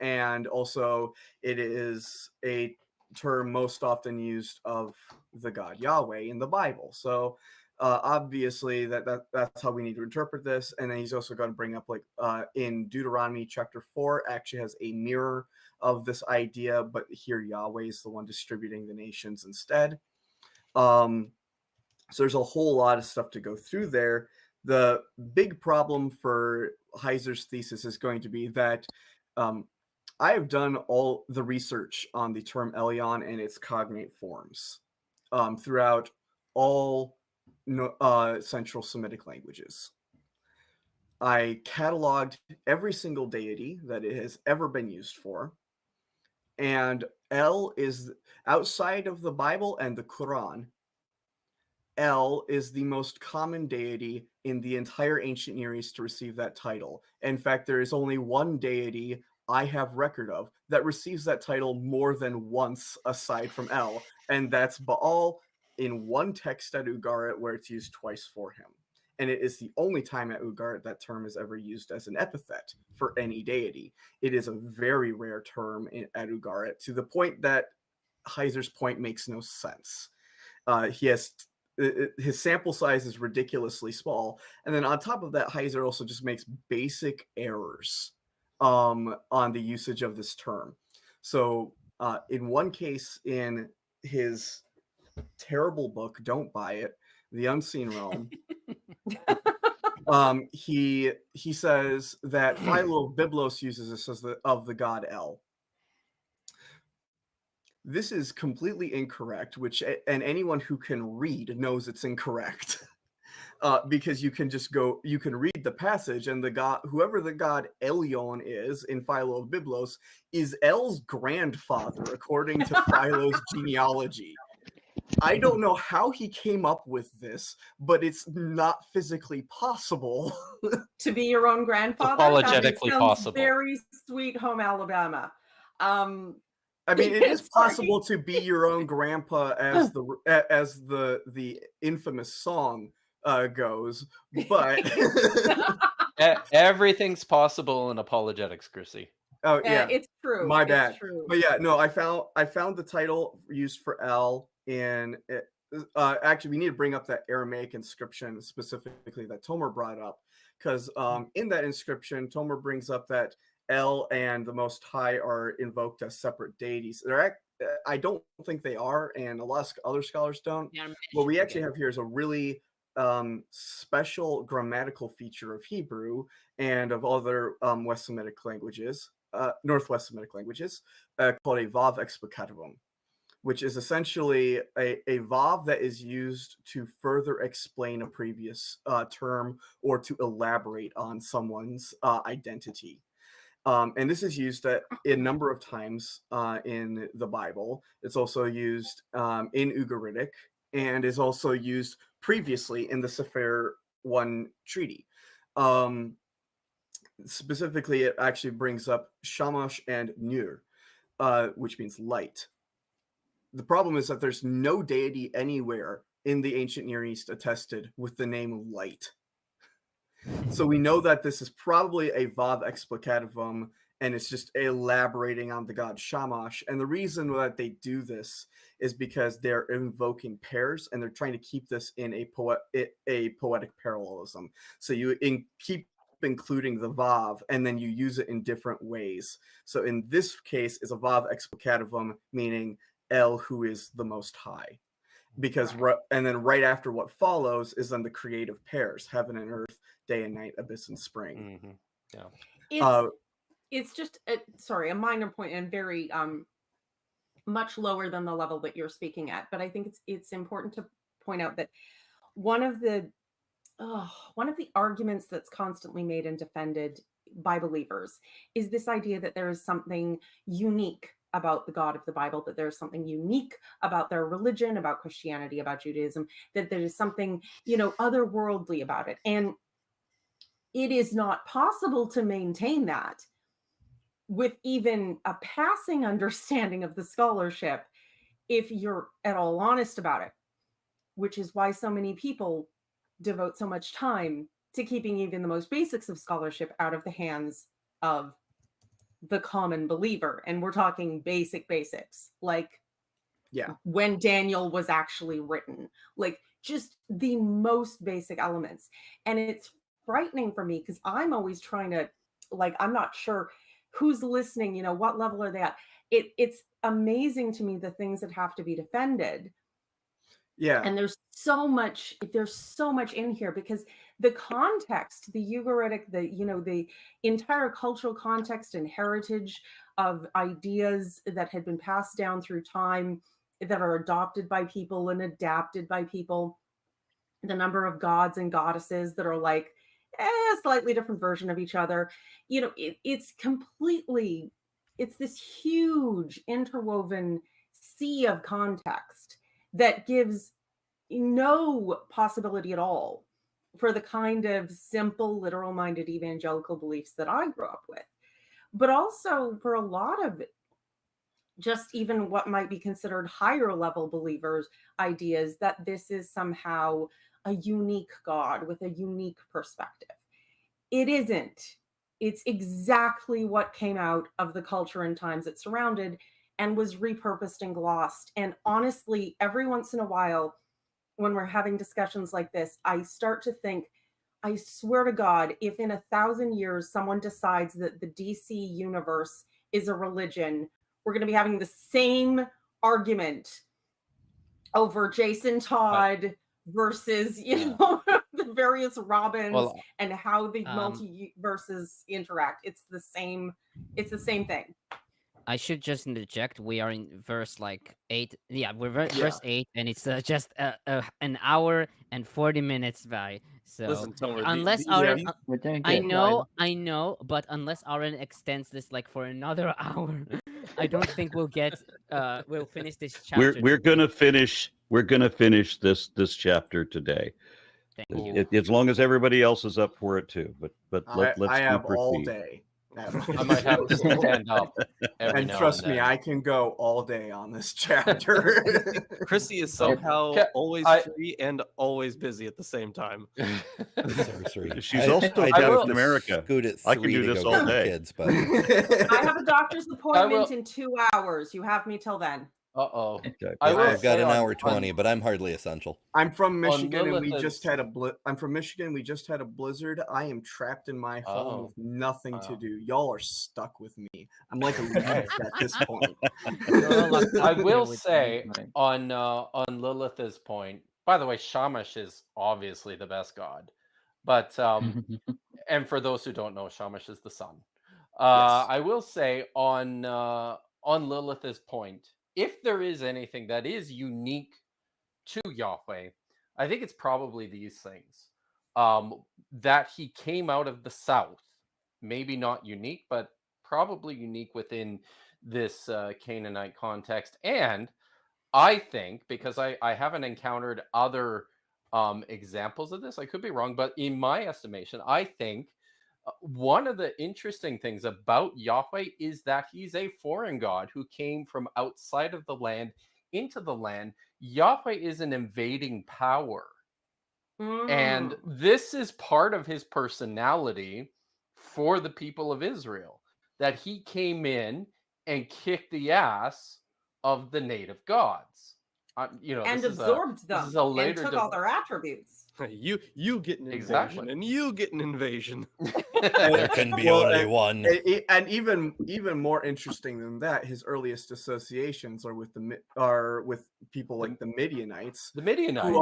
and also it is a term most often used of the god Yahweh in the Bible. So obviously that's how we need to interpret this. And then he's also going to bring up, like, in Deuteronomy chapter 4 actually has a mirror of this idea, but here Yahweh is the one distributing the nations instead. So there's a whole lot of stuff to go through there. The big problem for Heiser's thesis is going to be that I have done all the research on the term Elyon and its cognate forms throughout all Central Semitic languages. I cataloged every single deity that it has ever been used for. And El is, outside of the Bible and the Quran, El is the most common deity in the entire ancient Near East to receive that title. In fact, there is only one deity I have record of that receives that title more than once aside from El, and that's Baal in one text at Ugarit where it's used twice for him. And it is the only time at Ugarit that term is ever used as an epithet for any deity. It is a very rare term at Ugarit, to the point that Heiser's point makes no sense. His sample size is ridiculously small, and then on top of that, Heiser also just makes basic errors on the usage of this term. So in one case, in his terrible book, don't buy it, The Unseen Realm, he says that Philo of Byblos uses this as of the god El. This is completely incorrect, and anyone who can read knows it's incorrect. Because you can read the passage, and whoever the god Elyon is in Philo of Byblos is El's grandfather, according to Philo's genealogy. I don't know how he came up with this, but it's not physically possible. To be your own grandfather? Apologetically possible. Very sweet home Alabama. I mean, it is possible to be your own grandpa, as the infamous song goes, but everything's possible in apologetics, Chrissy. Oh yeah, it's true. My bad. It's true. But yeah, no, I found the title used for El in. Actually, we need to bring up that Aramaic inscription specifically that Tomer brought up, because in that inscription, Tomer brings up that El and the Most High are invoked as separate deities. I don't think they are, and a lot of other scholars don't. What we actually have here is a really special grammatical feature of Hebrew and of other West Semitic languages, Northwest Semitic languages, called a vav explicativum, which is essentially a vav that is used to further explain a previous term or to elaborate on someone's identity. And this is used a number of times in the Bible. It's also used in Ugaritic, and is also used previously in the Sefer 1 treaty. Specifically, it actually brings up Shamash and Nur, which means light. the problem is that there's no deity anywhere in the ancient Near East attested with the name Light. So we know that this is probably a Vav explicativum, and it's just elaborating on the god Shamash. And the reason that they do this is because they're invoking pairs, and they're trying to keep this in a poetic parallelism. So you keep including the Vav, and then you use it in different ways. So in this case, is a Vav explicativum, meaning El, who is the Most High. Because and then right after what follows is then the creative pairs, heaven and earth, day and night, abyss and spring. Yeah. It's just a minor point and very much lower than the level that you're speaking at. But I think it's important to point out that one of the arguments that's constantly made and defended by believers is this idea that there is something unique about the God of the Bible, that there's something unique about their religion, about Christianity, about Judaism, that there is something, otherworldly about it. And it is not possible to maintain that with even a passing understanding of the scholarship if you're at all honest about it, which is why so many people devote so much time to keeping even the most basics of scholarship out of the hands of the common believer. And we're talking basics, like when Daniel was actually written, like just the most basic elements. And it's frightening for me because I'm always trying to, I'm not sure who's listening, what level are they at? It's amazing to me the things that have to be defended. Yeah. And there's so much in here because the context, the Ugaritic, the entire cultural context and heritage of ideas that had been passed down through time that are adopted by people and adapted by people, the number of gods and goddesses that are like a slightly different version of each other, it's this huge interwoven sea of context that gives no possibility at all for the kind of simple, literal-minded evangelical beliefs that I grew up with. But also for a lot of just even what might be considered higher level believers' ideas that this is somehow a unique God with a unique perspective. It isn't. It's exactly what came out of the culture and times it surrounded and was repurposed and glossed. And honestly, every once in a while, when we're having discussions like this, I start to think, I swear to God, if in 1,000 years someone decides that the DC universe is a religion, we're going to be having the same argument over Jason Todd versus, the various Robins and how the multiverses interact. It's the same thing. I should just interject. We are in verse 8. Yeah, we're verse 8, and it's just an hour and 40 minutes by. So listen, unless Aaron, I know, but unless Aaron extends this for another hour, I don't think we'll finish this chapter. We're gonna finish this chapter today. Thank you. As long as everybody else is up for it too. But let's I have proceed. all day. I might have to stand up. And trust me, I can go all day on this chapter. Chrissy is somehow always free and always busy at the same time. She's also down in America. I can do this all day. Kids, but I have a doctor's appointment in 2 hours. You have me till then. Uh-oh. Okay. I've got an hour 20, but I'm hardly essential. I'm from Michigan, and we just had a blizzard. I am trapped in my home with nothing to do. Y'all are stuck with me. I'm like a leaf at this point. I will say on Lilith's point. By the way, Shamash is obviously the best god, but and for those who don't know, Shamash is the sun. I will say on Lilith's point, if there is anything that is unique to Yahweh, I think it's probably these things. That he came out of the south, maybe not unique, but probably unique within this Canaanite context. And I think, because I haven't encountered other examples of this, I could be wrong, but in my estimation, I think one of the interesting things about Yahweh is that he's a foreign god who came from outside of the land into the land, Yahweh is an invading power. And Mm. this is part of his personality for the people of Israel, that he came in and kicked the ass of the native gods. You know, And this is absorbed this is them a and later took all their attributes. You get an invasion, Exactly. and you get an invasion. There can be Well, only one. And even more interesting than that, his earliest associations are with people like the Midianites, The Midianites, who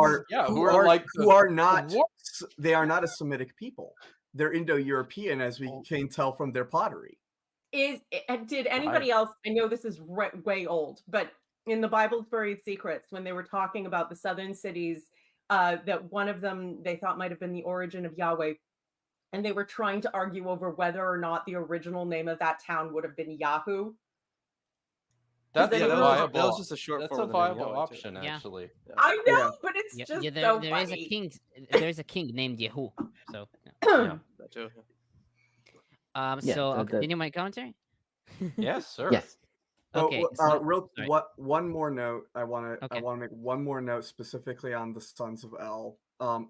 are not war- they are not a Semitic people. They're Indo-European, as we can tell from their pottery. Did anybody else? I know this is way old, but in the Bible's Buried Secrets, when they were talking about the southern cities, that one of them they thought might have been the origin of Yahweh, and they were trying to argue over whether or not the original name of that town would have been Yahoo. That's then a it was- viable. that was just a short That's form a of the name viable Yahweh, too. option, Yeah. actually. I know, Yeah. but it's Yeah, just yeah, so there is a funny. king. There is a king named Yehu. So, Yeah. That too, yeah. Yeah, so I'll the- continue my commentary. Yes, sir. Yes. Okay. Sorry. One more note. I want to Okay. make one more note specifically on the sons of El.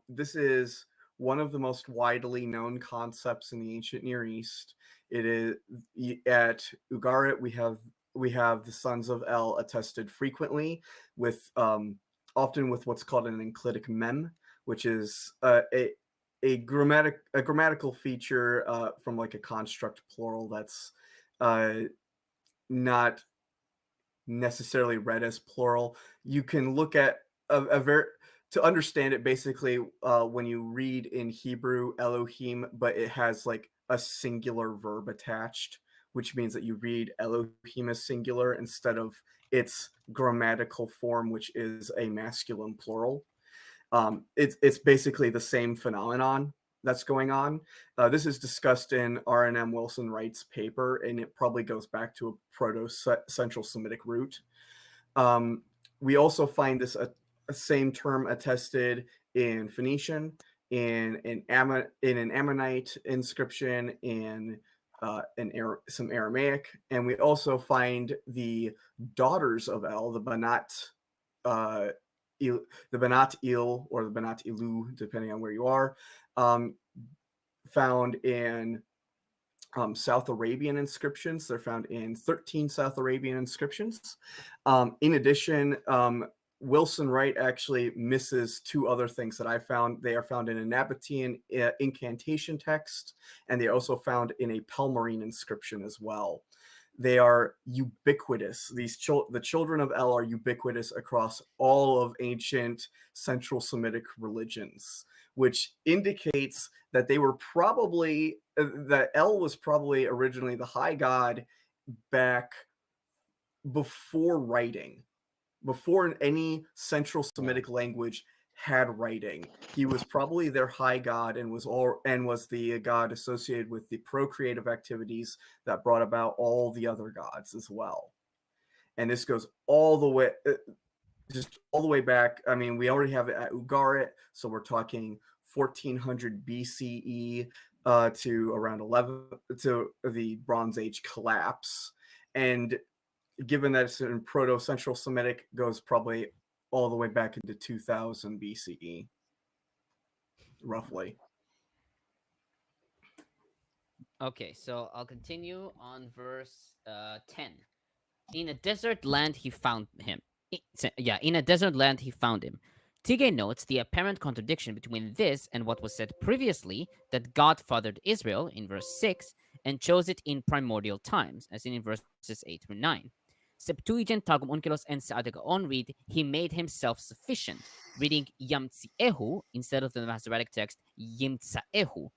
This is one of the most widely known concepts in the ancient Near East. It is at Ugarit we have the sons of El attested frequently with often with what's called an enclitic mem, which is a grammatical feature from like a construct plural that's not necessarily read as plural. You can look at to understand it basically when you read in Hebrew Elohim, but it has like a singular verb attached, which means that you read Elohim as singular instead of its grammatical form, which is a masculine plural. It's basically the same phenomenon that's going on. This is discussed in R.N.M. Wilson Wright's paper, and it probably goes back to a Proto-Central Semitic root. We also find this a same term attested in Phoenician, in an Ammonite inscription, in some Aramaic, and we also find the daughters of El, the Banat Il or the Banat Ilu, depending on where you are, found in South Arabian inscriptions. They're found in 13 South Arabian inscriptions. In addition, Wilson Wright actually misses two other things that I found. They are found in a Nabatean incantation text, and they also found in a Palmyrene inscription as well. They are ubiquitous. The children of El are ubiquitous across all of ancient Central Semitic religions, which indicates that they were probably that El was probably originally the high god back before writing, before any Central Semitic language had writing. He was probably their high god and was the god associated with the procreative activities that brought about all the other gods as well. And this goes all the way just all the way back. I mean, we already have it at Ugarit, so we're talking 1400 BCE to around 11 to the Bronze Age collapse. And given that it's in Proto-Central Semitic, goes probably all the way back into 2000 BCE, roughly. Okay, so I'll continue on verse 10. In a desert land he found him. In a desert land he found him. Tigay notes the apparent contradiction between this and what was said previously, that God fathered Israel in verse 6 and chose it in primordial times, as in verses 8 through 9. Septuagint, Targum Onkelos, and Sa'ad Gaon read, he made himself sufficient, reading Yamtziehu instead of the Masoretic text Yimtzaehu.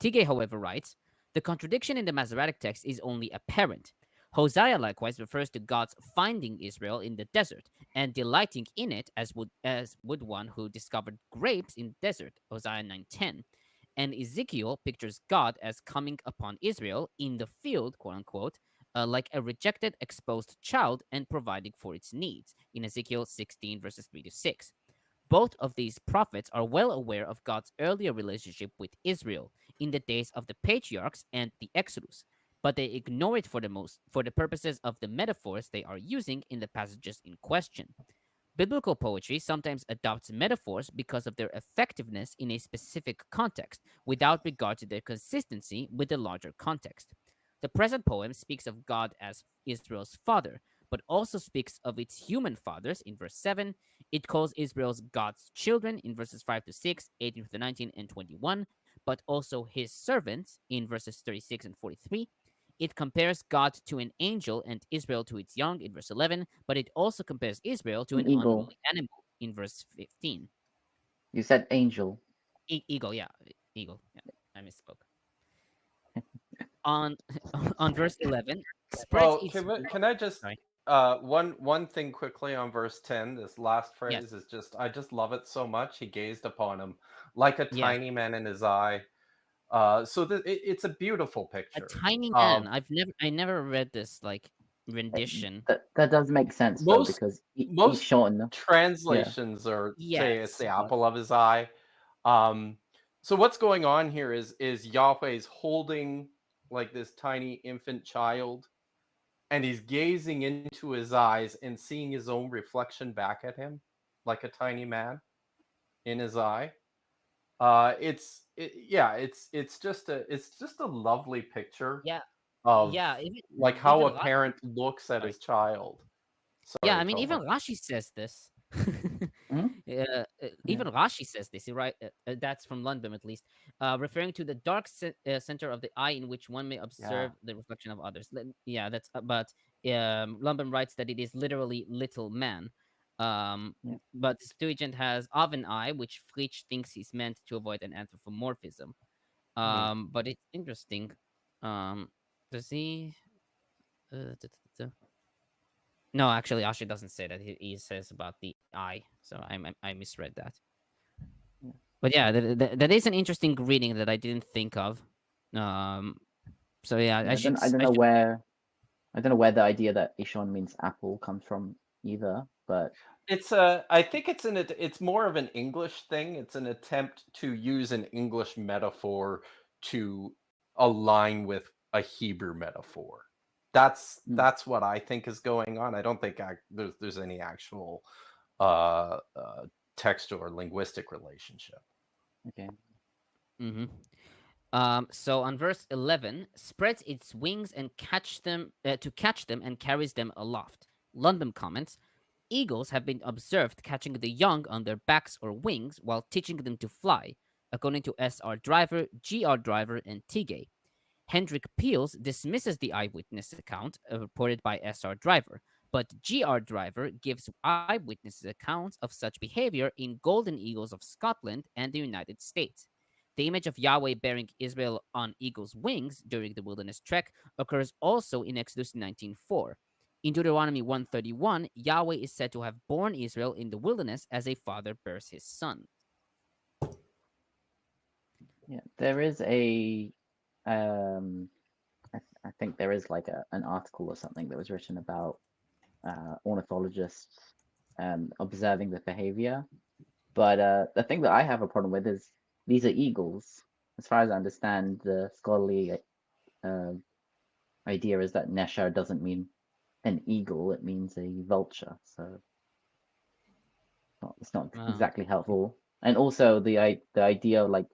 Tigay, however, writes, the contradiction in the Masoretic text is only apparent. Hosea likewise refers to God's finding Israel in the desert and delighting in it as would one who discovered grapes in the desert, Hosea 9:10. And Ezekiel pictures God as coming upon Israel in the field, quote unquote, like a rejected, exposed child and providing for its needs, in Ezekiel 16 verses 3 to 6. Both of these prophets are well aware of God's earlier relationship with Israel in the days of the patriarchs and the Exodus. but they ignore it for the purposes of the metaphors they are using in the passages in question. Biblical poetry sometimes adopts metaphors because of their effectiveness in a specific context, without regard to their consistency with the larger context. The present poem speaks of God as Israel's father, but also speaks of its human fathers in verse 7. It calls Israel's God's children in verses 5 to 6, 18 to 19, and 21, but also his servants in verses 36 and 43. It compares God to an angel and Israel to its young in verse 11, but it also compares Israel to An an eagle. unruly animal in verse 15. You said angel. Eagle, yeah. Eagle. Yeah, I misspoke. On verse 11, spreads Oh, its can I just Sorry. one thing quickly on verse 10? This last phrase Yes. is just I just love it so much. He gazed upon him like a Yeah. tiny man in his eye. So it's a beautiful A picture. tiny man. I never read this like rendition. That does make sense though, Most because each most shorten. translations are say it's Yes, the but apple of his eye. So what's going on here is Yahweh's holding like this tiny infant child, and he's gazing into his eyes and seeing his own reflection back at him, like a tiny man in his eye. It's just a lovely picture yeah, of yeah. like how Even a parent looks at sorry. his child. Yeah, Sorry, I mean, even Tomer. Rashi says this. Hmm? Even Rashi says this, right? That's from Lundbom, at least, referring to the dark center of the eye in which one may observe the reflection of others. Yeah, that's. But Lundbom writes that it is literally little man. Yeah. But Septuagint has of an eye, which Fritsch thinks he's meant to avoid an anthropomorphism. But it's interesting. Does he? No, actually, Ashi doesn't say that. He says about the eye, so I misread that. Yeah. But yeah, that is an interesting reading that I didn't think of. So yeah, I don't know where the idea that Ishon means apple comes from either, but I think it's more of an English thing. It's an attempt to use an English metaphor to align with a Hebrew metaphor. That's what I think is going on. I don't think there's any actual text or linguistic relationship. okay. So on verse 11, spreads its wings and catch them and carries them aloft. Lundbom comments, eagles have been observed catching the young on their backs or wings while teaching them to fly, according to S.R. Driver, G.R. Driver, and Tigay. Hendrik Peels dismisses the eyewitness account reported by S.R. Driver, but G.R. Driver gives eyewitnesses accounts of such behavior in Golden Eagles of Scotland and the United States. The image of Yahweh bearing Israel on eagle's wings during the wilderness trek occurs also in Exodus 19:4. In Deuteronomy 131, Yahweh is said to have borne Israel in the wilderness as a father bears his son. Yeah, there is a I think there is like an article or something that was written about ornithologists observing the behavior. But the thing that I have a problem with is these are eagles. As far as I understand, the scholarly idea is that Nesher doesn't mean an eagle; it means a vulture. So it's not exactly helpful. And also the idea of like,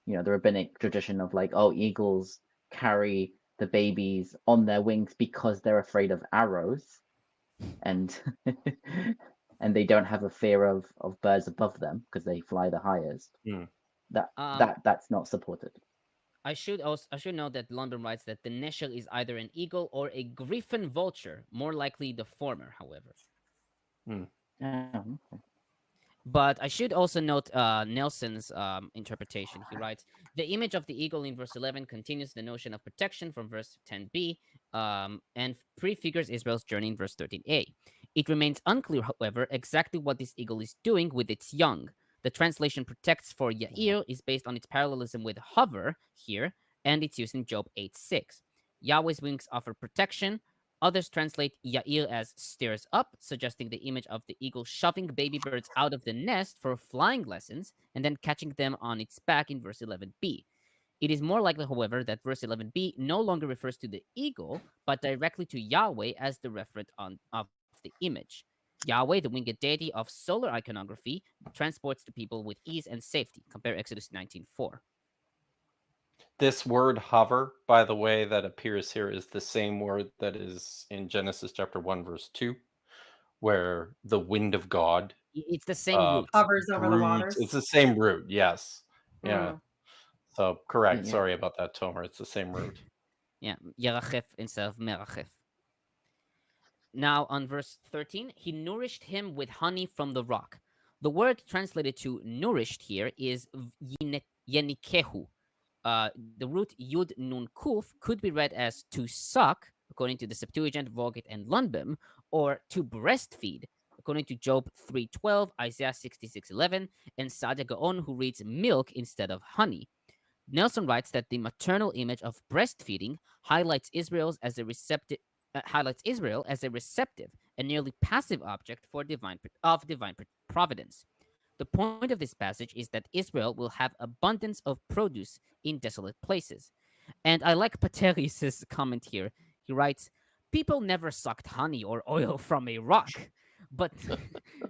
the rabbinic tradition of like, oh, eagles carry the babies on their wings because they're afraid of arrows, and and they don't have a fear of birds above them because they fly the highest. That's not supported. I should note that Lundbom writes that the Neshel is either an eagle or a griffin vulture, more likely the former, however. Okay. But I should also note Nelson's interpretation. He writes, the image of the eagle in verse 11 continues the notion of protection from verse 10b and prefigures Israel's journey in verse 13a. It remains unclear, however, exactly what this eagle is doing with its young. The translation protects for Yair is based on its parallelism with hover here, and it's used in Job 8:6. Yahweh's wings offer protection. Others translate Yair as stirs up, suggesting the image of the eagle shoving baby birds out of the nest for flying lessons and then catching them on its back in verse 11b. It is more likely, however, that verse 11b no longer refers to the eagle, but directly to Yahweh as the referent of the image. Yahweh, the winged deity of solar iconography, transports the people with ease and safety. Compare Exodus 19:4. This word hover, by the way, that appears here is the same word that is in Genesis chapter 1, verse 2, where the wind of God It's the same root. Hovers over the broods. waters. It's the same root, yes. Yeah. Mm. So correct. Yeah. Sorry about that, Tomer. It's the same root. Yeah, Yerachef instead of Merachef. Now on verse 13, he nourished him with honey from the rock. The word translated to nourished here is yenikehu. The root yud nun kuf could be read as to suck, according to the Septuagint, Vulgate, and Lundbom, or to breastfeed, according to Job 3:12, Isaiah 66:11, and Sadia Gaon, who reads milk instead of honey. Nelson writes that the maternal image of breastfeeding highlights Israel as a receptive and nearly passive object for divine providence. The point of this passage is that Israel will have abundance of produce in desolate places. And I like Pateris's comment here. He writes, people never sucked honey or oil from a rock. But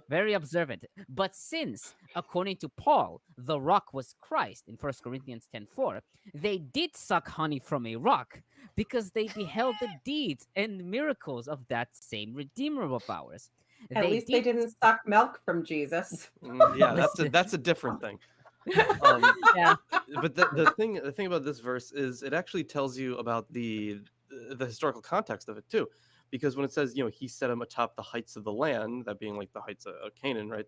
very observant. But since, according to Paul, the rock was Christ in 1 Corinthians 10:4, they did suck honey from a rock because they beheld the deeds and miracles of that same Redeemer of ours. At least they didn't suck milk from Jesus. Yeah, that's a different thing. Yeah. But the thing about this verse is it actually tells you about the historical context of it too, because when it says he set him atop the heights of the land, that being like the heights of Canaan, right?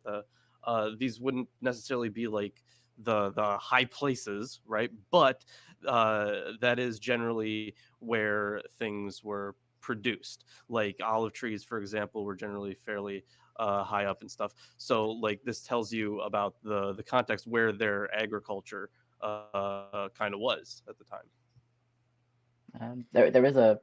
These wouldn't necessarily be like the high places, right? But that is generally where things were produced. Like olive trees, for example, were generally fairly high up and stuff. So like this tells you about the context where their agriculture kind of was at the time. There is a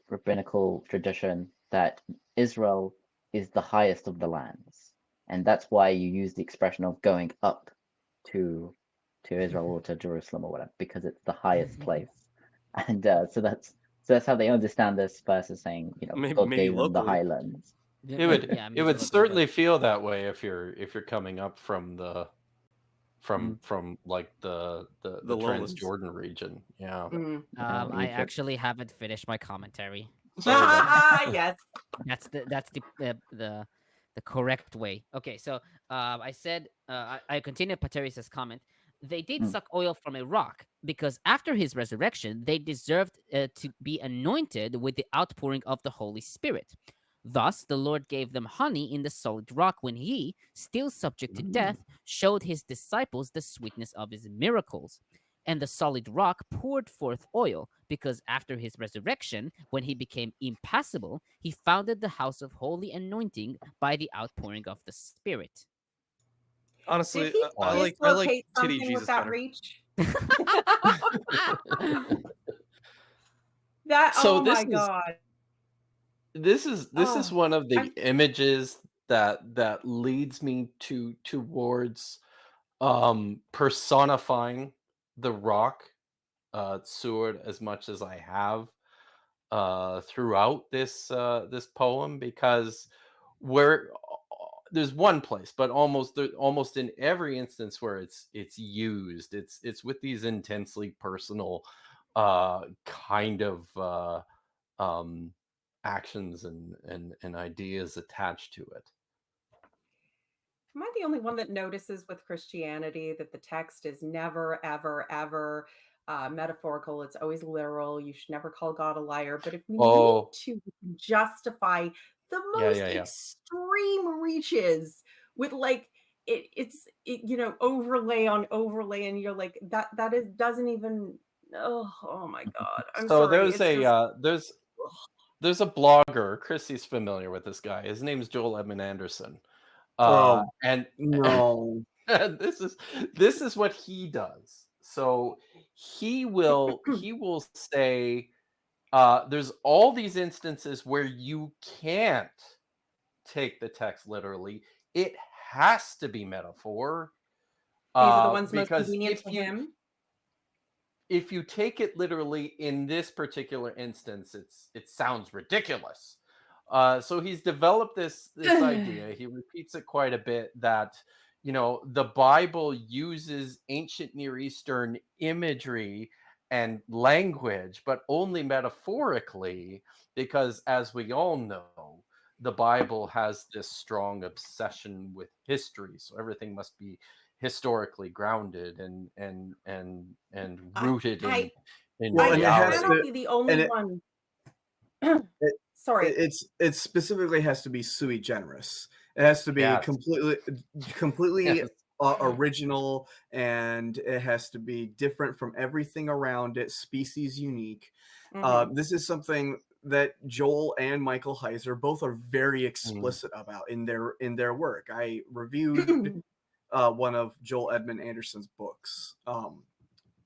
rabbinical tradition that Israel is the highest of the lands, and that's why you use the expression of going up to Israel or to Jerusalem or whatever, because it's the highest place. And so that's how they understand this verse as saying, God maybe gave them the locally. highlands. It would certainly feel that way if you're coming up from the like the Transjordan region. Yeah. I actually haven't finished my commentary. Yes. That's the correct way. Okay, so I said I continue Pateris's comment. They did suck oil from a rock because after his resurrection, they deserved to be anointed with the outpouring of the Holy Spirit. Thus, the Lord gave them honey in the solid rock when he, still subject to death, showed his disciples the sweetness of his miracles. And the solid rock poured forth oil because after his resurrection, when he became impassible, he founded the house of holy anointing by the outpouring of the Spirit. Honestly, Did he I like dislocate Titty something Jesus with that better. reach? So oh this my is- god. This is Oh, one of the I'm- images that leads me towards personifying the rock sword as much as I have throughout this poem, because there's one place, but almost in every instance where it's used, it's with these intensely personal kind of actions and ideas attached to it. Am I the only one that notices with Christianity that the text is never, ever, ever metaphorical? It's always literal. You should never call God a liar. But if we need to justify the most extreme reaches with like it's overlay on overlay, and you're like that doesn't even. Oh my God! I'm So sorry. there's a blogger. Chrissy's familiar with this guy. His name's Joel Edmund Anderson. And no. this is what he does. So he will say there's all these instances where you can't take the text literally. It has to be metaphor. These are the ones most because convenient to him. if you take it literally in this particular instance, it sounds ridiculous. So he's developed this idea. He repeats it quite a bit that, you know, the Bible uses ancient Near Eastern imagery and language, but only metaphorically, because as we all know, the Bible has this strong obsession with history. So everything must be historically grounded and rooted I in Well, and it has reality. cannot to, be the and only it, one. it Sorry. it specifically has to be sui generis. It has to be Yes. completely Yes. original, and it has to be different from everything around it, species unique. Mhm. This is something that Joel and Michael Heiser both are very explicit about in their work. I reviewed one of Joel Edmund Anderson's books.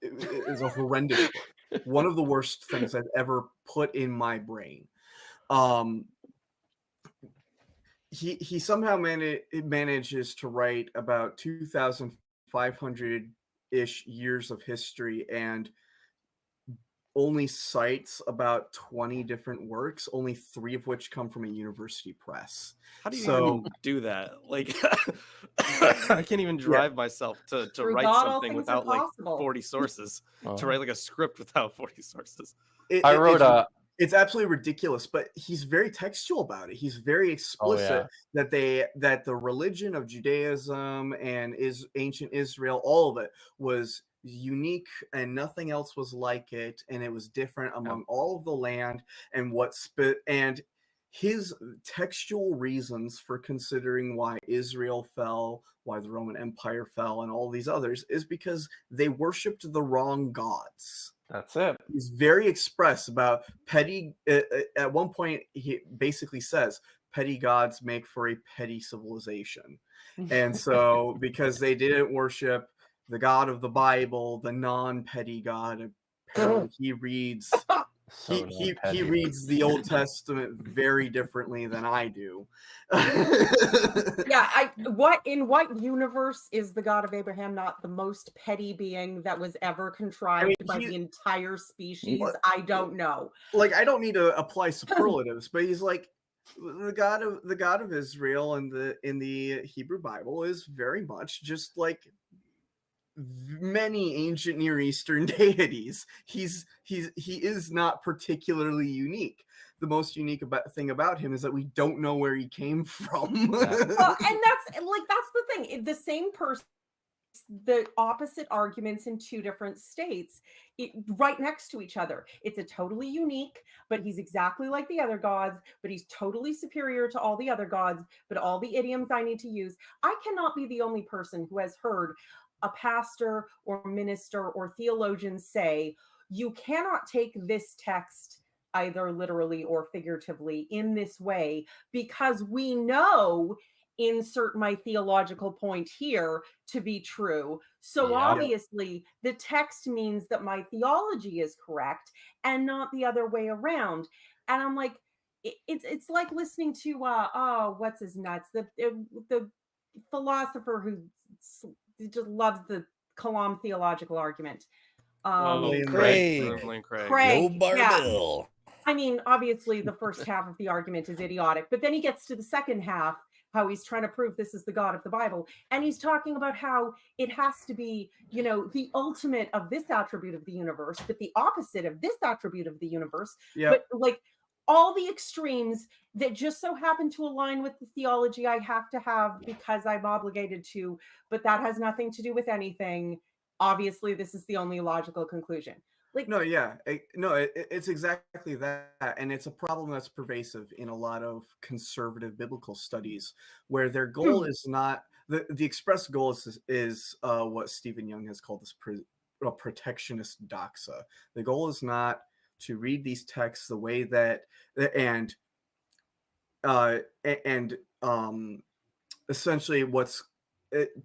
It is a horrendous book. One of the worst things I've ever put in my brain. He somehow manages to write about 2,500 ish years of history and only cites about 20 different works, only 3 of which come from a university press. How do you So even do that? Like, I can't even drive myself to Through write God, all something things are without like possible. 40 sources. To Oh. write like a script without 40 sources. I wrote it's absolutely ridiculous, but he's very textual about it. He's very explicit that the religion of Judaism and ancient Israel, all of it was unique and nothing else was like it, and it was different among all of the land. And and his textual reasons for considering why Israel fell, why the Roman Empire fell, and all these others is because they worshipped the wrong gods. That's it. He's very express about petty. At one point, he basically says, "Petty gods make for a petty civilization," and so because they didn't worship the God of the Bible, the non-petty God, apparently he reads. So He non-petty. reads the Old Testament very differently than I do. Yeah, in what universe is the God of Abraham not the most petty being that was ever contrived by the entire species? I don't know. Like, I don't need to apply superlatives, but he's like, the God of Israel in the Hebrew Bible is very much just like many ancient Near Eastern deities. He is not particularly unique. The most unique thing about him is that we don't know where he came from. Well, and that's the thing. The same person, the opposite arguments in 2 different states, right next to each other. It's a totally unique, but he's exactly like the other gods, but he's totally superior to all the other gods, but all the idioms I need to use. I cannot be the only person who has heard a pastor or minister or theologian say, you cannot take this text either literally or figuratively in this way, because we know, insert my theological point here, to be true. So obviously the text means that my theology is correct and not the other way around. And I'm like, it's like listening to what's his nuts, the philosopher who just loves the Kalam theological argument. Craig. Craig, No barbell. I mean, obviously the first half of the argument is idiotic, but then he gets to the second half, how he's trying to prove this is the God of the Bible. And he's talking about how it has to be, the ultimate of this attribute of the universe, but the opposite of this attribute of the universe. But like all the extremes that just so happen to align with the theology I have to have because I'm obligated to, but that has nothing to do with anything. Obviously, this is the only logical conclusion. It's exactly that, and it's a problem that's pervasive in a lot of conservative biblical studies, where their goal is not the express goal is what Stephen Young has called this protectionist doxa. The goal is not to read these texts the way that essentially what's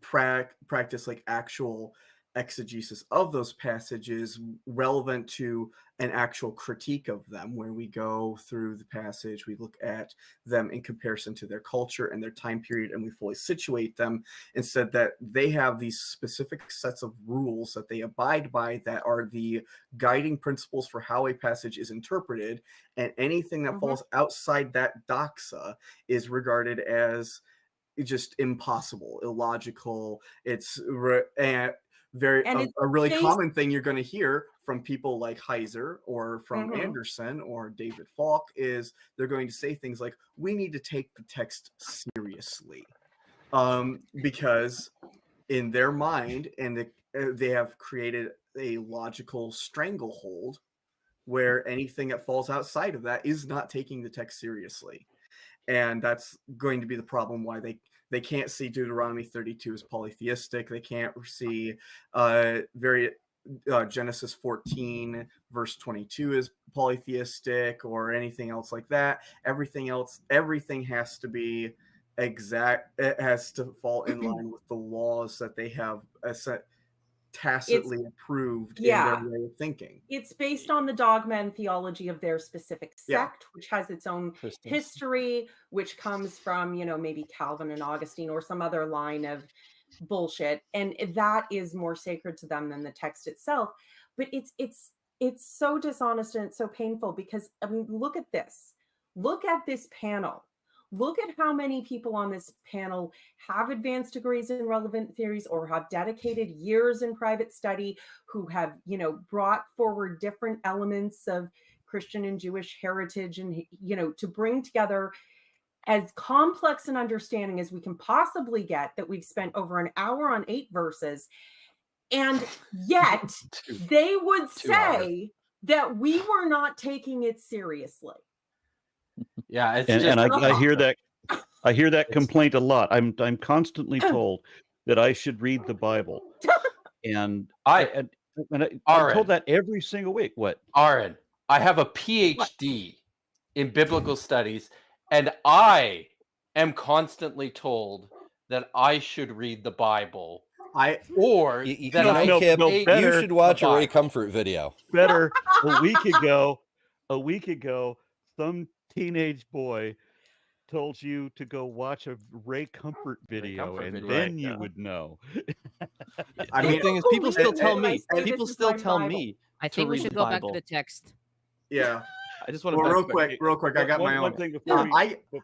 practice like actual exegesis of those passages relevant to an actual critique of them, where we go through the passage, we look at them in comparison to their culture and their time period, and we fully situate them, instead that they have these specific sets of rules that they abide by that are the guiding principles for how a passage is interpreted, and anything that falls outside that doxa is regarded as just impossible, illogical. It's a really common thing you're going to hear from people like Heiser or from Anderson or David Falk is they're going to say things like, we need to take the text seriously, because in their mind, and they have created a logical stranglehold where anything that falls outside of that is not taking the text seriously. And that's going to be the problem why they can't see Deuteronomy 32 as polytheistic. They can't see Genesis 14 verse 22 as polytheistic or anything else like that. Everything has to be exact. It has to fall in line with the laws that they have tacitly approved in their way of thinking. It's based on the dogma and theology of their specific sect, which has its own history, which comes from, maybe Calvin and Augustine or some other line of bullshit. And that is more sacred to them than the text itself. But it's so dishonest and it's so painful because, look at this. Look at this panel. Look at how many people on this panel have advanced degrees in relevant theories or have dedicated years in private study, who have, brought forward different elements of Christian and Jewish heritage and, to bring together as complex an understanding as we can possibly get, that we've spent over an hour on 8 verses. And yet they would say that we were not taking it seriously. Yeah, it's and I hear that. I hear that complaint a lot. I'm constantly told that I should read the Bible, and I'm told that every single week. What, Aaron? I have a PhD in biblical studies, and I am constantly told that I should read the Bible. You should watch a Ray Comfort video. Better. A week ago, some teenage boy told you to go watch a Ray Comfort video, then you would know. The thing is, people still tell me. I think we should go back to the text. Yeah. I just want to real quick. I got my own. Thing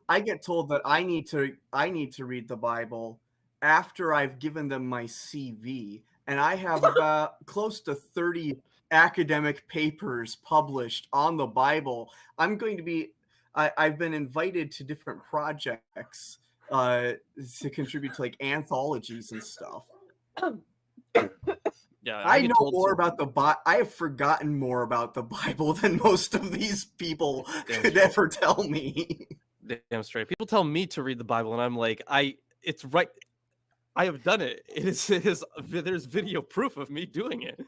I get told that I need to read the Bible after I've given them my CV, and I have about close to 30 academic papers published on the Bible. I've been invited to different projects to contribute to like anthologies and stuff. Yeah, I know more about the Bible. I have forgotten more about the Bible than most of these people could ever tell me. Damn straight. People tell me to read the Bible, and I'm like, it's right. I have done it. There's video proof of me doing it.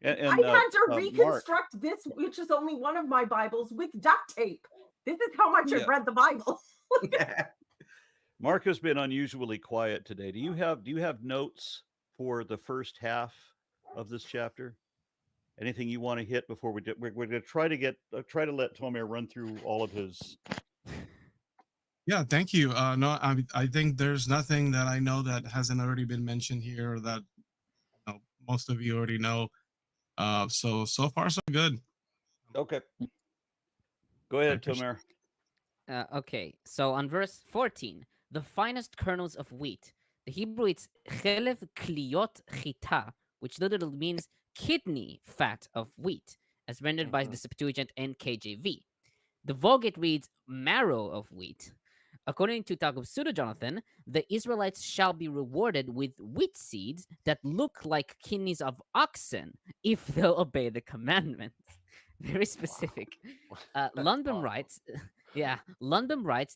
And I had to reconstruct this, which is only one of my Bibles, with duct tape. This is how much I've read the Bible. Mark has been unusually quiet today. Do you have notes for the first half of this chapter? Anything you want to hit before we do? We're going to try to let Tomer run through all of his. Yeah, thank you. No, I think there's nothing that I know that hasn't already been mentioned here that most of you already know. So far so good. Okay. Go ahead, Tomer. Okay, so on verse 14, the finest kernels of wheat. The Hebrew it's chelev kliot chita, which literally means kidney fat of wheat, as rendered by the Septuagint and KJV. The Vulgate reads marrow of wheat. According to Targums Pseudo-Jonathan, the Israelites shall be rewarded with wheat seeds that look like kidneys of oxen if they'll obey the commandments. Very specific. Lundbom writes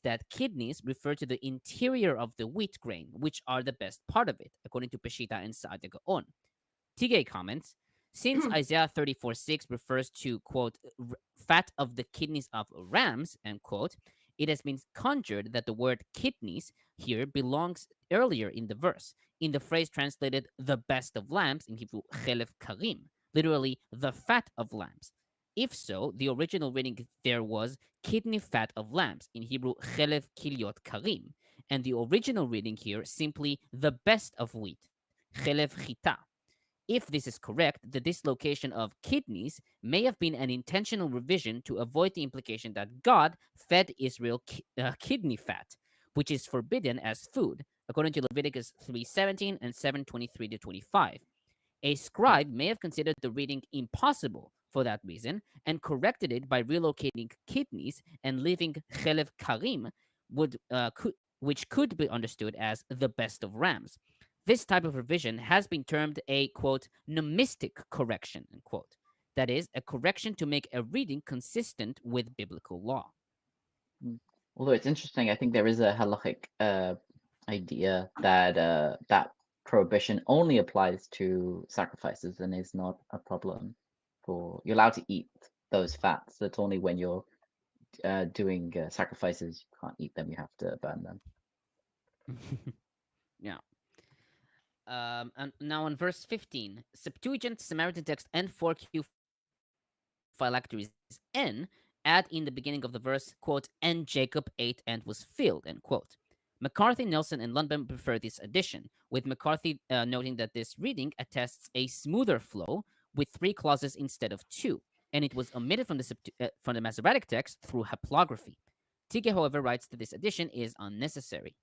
that kidneys refer to the interior of the wheat grain, which are the best part of it, according to Peshitta and Saadia Gaon. Tigay comments, since Isaiah 34:6 refers to, quote, fat of the kidneys of rams, end quote, it has been conjured that the word kidneys here belongs earlier in the verse, in the phrase translated the best of lambs, in Hebrew chelef karim, literally the fat of lambs. If so, the original reading there was kidney fat of lambs, in Hebrew chelef kiliot karim, and the original reading here simply the best of wheat, chelef chita. If this is correct, the dislocation of kidneys may have been an intentional revision to avoid the implication that God fed Israel kidney fat, which is forbidden as food, according to Leviticus 3:17 and 7:23-25. A scribe may have considered the reading impossible for that reason and corrected it by relocating kidneys and leaving chelef karim, which could be understood as the best of rams. This type of revision has been termed a, quote, nomistic correction, unquote. That is, a correction to make a reading consistent with biblical law. Although it's interesting, I think there is a halachic idea that that prohibition only applies to sacrifices and is not a problem for, you're allowed to eat those fats. That's only when you're doing sacrifices, you can't eat them, you have to burn them. Yeah. And now on verse 15, Septuagint, Samaritan text, and 4Q phylacteries N add in the beginning of the verse, quote, and Jacob ate and was filled, end quote. McCarthy, Nelson, and Lundbom prefer this addition, with McCarthy noting that this reading attests a smoother flow with 3 clauses instead of 2, and it was omitted from the Masoretic text through haplography. Tigay, however, writes that this addition is unnecessary.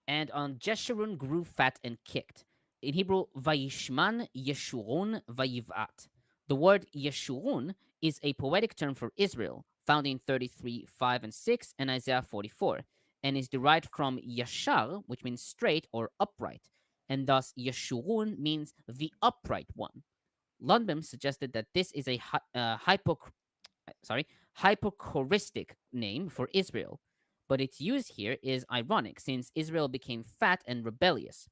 And on Jeshurun grew fat and kicked. In Hebrew, Vayishman Yeshurun Vayiv'at. The word Yeshurun is a poetic term for Israel, found in 33:5 and 6 and Isaiah 44, and is derived from Yashar, which means straight or upright, and thus Yeshurun means the upright one. Lundbom suggested that this is a hypochoristic name for Israel, but its use here is ironic since Israel became fat and rebellious.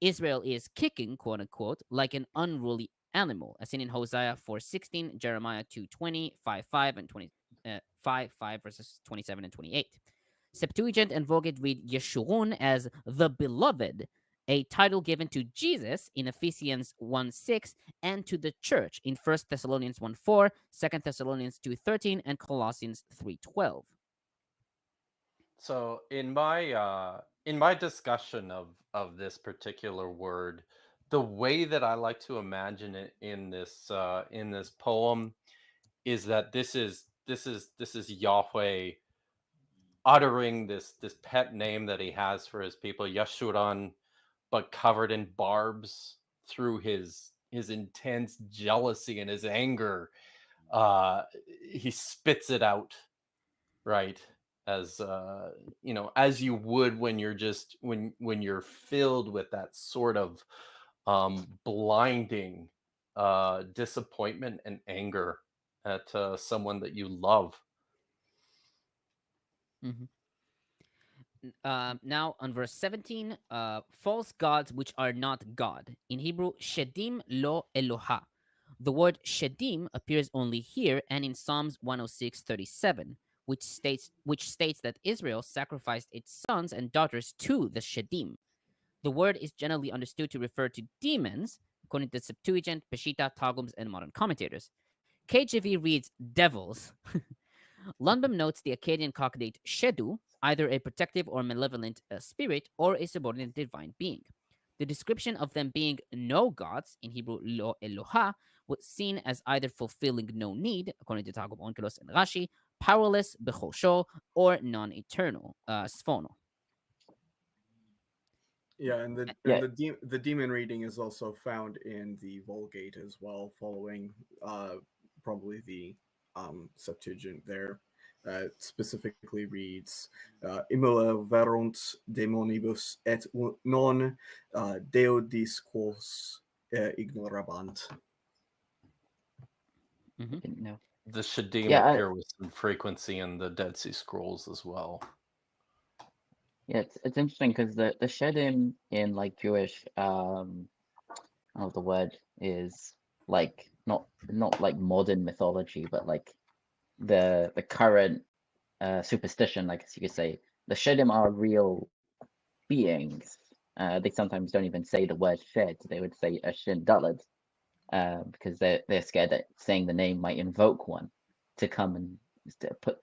Israel is kicking, quote unquote, like an unruly animal, as seen in Hosea 4:16, Jeremiah 2:20, 5:5, and 5:5 verses 27 and 28. Septuagint and Vulgate read Yeshurun as the beloved, a title given to Jesus in Ephesians 1:6 and to the church in 1 Thessalonians 1:4, 2 Thessalonians 2:13, and Colossians 3:12. So in my discussion of this particular word, the way that I like to imagine it in this poem is that this is Yahweh uttering this pet name that he has for his people, Yeshurun, but covered in barbs through his intense jealousy and his anger. He spits it out, right? As as you would when you're just when you're filled with that sort of blinding disappointment and anger at someone that you love. Mm-hmm. Now on verse 17, false gods which are not God. In Hebrew, shedim lo Eloha. The word shedim appears only here and in Psalms 106:37, which states that Israel sacrificed its sons and daughters to the shedim. The word is generally understood to refer to demons, according to the Septuagint, Peshitta, Targums, and modern commentators. KJV reads devils. Lundbom notes the Akkadian cognate shedu, either a protective or malevolent spirit or a subordinate divine being. The description of them being no gods, in Hebrew lo Eloha, was seen as either fulfilling no need, according to Targum Onkelos and Rashi, powerless, bechosho, or non-eternal, sphono. Yeah, and the demon reading is also found in the Vulgate as well, following probably the Septuagint there. Specifically reads Immole verunt demonibus et non deodis quos ignorabant. Didn't know. The Shadim appear with some frequency in the Dead Sea Scrolls as well. Yeah, it's interesting because the Shedim in like Jewish the word is like not like modern mythology, but like the current superstition, I guess you could say, the Shedim are real beings. They sometimes don't even say the word shed; they would say a shin dalad, because they're scared that saying the name might invoke one to come and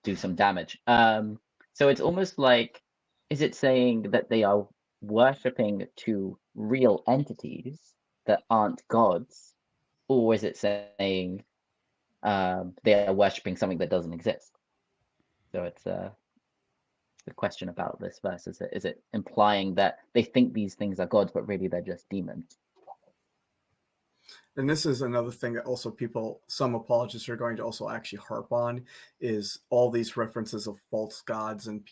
do some damage. So it's almost like, is it saying that they are worshipping to real entities that aren't gods, or is it saying they are worshipping something that doesn't exist? So it's the question about this verse. Is it implying that they think these things are gods, but really they're just demons? And this is another thing that also some apologists are going to also actually harp on, is all these references of false gods and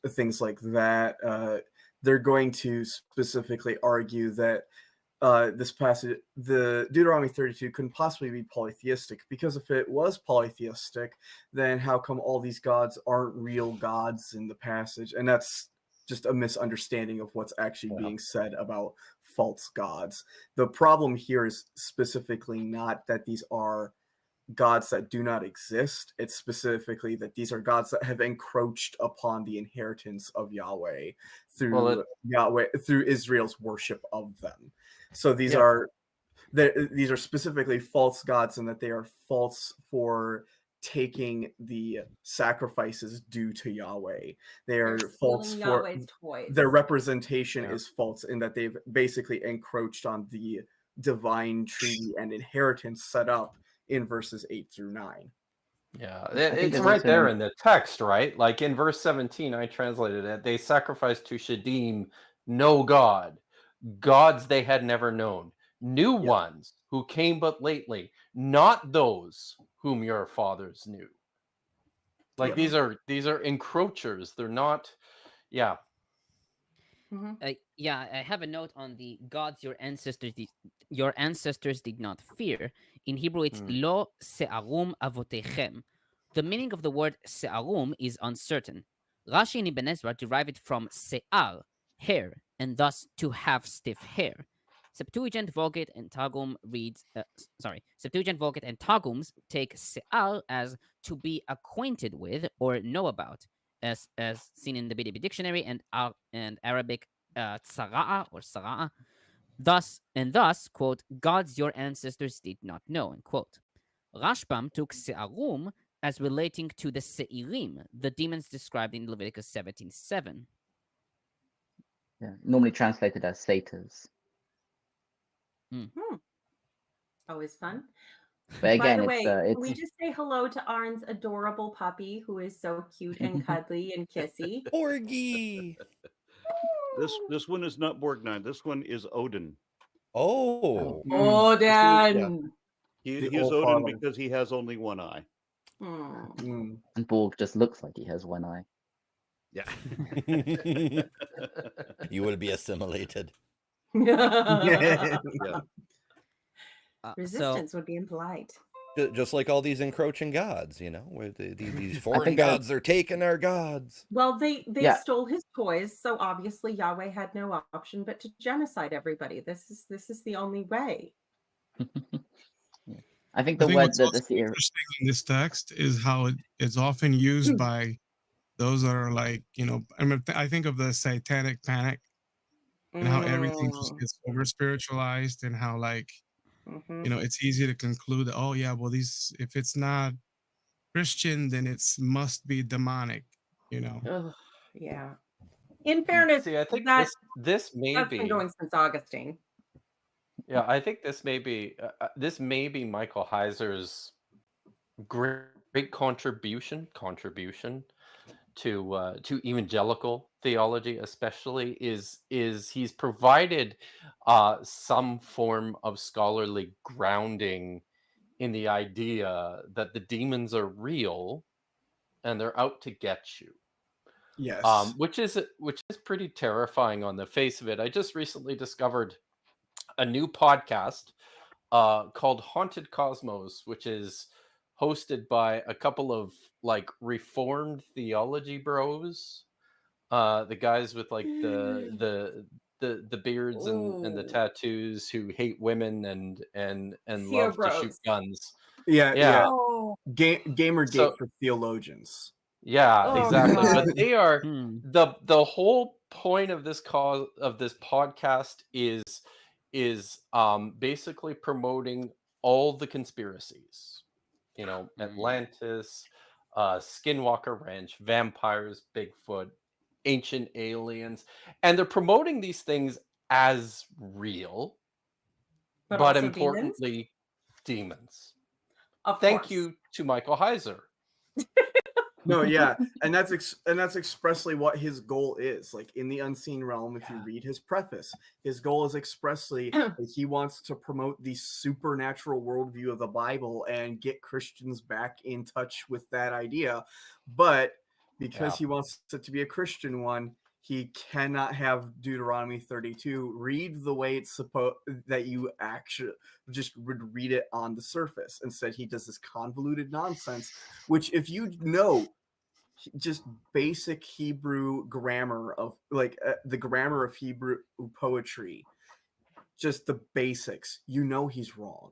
things like that. They're going to specifically argue that this passage, the Deuteronomy 32, couldn't possibly be polytheistic, because if it was polytheistic, then how come all these gods aren't real gods in the passage? And that's just a misunderstanding of what's actually being said about false gods. The problem here is specifically not that these are gods that do not exist. It's specifically that these are gods that have encroached upon the inheritance of Yahweh through Israel's worship of them. So these are specifically false gods, and that they are false for taking the sacrifices due to Yahweh. They are false for their representation is false, in that they've basically encroached on the divine treaty and inheritance set up in verses 8 through 9. Yeah, it's right there in the text, right? Like in verse 17, I translated it. They sacrificed to Shadim, no God, gods they had never known, new ones who came but lately, not those whom your fathers knew. Like these are encroachers. They're not. Yeah. Yeah, I have a note on the gods your ancestors did not fear. In Hebrew, it's lo se'arum avotechem. The meaning of the word se'arum is uncertain. Rashi and Ibn Ezra derive it from se'ar, hair, and thus to have stiff hair. Septuagint, Vulgate, and Targum Septuagint, Vulgate, and Targums take se'ar as to be acquainted with or know about, as seen in the BDB dictionary, and Arabic tsara'a or sara'a. Thus, quote, gods your ancestors did not know, end quote. Rashbam took se'arum as relating to the se'irim, the demons described in Leviticus 17:7. Yeah, normally translated as satyrs. Always fun. But again, by the way, it's can we just say hello to Arn's adorable puppy, who is so cute and cuddly and kissy? Borgie. This one is not Borgnine. This one is Odin. Oh. Odin. He's Odin because he has only one eye. And Borg just looks like he has one eye. Yeah. You will be assimilated. Yeah. Resistance would be impolite. Just like all these encroaching gods, where these foreign gods are taking our gods. Well, they stole his toys, so obviously Yahweh had no option but to genocide everybody. This is the only way. I think the word that interesting in this text is how it's often used by those that are like, I think of the satanic panic and how everything just gets over spiritualized, and how it's easy to conclude that, oh yeah, well, if it's not Christian, then it must be demonic, Yeah. In fairness, I think this may that's be been going since Augustine. Yeah, I think this may be Michael Heiser's great contribution to evangelical theology, especially is he's provided some form of scholarly grounding in the idea that the demons are real and they're out to get you. Yes. Which is pretty terrifying on the face of it. I just recently discovered a new podcast called Haunted Cosmos, which is hosted by a couple of reformed theology bros, the guys with the beards and the tattoos, who hate women and love to shoot guns. Yeah. Gamergate So- for theologians. Yeah, Oh, exactly. God. But they are Hmm. the whole point of this podcast is basically promoting all the conspiracies. You know, Atlantis, Skinwalker Ranch, vampires, Bigfoot, ancient aliens, and they're promoting these things as real, But but also demons? importantly, demons. Of Thank course. you to Michael Heiser. No, yeah, and that's expressly what his goal is. Like in the unseen realm, if you read his preface, his goal is expressly that he wants to promote the supernatural worldview of the Bible and get Christians back in touch with that idea. But because Yeah. he wants it to be a Christian one, he cannot have Deuteronomy 32 read the way it's supposed that you actually just would read it on the surface. Instead, he does this convoluted nonsense, which if you know just basic Hebrew grammar of the grammar of Hebrew poetry, just the basics, you know he's wrong.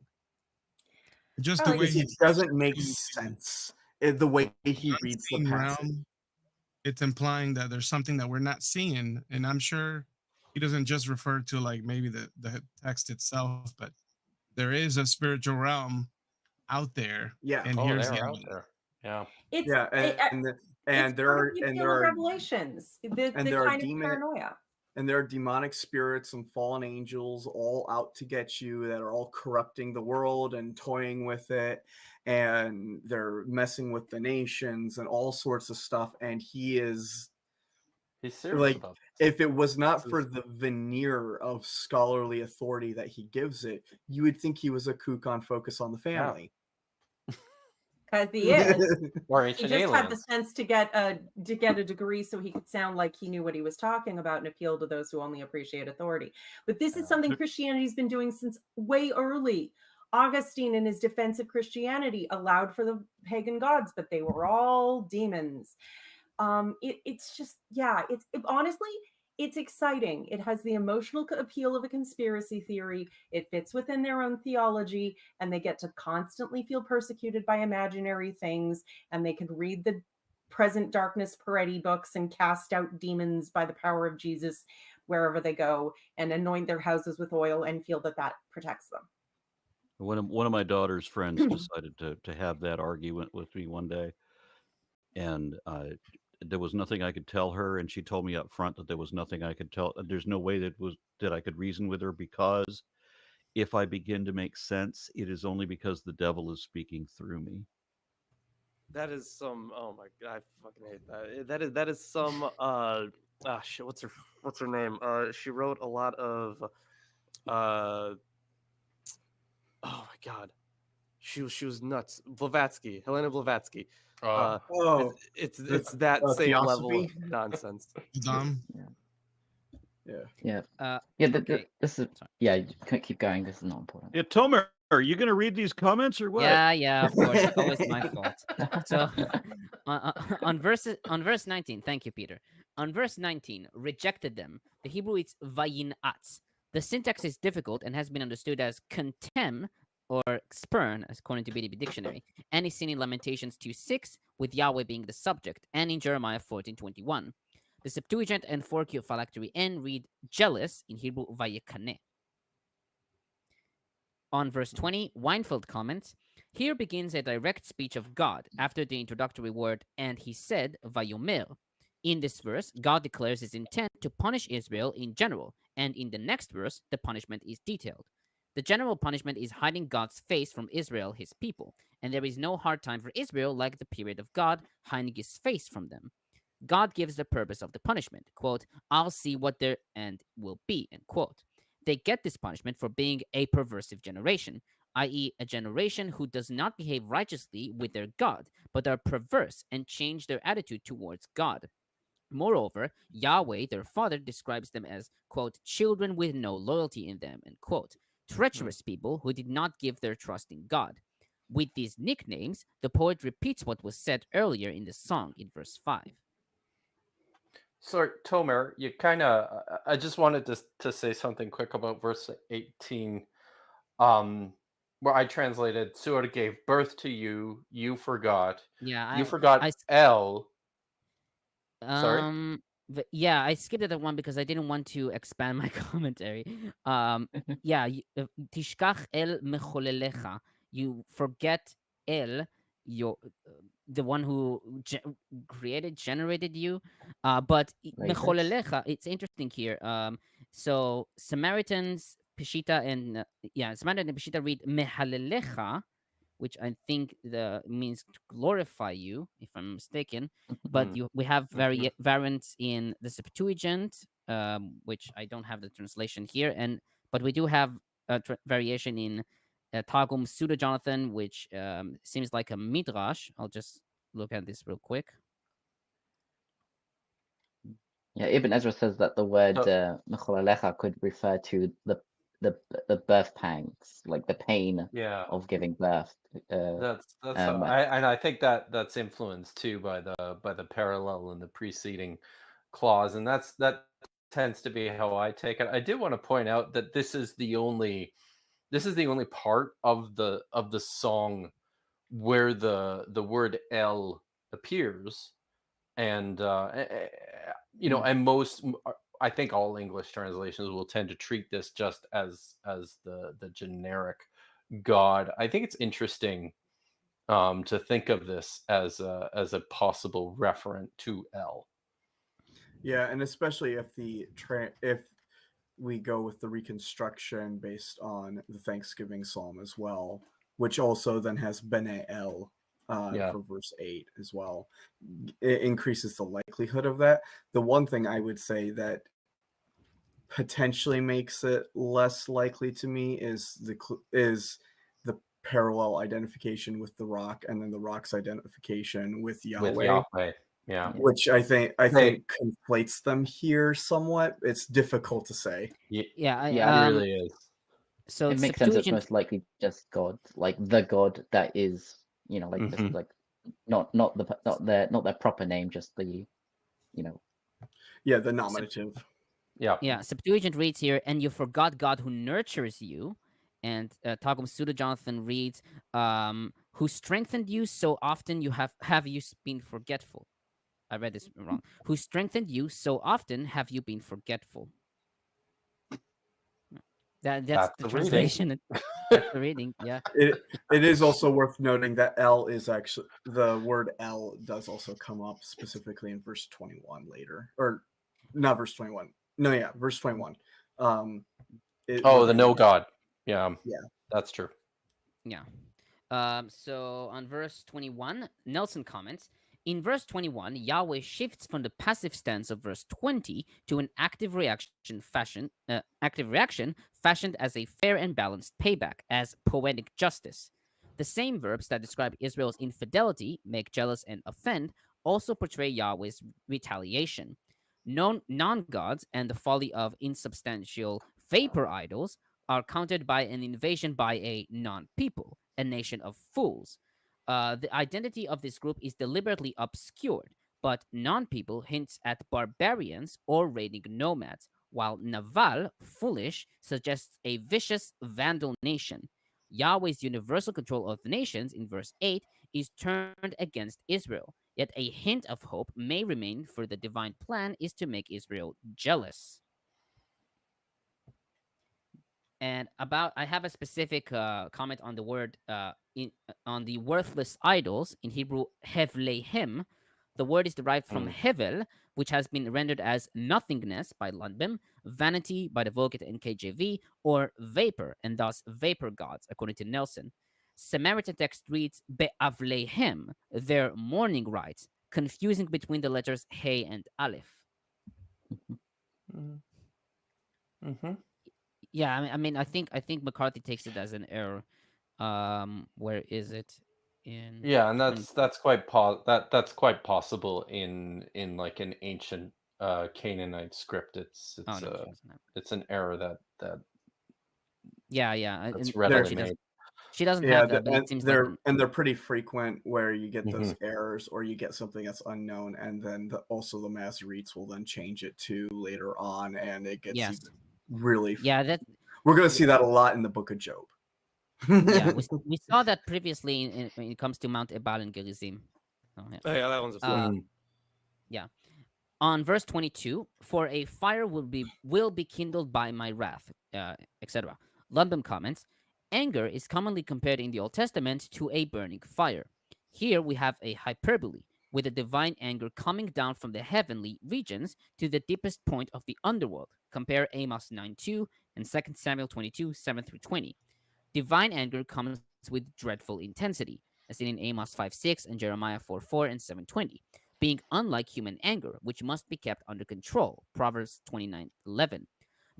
Just the way It he doesn't make sense the way he reads the unseen passage. realm, it's implying that there's something that we're not seeing, and I'm sure he doesn't just refer to like maybe the text itself, but there is a spiritual realm out there. Yeah. And Oh, here's they're the out evidence. there. Yeah. It's Yeah, and it's there part are of the and appeal there of are Revelations, the there are kind of demon paranoia. and there are demonic spirits and fallen angels all out to get you that are all corrupting the world and toying with it, and they're messing with the nations and all sorts of stuff. And he's serious like, about if it was not This for is- the veneer of scholarly authority that he gives it, you would think he was a kook on Focus on the Family. Because he is. Or He ancient just had the aliens. sense to get a degree so he could sound like he knew what he was talking about and appeal to those who only appreciate authority. But this is something Christianity's been doing since way early. Augustine, in his defense of Christianity, allowed for the pagan gods, but they were all demons. It's just, yeah, honestly, it's exciting. It has the emotional appeal of a conspiracy theory. It fits within their own theology, and they get to constantly feel persecuted by imaginary things, and they can read the present darkness Peretti books and cast out demons by the power of Jesus wherever they go, and anoint their houses with oil and feel that that protects them. One of my daughter's friends decided to have that argument with me one day, and there was nothing I could tell her, and she told me up front that there was nothing I could tell. There's no way that I could reason with her, because if I begin to make sense, it is only because the devil is speaking through me. That is some. Oh my god, I fucking hate that. That is some. Shit. What's her name? She wrote a lot of. Oh my god, she was nuts. Blavatsky, Helena Blavatsky. Oh, It's that same level Theosophy? of nonsense. Dom. Yeah. Okay. This is Sorry. you can keep going. This is not important. Yeah, Tomer, are you going to read these comments or what? Yeah, of course. It's always my fault. So on verse 19, thank you, Peter. On verse 19, rejected them. The Hebrew is vayinatz. The syntax is difficult and has been understood as contemn or spurn, according to BDB Dictionary, and is seen in Lamentations 2:6, with Yahweh being the subject, and in Jeremiah 14:21. The Septuagint and 4Q phylactery N read jealous, in Hebrew vayekaneh. On verse 20, Weinfeld comments, here begins a direct speech of God after the introductory word, and he said, vayomer. In this verse, God declares his intent to punish Israel in general, and in the next verse, the punishment is detailed. The general punishment is hiding God's face from Israel, his people, and there is no hard time for Israel like the period of God hiding his face from them. God gives the purpose of the punishment, quote, I'll see what their end will be, end quote. They get this punishment for being a perversive generation, i.e., a generation who does not behave righteously with their God, but are perverse and change their attitude towards God. Moreover, Yahweh, their father, describes them as, quote, children with no loyalty in them, end quote, treacherous people who did not give their trust in God. With these nicknames, the poet repeats what was said earlier in the song in verse 5. So, Tomer, you kind of, I just wanted to say something quick about verse 18. where I translated, Suar gave birth to you, you forgot. Yeah, You forgot I El. Sorry? yeah, I skipped that one because I didn't want to expand my commentary. Yeah, tishkach el mecholelecha. You forget El, your the one who generated you. But Ravens. mecholelecha, it's interesting here. So Samaritans, Peshitta, and Samaritan and Peshitta read mehalelecha, which I think means to glorify you, if I'm mistaken. But Mm. we have variants in the Septuagint, which I don't have the translation here, but we do have a variation in Targums Pseudo Jonathan, which seems like a midrash. I'll just look at this real quick. Yeah, Ibn Ezra says that the word mecholalecha could refer to the birth pangs, like the pain Yeah. of giving birth. That's I think that's influenced too by the parallel in the preceding clause, and that tends to be how I take it. I do want to point out that this is the only part of the song where the word El appears, and and I think all English translations will tend to treat this just as the generic God. I think it's interesting to think of this as a possible referent to El. Yeah, and especially if if we go with the reconstruction based on the Thanksgiving Psalm as well, which also then has Bene El for verse 8 as well. It increases the likelihood of that. The one thing I would say that potentially makes it less likely to me is the parallel identification with the rock, and then the rock's identification with Yahweh. With Yahweh. Yeah. Which I think conflates them here somewhat. It's difficult to say. Yeah, it really is. So it makes sense. It's most likely just God, like the God that is, like just like not their proper name, just the, the nominative. Yeah, Septuagint reads here, and you forgot God who nurtures you. And Targum Pseudo Jonathan reads, who strengthened you so often you have you been forgetful. I read this wrong. Who strengthened you so often have you been forgetful. That's the translation. That's the reading. Yeah. It is also worth noting that El is actually, the word El does also come up specifically in verse 21 later, or not verse 21. No, yeah, verse 21. The no God. Yeah. That's true. Yeah. So on verse 21, Nelson comments, in verse 21, Yahweh shifts from the passive stance of verse 20 to an active reaction fashioned as a fair and balanced payback, as poetic justice. The same verbs that describe Israel's infidelity, make jealous and offend, also portray Yahweh's retaliation. Non-gods and the folly of insubstantial vapor idols are countered by an invasion by a non-people, a nation of fools. The identity of this group is deliberately obscured, but non-people hints at barbarians or raiding nomads, while Naval, foolish, suggests a vicious vandal nation. Yahweh's universal control of the nations in verse 8 is turned against Israel, yet a hint of hope may remain, for the divine plan is to make Israel jealous. And I have a specific comment on the word on the worthless idols in Hebrew, hevlehem. The word is derived from hevel, which has been rendered as nothingness by Lundbom, vanity by the Vulgate and KJV, or vapor, and thus vapor gods, according to Nelson. Samaritan text reads be'avlehem, their mourning rites, confusing between the letters He and Aleph. Yeah, I mean, I think McCarthy takes it as an error. Where is it? And that's quite possible in like an ancient Canaanite script. It's an error that it's readily made. She doesn't have that, but and it seems they're pretty frequent where you get those errors, or you get something that's unknown, and then also the Masoretes will then change it to later on, and it gets even really. Yeah, we're going to see that a lot in the Book of Job. Yeah, we saw that previously when it comes to Mount Ebal and Gerizim. Oh, yeah. Oh, yeah, that one's a flip. Yeah. On verse 22, for a fire will be kindled by my wrath, etc. Lundbom comments, anger is commonly compared in the Old Testament to a burning fire. Here we have a hyperbole, with the divine anger coming down from the heavenly regions to the deepest point of the underworld. Compare Amos 9:2 and 2 Samuel 22, 7 through 20. Divine anger comes with dreadful intensity, as seen in Amos 5:6 and Jeremiah 4:4 and 7:20, being unlike human anger, which must be kept under control. Proverbs 29:11.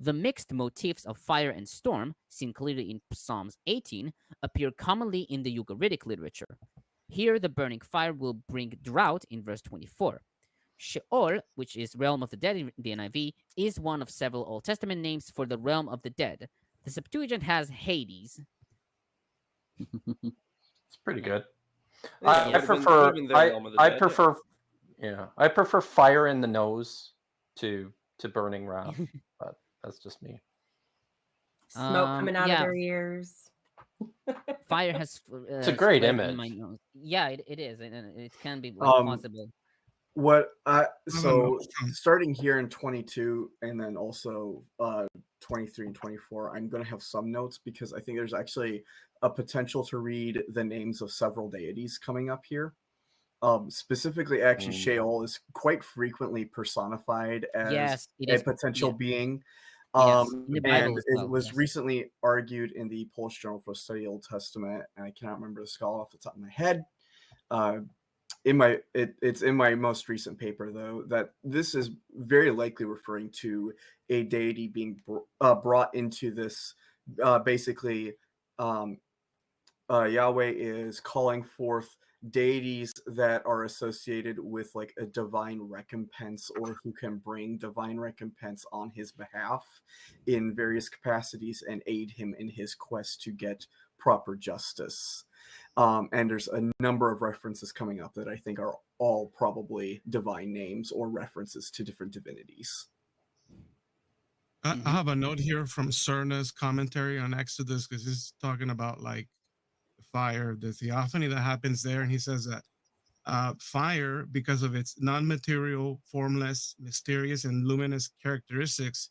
The mixed motifs of fire and storm, seen clearly in Psalms 18, appear commonly in the Ugaritic literature. Here, the burning fire will bring drought in verse 24. Sheol, which is realm of the dead in the NIV, is one of several Old Testament names for the realm of the dead. The Septuagint has Hades. It's pretty good. Yeah, I would've prefer. been the realm of the I dead, yeah. prefer. Yeah, I prefer fire in the nose to burning wrath, but that's just me. Smoke coming out of yeah. their ears. Fire has. It's a great spread in my image. nose. Yeah, it is, and it can be Um, possible. So starting here in 22 and then also 23 and 24, I'm going to have some notes because I think there's actually a potential to read the names of several deities coming up here. Specifically, actually, Sheol is quite frequently personified as Yes, it a is. potential Yeah. being. Yes, in the Bible And as it well, was yes. recently argued in the Polish Journal for Study Old Testament, and I cannot remember the scholar off the top of my head. It's in my most recent paper though that this is very likely referring to a deity being brought into this. Basically, Yahweh is calling forth deities that are associated with like a divine recompense or who can bring divine recompense on his behalf in various capacities and aid him in his quest to get proper justice. And there's a number of references coming up that I think are all probably divine names or references to different divinities. I have a note here from Cerna's commentary on Exodus because he's talking about like fire, the theophany that happens there, and he says that fire, because of its non-material, formless, mysterious, and luminous characteristics,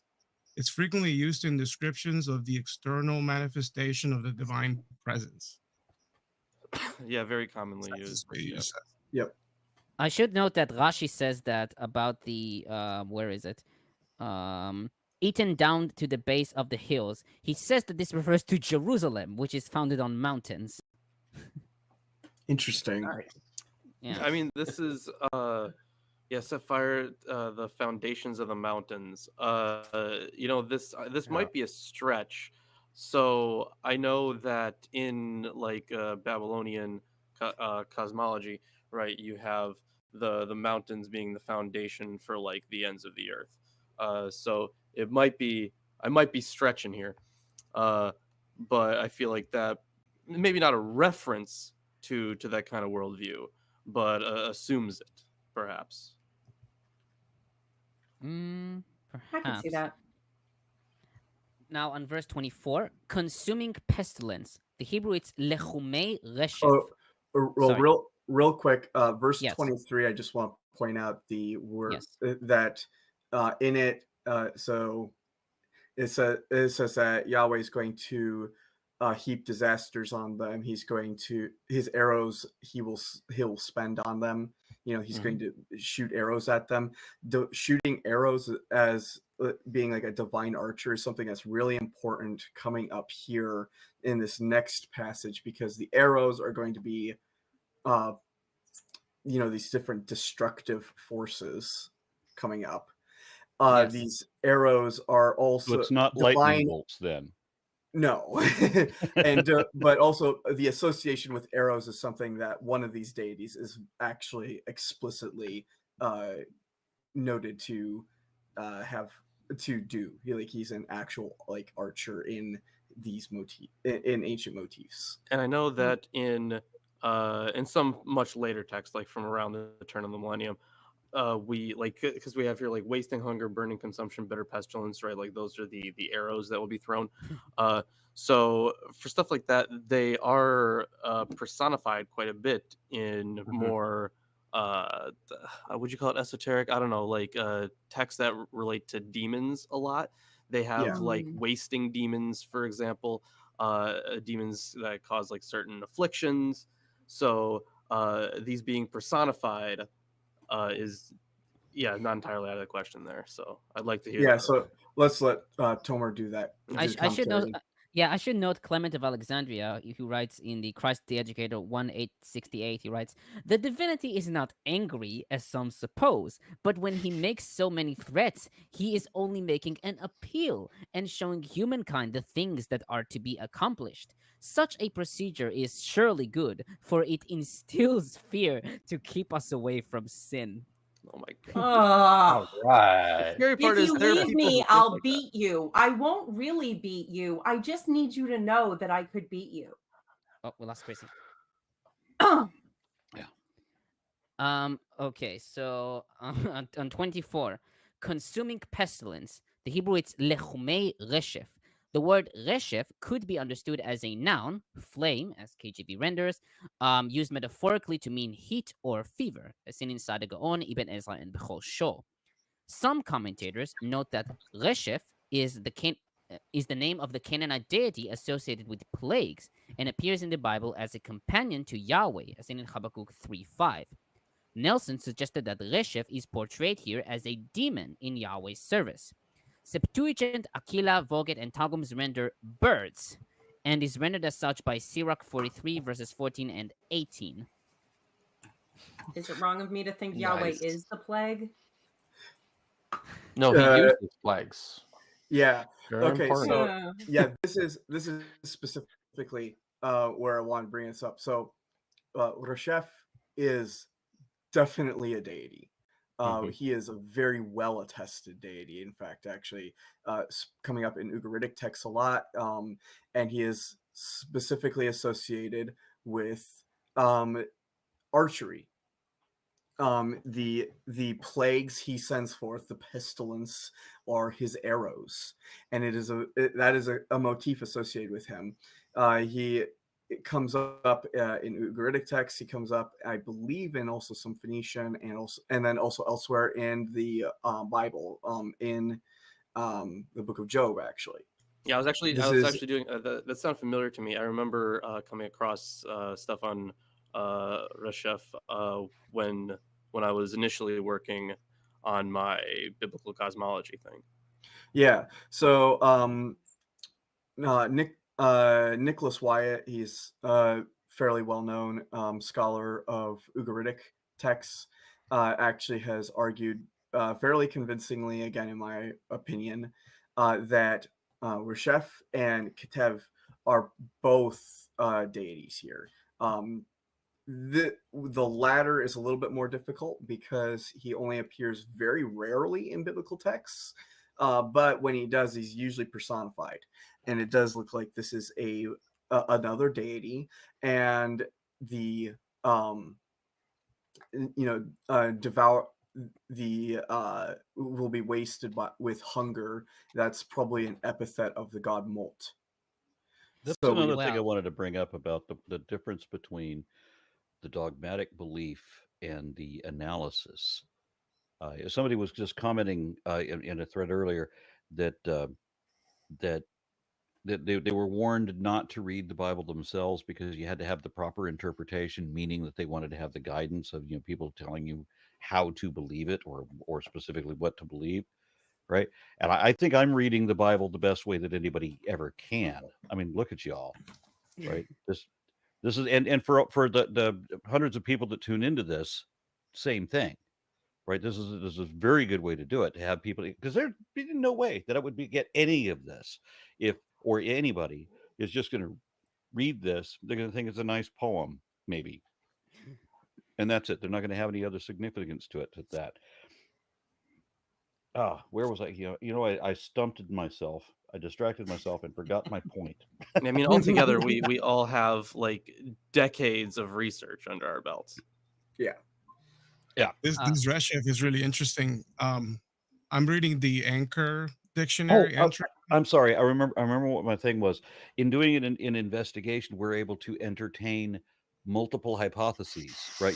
it's frequently used in descriptions of the external manifestation of the divine presence. Yeah, very commonly used. Yep. I should note that Rashi says that about the where is it? Eaten down to the base of the hills. He says that this refers to Jerusalem, which is founded on mountains. Interesting. Yeah. I mean, this is set fire the foundations of the mountains. This might be a stretch. So I know that in like Babylonian cosmology, right, you have the mountains being the foundation for like the ends of the earth. So I might be stretching here, but I feel like that maybe not a reference to that kind of worldview, but assumes it, perhaps. Perhaps. I can see that. Now on verse 24, consuming pestilence. The Hebrew it's lechumei reshef. Real quick, verse Yes. 23. I just want to point out the word Yes. that in it. So it says that Yahweh is going to heap disasters on them. He's going to his arrows. He'll spend on them. He's going to shoot arrows at them. Shooting arrows as being like a divine archer is something that's really important coming up here in this next passage, because the arrows are going to be these different destructive forces coming up. Yes. These arrows are also So it's not divine lightning bolts then. No. And but also the association with arrows is something that one of these deities is actually explicitly noted to have to do. He's an actual like archer in these in ancient motifs. And I know that in some much later text, like from around the turn of the millennium, we like, because we have here like wasting hunger, burning consumption, bitter pestilence, right? Like those are the arrows that will be thrown. So for stuff like that, they are personified quite a bit in more would you call it esoteric? I don't know, like texts that relate to demons a lot. They have like wasting demons, for example, demons that cause like certain afflictions. So these being personified is not entirely out of the question there. So I'd like to hear that. So let's let Tomer do that. I should know. commentary. I should note Clement of Alexandria, who writes in the Christ the Educator 1868, he writes, "The divinity is not angry, as some suppose, but when he makes so many threats, he is only making an appeal and showing humankind the things that are to be accomplished. Such a procedure is surely good, for it instills fear to keep us away from sin." Oh my god. All right. The scary part If is you there are leave people who me, think I'll like that. beat you. I won't really beat you. I just need you to know that I could beat you. Oh, we lost Chrissy. Yeah. Okay, so on 24, consuming pestilence, the Hebrew it's lechumei reshef. The word reshef could be understood as a noun, flame, as KJV renders, used metaphorically to mean heat or fever, as seen inside the Gaon, Ibn Ezra, and Bechol Shor. Some commentators note that reshef is the name of the Canaanite deity associated with plagues and appears in the Bible as a companion to Yahweh, as seen in Habakkuk 3:5. Nelson suggested that Reshef is portrayed here as a demon in Yahweh's service. Septuagint, Aquila, Voget, and Targums render birds, and is rendered as such by Sirach 43, verses 14 and 18. Is it wrong of me to think Yahweh Nice. is the plague? No, he uses flags. Yeah. Very Okay. important. So this is specifically where I want to bring this up. So Reshef is definitely a deity. He is a very well attested deity. In fact, actually, coming up in Ugaritic texts a lot, and he is specifically associated with archery. The plagues he sends forth, the pestilence, are his arrows, and that is a motif associated with him. It comes up in Ugaritic texts. He comes up, I believe, in also some Phoenician and then also elsewhere in the Bible, in the book of Job, actually. Yeah, I was actually doing that. Sounds familiar to me. I remember coming across stuff on Reshef when I was initially working on my biblical cosmology thing. Yeah. So Nicholas Wyatt, he's a fairly well-known scholar of Ugaritic texts, actually has argued fairly convincingly, again in my opinion, that Reshef and Ketev are both deities here. The latter is a little bit more difficult because he only appears very rarely in biblical texts, but when he does, he's usually personified, and it does look like this is another deity, and the devour will be wasted with hunger. That's probably an epithet of the god Molt. That's another thing I wanted to bring up about the difference between the dogmatic belief and the analysis. Somebody was just commenting in a thread earlier that they were warned not to read the Bible themselves because you had to have the proper interpretation, meaning that they wanted to have the guidance of people telling you how to believe it or specifically what to believe, right? And I think I'm reading the Bible the best way that anybody ever can. I mean, look at y'all, right? This is and for the hundreds of people that tune into this, same thing, right? This is a very good way to do it, to have people, because there's no way that I would get any of this or anybody is just going to read this. They're going to think it's a nice poem, maybe, and that's it. They're not going to have any other significance to it. To that. Where was I? I stumped myself. I distracted myself and forgot my point. I mean, altogether, we all have like decades of research under our belts. Yeah. Yeah. This Reshef is really interesting. I'm reading the Anchor Oh, dictionary entry. I'm sorry. I remember what my thing was. In doing it in investigation, we're able to entertain multiple hypotheses, right?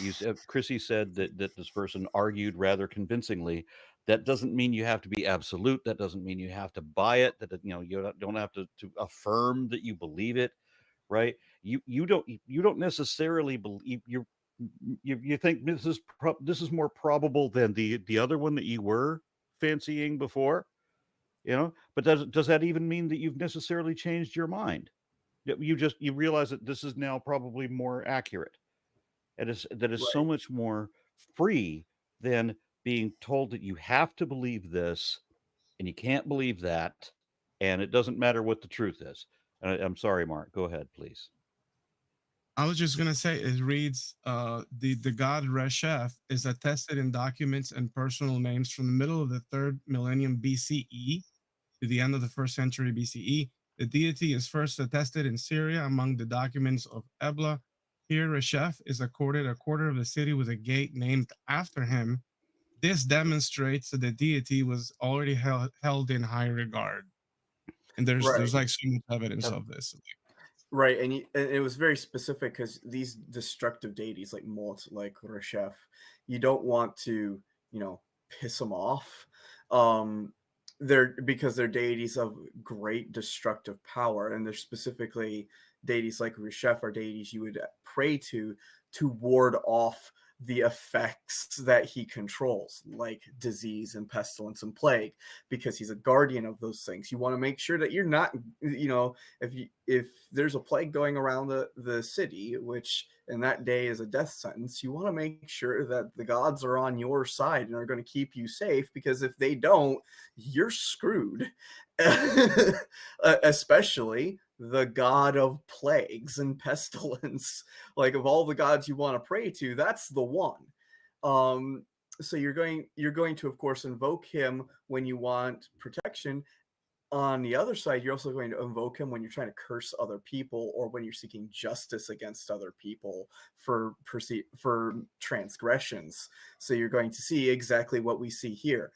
Chrissy said that this person argued rather convincingly. That doesn't mean you have to be absolute. That doesn't mean you have to buy it. That you don't have to affirm that you believe it, right? You don't necessarily believe you think this is more probable than the other one that you were fancying before, but does that even mean that you've necessarily changed your mind? You realize that this is now probably more accurate, and that is so Right. much more free than being told that you have to believe this and you can't believe that, and it doesn't matter what the truth is. I'm sorry, Mark, go ahead, please. I was just gonna say it reads the god Reshef is attested in documents and personal names from the middle of the 3rd millennium BCE to the end of the 1st century BCE. The deity is first attested in Syria among the documents of Ebla. Here Reshef is accorded a quarter of the city with a gate named after him. This demonstrates that the deity was already held in high regard. And Right. there's like so much evidence of this. Right, and it was very specific because these destructive deities like Mot, like Reshef, you don't want to, piss them off. Because they're deities of great destructive power, and they're specifically deities like Reshef are deities you would pray to ward off the effects that he controls, like disease and pestilence and plague, because he's a guardian of those things. You want to make sure that you're not, if there's a plague going around the city, which in that day is a death sentence, you want to make sure that the gods are on your side and are going to keep you safe, because if they don't, you're screwed. Especially the god of plagues and pestilence. Like, of all the gods you want to pray to, that's the one. So you're going to, of course, invoke him when you want protection. On the other side, you're also going to invoke him when you're trying to curse other people, or when you're seeking justice against other people for transgressions. So you're going to see exactly what we see here,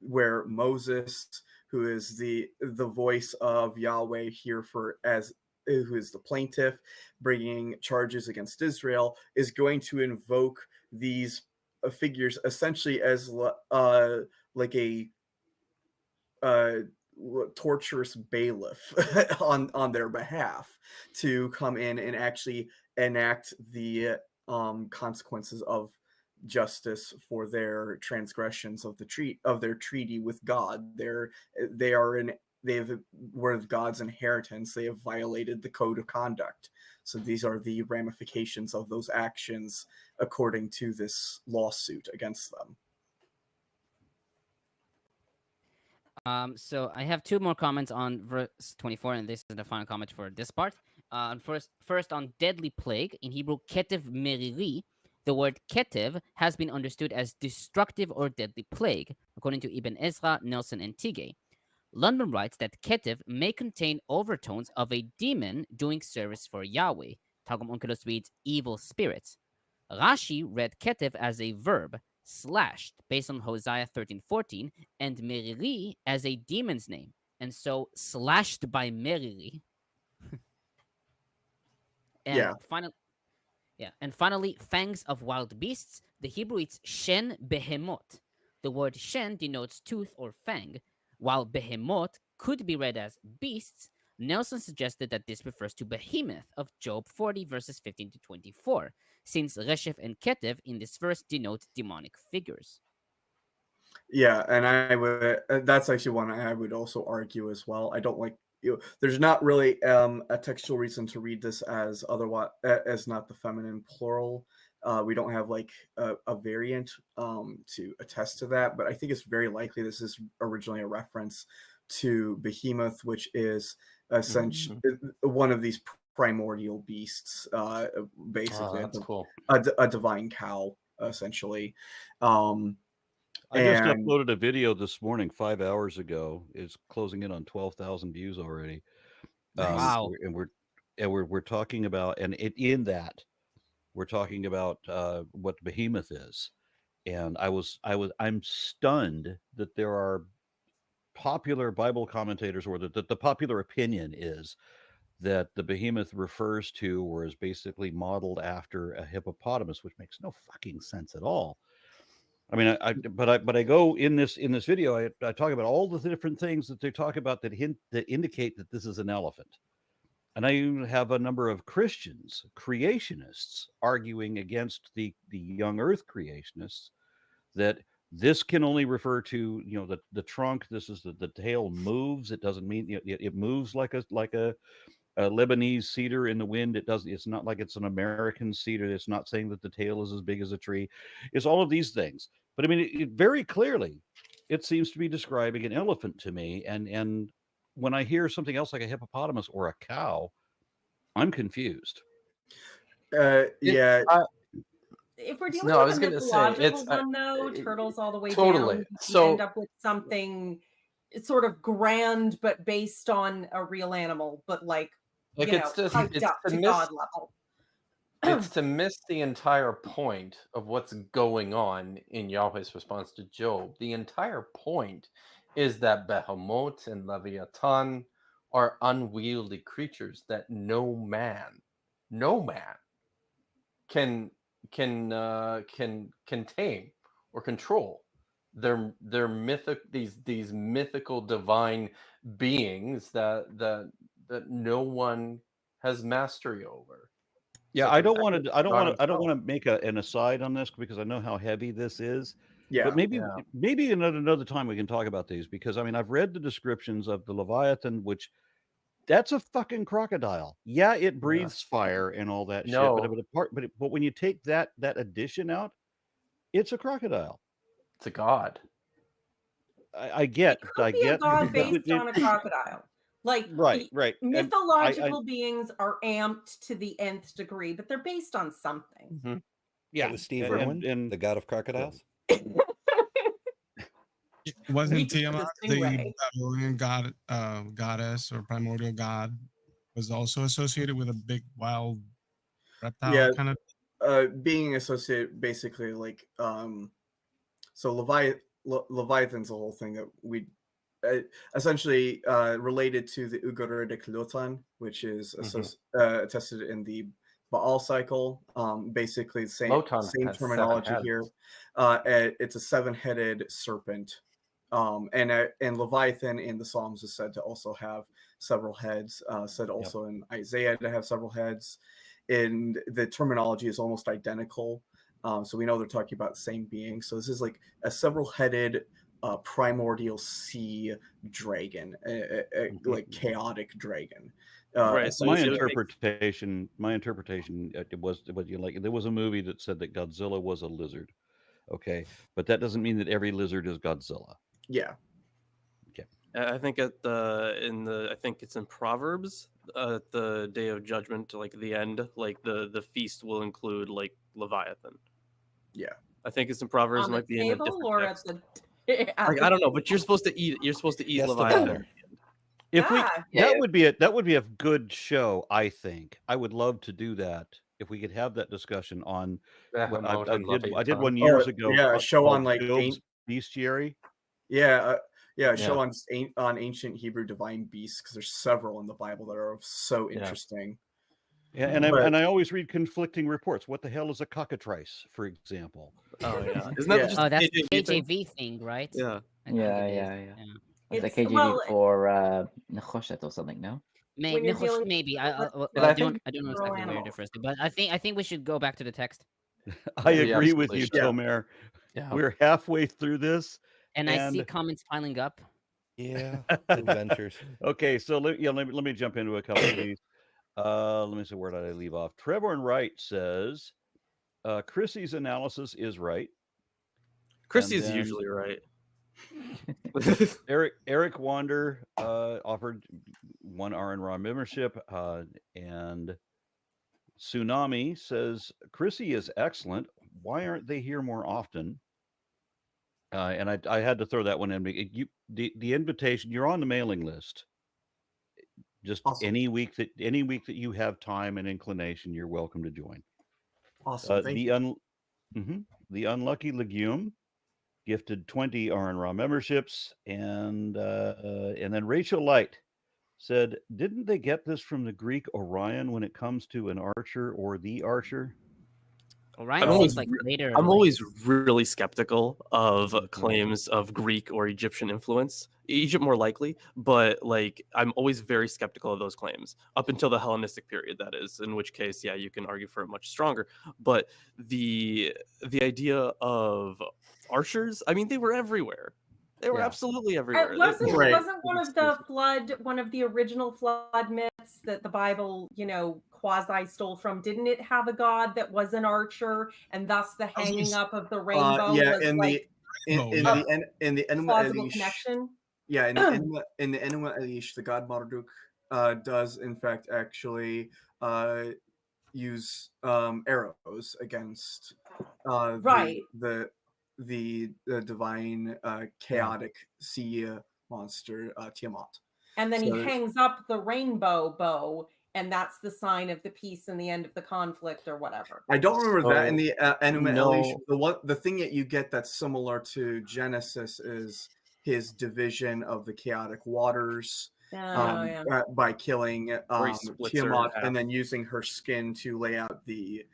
where Moses, who is the voice of Yahweh here who is the plaintiff bringing charges against Israel, is going to invoke these figures essentially as like a torturous bailiff on their behalf, to come in and actually enact the consequences of justice for their transgressions of their treaty with God. Were God's inheritance. They have violated the code of conduct. So these are the ramifications of those actions according to this lawsuit against them. So I have 2 more comments on verse 24, and this is the final comment for this part. First on deadly plague, in Hebrew, ketev meriri. The word ketev has been understood as destructive or deadly plague, according to Ibn Ezra, Nelson, and Tigay. Lundbom writes that ketev may contain overtones of a demon doing service for Yahweh. Targum Onkelos reads evil spirits. Rashi read ketev as a verb, slashed, based on Hosea 13:14, and meriri as a demon's name, and so slashed by meriri. And finally, fangs of wild beasts. The Hebrew it's shen behemot. The word shen denotes tooth or fang, while behemot could be read as beasts. Nelson suggested that this refers to Behemoth of Job 40 verses 15 to 24, since Reshef and Ketev in this verse denote demonic figures. Yeah, and that's actually one I would also argue as well. I don't like, there's not really a textual reason to read this as otherwise as not the feminine plural. We don't have like a variant to attest to that, but I think it's very likely this is originally a reference to Behemoth, which is essentially one of these primordial beasts, basically that's cool. a divine cow, essentially. I just uploaded a video this morning, 5 hours ago. It's closing in on 12,000 views already. Wow! We're talking about, and in that we're talking about what Behemoth is, and I'm stunned that there are popular Bible commentators, or that the popular opinion is that the behemoth refers to or is basically modeled after a hippopotamus, which makes no fucking sense at all. I mean, but I go in this video, I talk about all the different things that they talk about that indicate that this is an elephant. And I even have a number of Christians, creationists, arguing against the young earth creationists that this can only refer to, you know, the trunk. This is the tail moves. It doesn't mean, you know, it moves like a Lebanese cedar in the wind. It's not like it's an American cedar. It's not saying that the tail is as big as a tree. It's all of these things. But I mean, it very clearly, it seems to be describing an elephant to me. And when I hear something else like a hippopotamus or a cow, I'm confused. Yeah. If we're dealing No, I with was a gonna say, mythological it's one, though, turtles all the way totally. down, So- you end up with something sort of grand, but based on a real animal, but like Like, you it's know, just hyped it's up to to miss God level. it's to miss the entire point of what's going on in Yahweh's response to Job. The entire point is that Behemoth and Leviathan are unwieldy creatures that no man can tame or control. They're these mythical divine beings that no one has mastery over. Yeah, So I to don't that, want to. I don't God want to. I don't himself. want to make an aside on this because I know how heavy this is. Yeah. But maybe, Yeah. maybe another time we can talk about these, because I mean I've read the descriptions of the Leviathan, which that's a fucking crocodile. Yeah, it breathes fire and all that shit. No. But when you take that addition out, it's a crocodile. It's a god. I get. It could I be a get. god but based on a crocodile. Like Right. Right. And mythological beings are amped to the nth degree, but they're based on something. Mhm. yeah. That was Steve and- Irwin, and- the god of crocodiles. Wasn't Reach for the Tiamat the stingray. Babylonian god, goddess or primordial god, was also associated with a big wild reptile Yeah. kind of? Being associated basically like so Leviathan's the whole thing that we essentially related to the Ugaritic Lotan, which is attested in the Baal cycle. Basically same Lotan same has 7 terminology heads. here. It's a 7-headed serpent. And Leviathan in the Psalms is said to also have several heads, said also in Isaiah to have several heads. And the terminology is almost identical. So we know they're talking about the same being. So this is like a several-headed primordial sea dragon, like chaotic dragon. Right, so my it would make- interpretation, it was you like. There was a movie that said that Godzilla was a lizard. Okay, but that doesn't mean that every lizard is Godzilla. Yeah. I think I think it's in Proverbs, at the day of judgment, like the end, like the feast will include like Leviathan. Yeah. I think it's in Proverbs. On It the might be in a table different or text. at the Like, I don't know, but you're supposed to eat. You're supposed to eat Guess the Leviathan. matter. If we Yeah. that would be a good show. I think I would love to do that if we could have that discussion on. Behemoth and I did Leviathan. one years Oh, ago. yeah, a called- show on, called like, Job's Bestiary. Yeah. A show Yeah. on ancient Hebrew divine beasts, because there's several in the Bible that are so Yeah. interesting. Yeah, and But- I always read conflicting reports. What the hell is a cockatrice, for example? Oh yeah, isn't that Yeah. just Oh, a that's the KJV thing? KJV thing, right? Yeah. I think Yeah, it is. yeah. It's a It's- KJV well, for Nechoshet or something, no? When you're dealing Maybe with I I don't think- I don't know Rural exactly where animals. it refers to, but I think we should go back to the text. I We agree with absolutely you, should. Tomer. Yeah. We're halfway through this. And I see And- comments piling up. Yeah, adventures. Okay, so let me jump into a couple of these. Let me see, where did I leave off? Trevor and Wright says Chrissy's analysis is right. Chrissy's then- usually right. Eric Wander offered 1 RN Raw membership, and Tsunami says Chrissy is excellent. Why aren't they here more often? And I had to throw that one in. The invitation, you're on the mailing list. Just Awesome. any week that you have time and inclination, you're welcome to join. Awesome. Thank you. the unlucky legume gifted 20 Aron Ra memberships, and then Rachel Light said, "Didn't they get this from the Greek Orion when it comes to an archer or the archer?" Orion always seems like re- later. I'm like- always really skeptical of Mhm. claims of Greek or Egyptian influence. Egypt more likely, but like I'm always very skeptical of those claims up until the Hellenistic period. That is, in which case, yeah, you can argue for it much stronger. But the idea of archers, I mean, they were everywhere. They were Yeah. absolutely everywhere. Wasn't Right. one of the original flood myths that the Bible, quasi stole from? Didn't it have a god that was an archer, and thus the hanging up of the rainbow yeah, was in like the in the Enuma plausible Elish, connection? yeah, in the Enuma Elish, the god Marduk does in fact actually use arrows against Right. the divine chaotic sea monster Tiamat. And then he So- hangs up the rainbow bow, and that's the sign of the peace and the end of the conflict or whatever. I don't remember that in the Enuma Elish. No. The thing that you get that's similar to Genesis is his division of the chaotic waters by killing Where he splits her in Tiamat half. and then using her skin to lay out the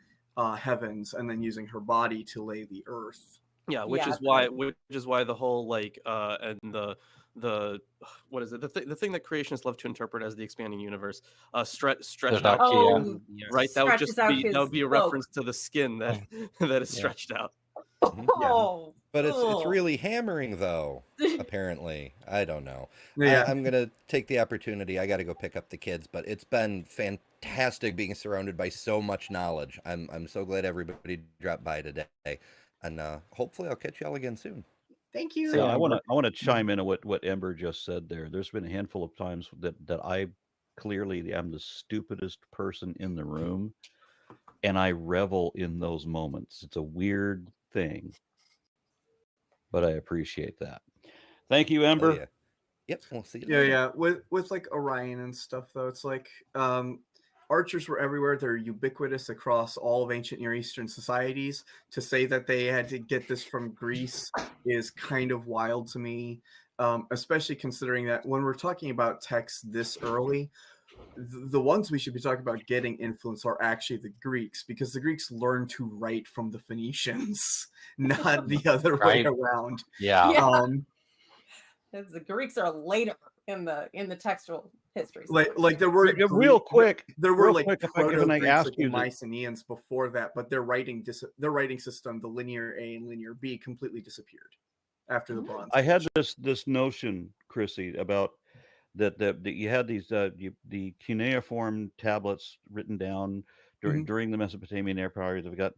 heavens, and then using her body to lay the earth. Yeah, which is why the whole like and the what is it, the thing that creationists love to interpret as the expanding universe stretched out, Oh, right? That would stretches just out be his a cloak. reference to the skin that that is stretched out. Oh, But it's ugh. really hammering, though, apparently. I don't know. Yeah. I'm going to take the opportunity. I got to go pick up the kids, but it's been fantastic being surrounded by so much knowledge. I'm so glad everybody dropped by today. And hopefully I'll catch y'all again soon. Thank you. Yeah, I want to chime in on what Ember just said there. There's been a handful of times that I clearly am the stupidest person in the room, and I revel in those moments. It's a weird thing, but I appreciate that. Thank you, Ember. Oh, yeah. Yep, we'll see you Yeah, later. yeah. With like Orion and stuff, though, it's like archers were everywhere. They're ubiquitous across all of ancient Near Eastern societies. To say that they had to get this from Greece is kind of wild to me, especially considering that when we're talking about texts this early, the ones we should be talking about getting influence are actually the Greeks, because the Greeks learned to write from the Phoenicians, not the other way Right. around. Yeah. Yeah. Because the Greeks are later in the textual history. Like there were Real quick, there were real like quick, if I can proto-Greeks, ask like you the to- Mycenaeans before that, but their writing system, the linear A and linear B, completely disappeared after the Bronze I Age. had this notion, Chrissy, about that you had these the cuneiform tablets written down during the Mesopotamian Empire. They've got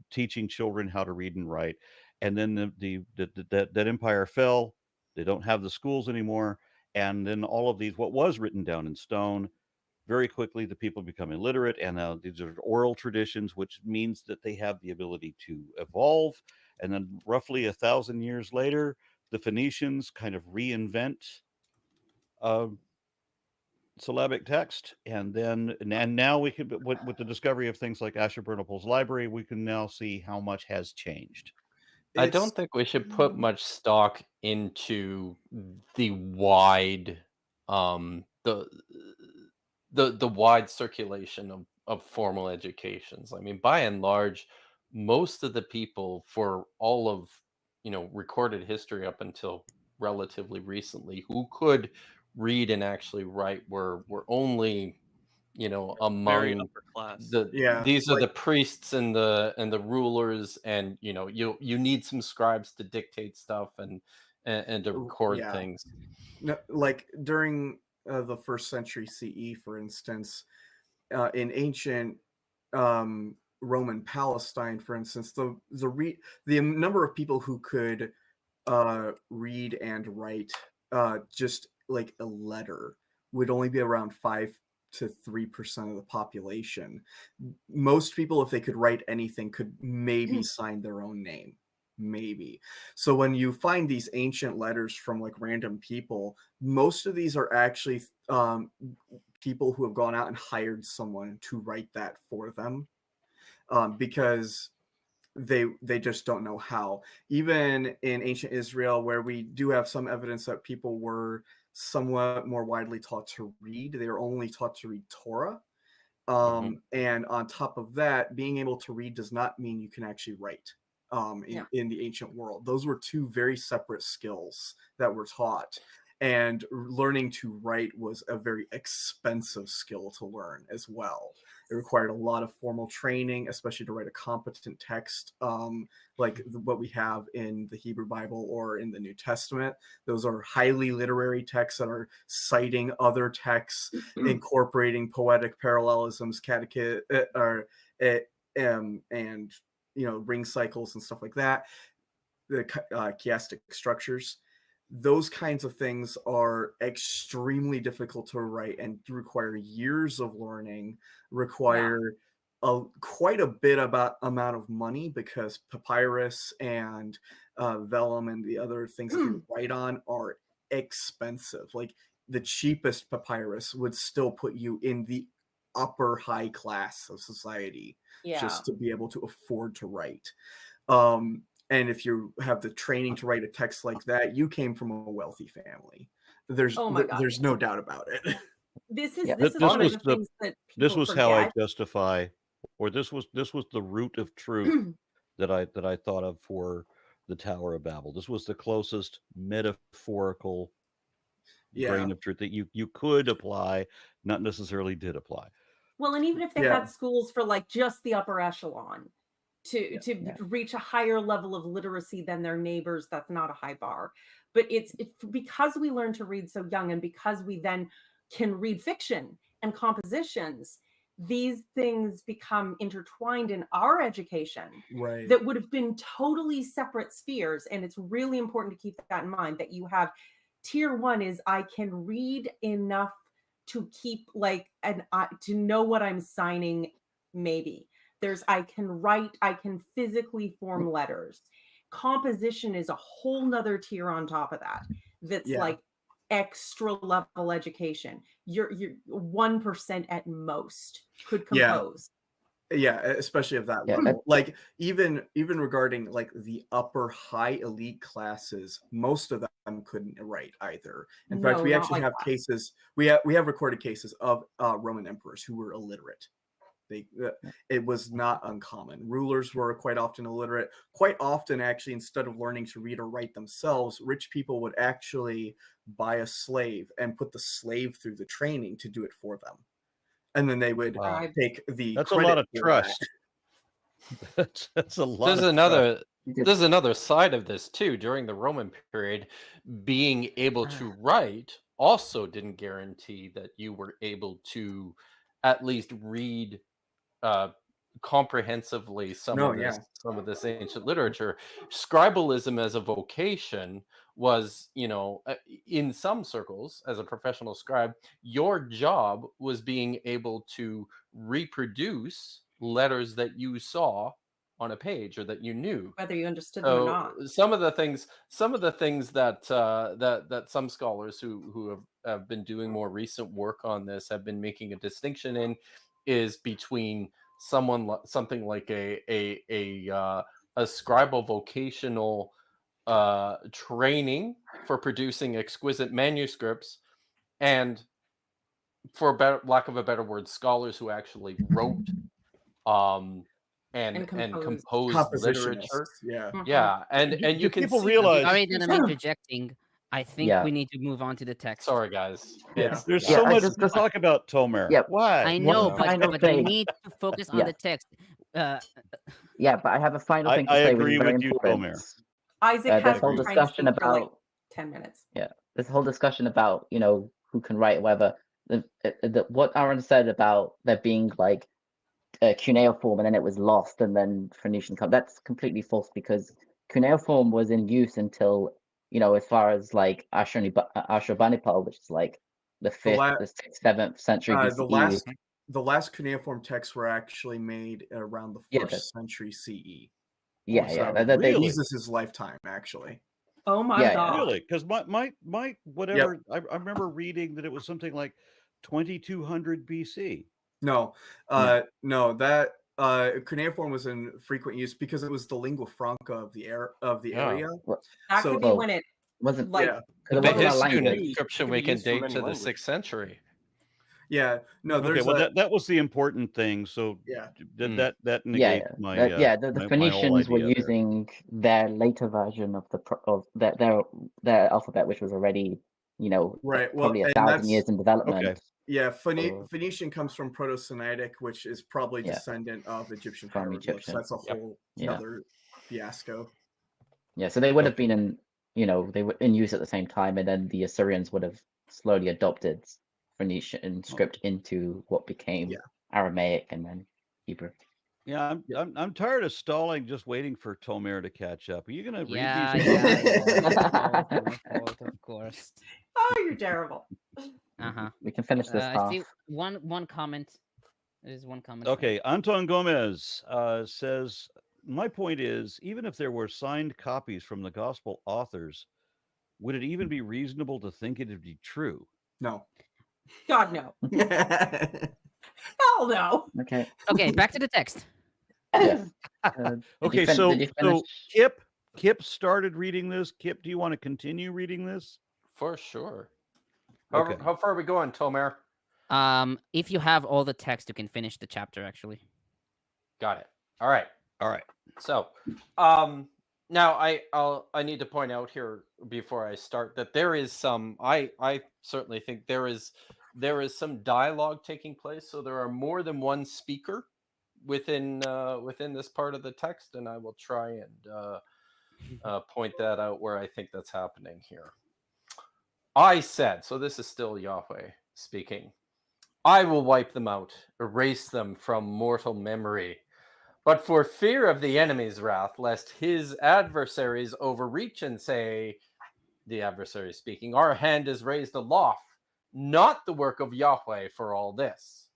teaching children how to read and write, and then that empire fell. They don't have the schools anymore, and then all of these what was written down in stone. Very quickly, the people become illiterate, and these are oral traditions, which means that they have the ability to evolve. And then, roughly 1,000 years later, the Phoenicians kind of reinvent syllabic text, and now we can, with the discovery of things like Ashurbanipal's library, we can now see how much has changed. I don't think we should put much stock into the wide the wide circulation of formal educations. I mean, by and large, most of the people for all of recorded history up until relatively recently who could read and actually write were only Very among upper class. these are the priests and the rulers, and you need some scribes to dictate stuff and to record Yeah. things. No, like during the 1st century CE, for instance, in ancient Roman Palestine, for instance, the number of people who could read and write just like a letter would only be around 5 to 3% of the population. Most people, if they could write anything, could maybe sign their own name. Maybe. So when you find these ancient letters from like random people, most of these are actually people who have gone out and hired someone to write that for them, because they just don't know how. Even in ancient Israel, where we do have some evidence that people were somewhat more widely taught to read, they were only taught to read Torah. And on top of that, being able to read does not mean you can actually write in the ancient world. Those were two very separate skills that were taught. And learning to write was a very expensive skill to learn as well. It required a lot of formal training, especially to write a competent text like what we have in the Hebrew Bible or in the New Testament. Those are highly literary texts that are citing other texts, incorporating poetic parallelisms, and ring cycles and stuff like that, the chiastic structures. Those kinds of things are extremely difficult to write and require years of learning, require quite a bit amount of money, because papyrus and vellum and the other things that you write on are expensive. Like the cheapest papyrus would still put you in the upper high class of society just to be able to afford to write. And if you have the training to write a text like that, you came from a wealthy family. There's no doubt about it. This is one of the things that this people was how I forget. justify, or this was the root of truth that I thought of for the Tower of Babel. This was the closest metaphorical grain of truth that you could apply, not necessarily did apply. Well, and even if they had schools for like just the upper echelon to reach a higher level of literacy than their neighbors, that's not a high bar. But it's because we learn to read so young, and because we then can read fiction and compositions, these things become intertwined in our education that would have been totally separate spheres. And it's really important to keep that in mind, that you have tier one is I can read enough to keep to know what I'm signing. Maybe there's I can write, I can physically form letters. Composition is a whole nother tier on top of that. That's like extra level education. You're 1% at most could compose. Especially of that level. Like even regarding like the upper high elite classes, most of them couldn't write either. In fact, we actually have cases. We have recorded cases of Roman emperors who were illiterate. It was not uncommon. Rulers were quite often illiterate. Quite often, actually, instead of learning to read or write themselves, rich people would actually buy a slave and put the slave through the training to do it for them. And then they would take the That's a lot of trust. That's a lot. There's another side of this too. During the Roman period, being able to write also didn't guarantee that you were able to at least read comprehensively some of this ancient literature. Scribalism as a vocation was, in some circles, as a professional scribe, your job was being able to reproduce letters that you saw on a page or that you knew, whether you understood them or not. Some of the things that that some scholars who have been doing more recent work on this have been making a distinction in is between something like a scribal vocational training for producing exquisite manuscripts, and for lack of a better word, scholars who actually wrote and composed literature. And you can people realize. Sorry that I'm interjecting. I think we need to move on to the text. Sorry, guys. There's so much to talk about, Tomer. Why? I know, but we need to focus on the text. But I have a final thing to say. I agree with you, Tomer. Isaac has this whole discussion about like 10 minutes. This whole discussion about who can write whatever. What Aaron said about there being like cuneiform and then it was lost and then Phoenician come. That's completely false, because cuneiform was in use until as far as like Ashurbanipal, which is like the 5th, the 6th, 7th century BCE. The last cuneiform texts were actually made around the 1st century CE. Jesus' lifetime, actually. Oh my God! Really? Because my whatever I remember reading that it was something like 2200 BC. No, that cuneiform was in frequent use because it was the lingua franca of the Yeah. area. That So- could be Well, when it wasn't like Yeah. because The it wasn't a history and language. inscription It we can be can used for date many to the languages. 6th century. Yeah, no, Okay, there's well a that was the important thing. So yeah. that Yeah, negates yeah, my the my whole Phoenicians were idea there. using their later version of of their alphabet, which was already, Right, well, probably and 1,000 years in development. Okay. Yeah, So- Phoenician comes from Proto-Semitic, which is probably Yeah. descendant of Egyptian From hieroglyphs. Egyptian. That's a Yep. whole Yeah. another fiasco. Yeah, so they would have Okay. been they were in use at the same time, and then the Assyrians would have slowly adopted Phoenician script into what became Yeah. Aramaic and then Hebrew. Yeah, I'm tired of stalling, just waiting for Tomer to catch up. Are you gonna Yeah, read these? yeah, my fault, of course. oh, you're terrible. Uh-huh. We can finish this I half. see one comment. There's one comment. Okay, Anton Gomez says, my point is, even if there were signed copies from the gospel authors, would it even be reasonable to think it'd be true? No. God no. Hell no. Okay. Okay, back to the text. Yes. Did you Okay, fin- so did you finish? Kip started reading this. Kip, do you want to continue reading this? For sure. Okay. How far are we going, Tomer? If you have all the text, you can finish the chapter. Actually, Got it. All right. All right. So, now I need to point out here before I start that there is some. I certainly think there is some dialogue taking place. So there are more than one speaker within this part of the text, and I will try and point that out where I think that's happening here. I said, so this is still Yahweh speaking, I will wipe them out, erase them from mortal memory. But for fear of the enemy's wrath, lest his adversaries overreach and say, the adversary speaking, our hand is raised aloft, not the work of Yahweh for all this.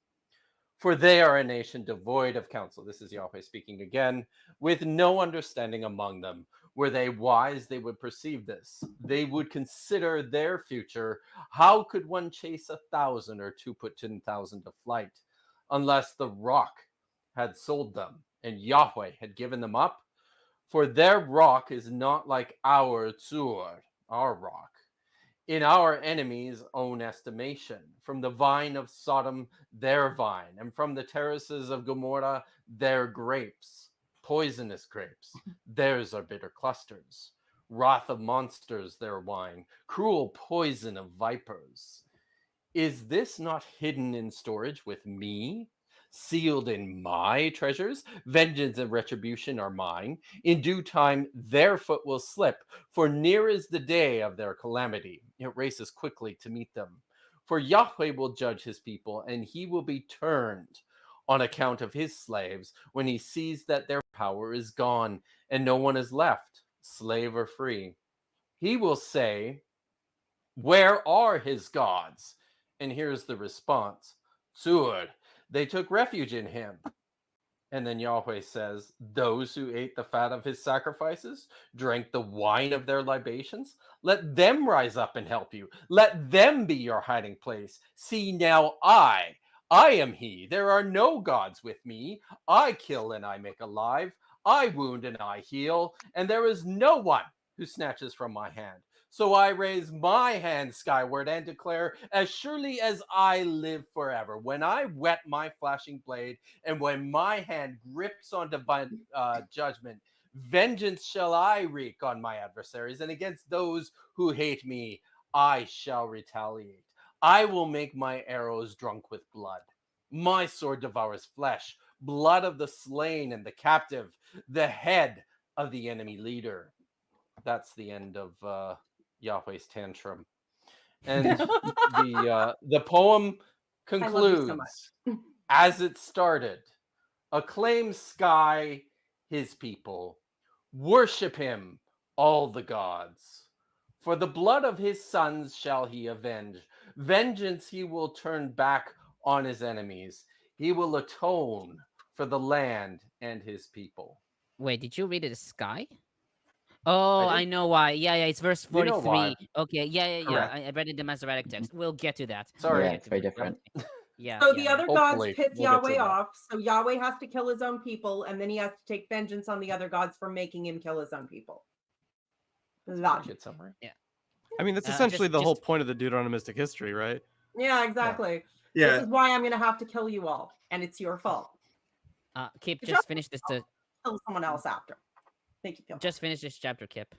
For they are a nation devoid of counsel. This is Yahweh speaking again, with no understanding among them. Were they wise, they would perceive this. They would consider their future. How could one chase 1,000 or two put 10,000 to flight, unless the rock had sold them and Yahweh had given them up? For their rock is not like our tzur, our rock, in our enemies' own estimation. From the vine of Sodom, their vine, and from the terraces of Gomorrah, their grapes, poisonous grapes, theirs are bitter clusters. Wrath of monsters, their wine, cruel poison of vipers. Is this not hidden in storage with me? Sealed in my treasures? Vengeance and retribution are mine. In due time, their foot will slip, for near is the day of their calamity. It races quickly to meet them. For Yahweh will judge his people, and he will be turned on account of his slaves when he sees that their power is gone and no one is left, slave or free. He will say, where are his gods? And here's the response, Tzur, they took refuge in him. And then Yahweh says, those who ate the fat of his sacrifices, drank the wine of their libations, let them rise up and help you. Let them be your hiding place. See now, I am he. There are no gods with me. I kill and I make alive. I wound and I heal. And there is no one who snatches from my hand. So I raise my hand skyward and declare, as surely as I live forever, when I whet my flashing blade and when my hand grips on divine judgment, vengeance shall I wreak on my adversaries, and against those who hate me, I shall retaliate. I will make my arrows drunk with blood. My sword devours flesh, blood of the slain and the captive, the head of the enemy leader. That's the end of Yahweh's tantrum. And the poem concludes much. as it started. Acclaim sky his people. Worship him, all the gods. For the blood of his sons shall he avenge. Vengeance he will turn back on his enemies. He will atone for the land and his people. wait, did you read it as sky? Oh, I know why. Yeah, it's verse You know 43. why. Okay, yeah. Correct. I read it in the Masoretic text. We'll get to that. Sorry. Yeah, it's very different. Yeah. So yeah, the yeah. other gods Hopefully, piss we'll get to Yahweh that. off. So Yahweh has to kill his own people, and then he has to take vengeance on the other gods for making him kill his own people. This is logic. Good summary. I mean, that's Just- essentially the whole just- point of the Deuteronomistic history, right? Yeah, exactly. Yeah. This is why I'm going to have to kill you all, and it's your fault. Kip, Good just job. finish this. Kill someone else after. Thank you. Just finish this chapter, Kip.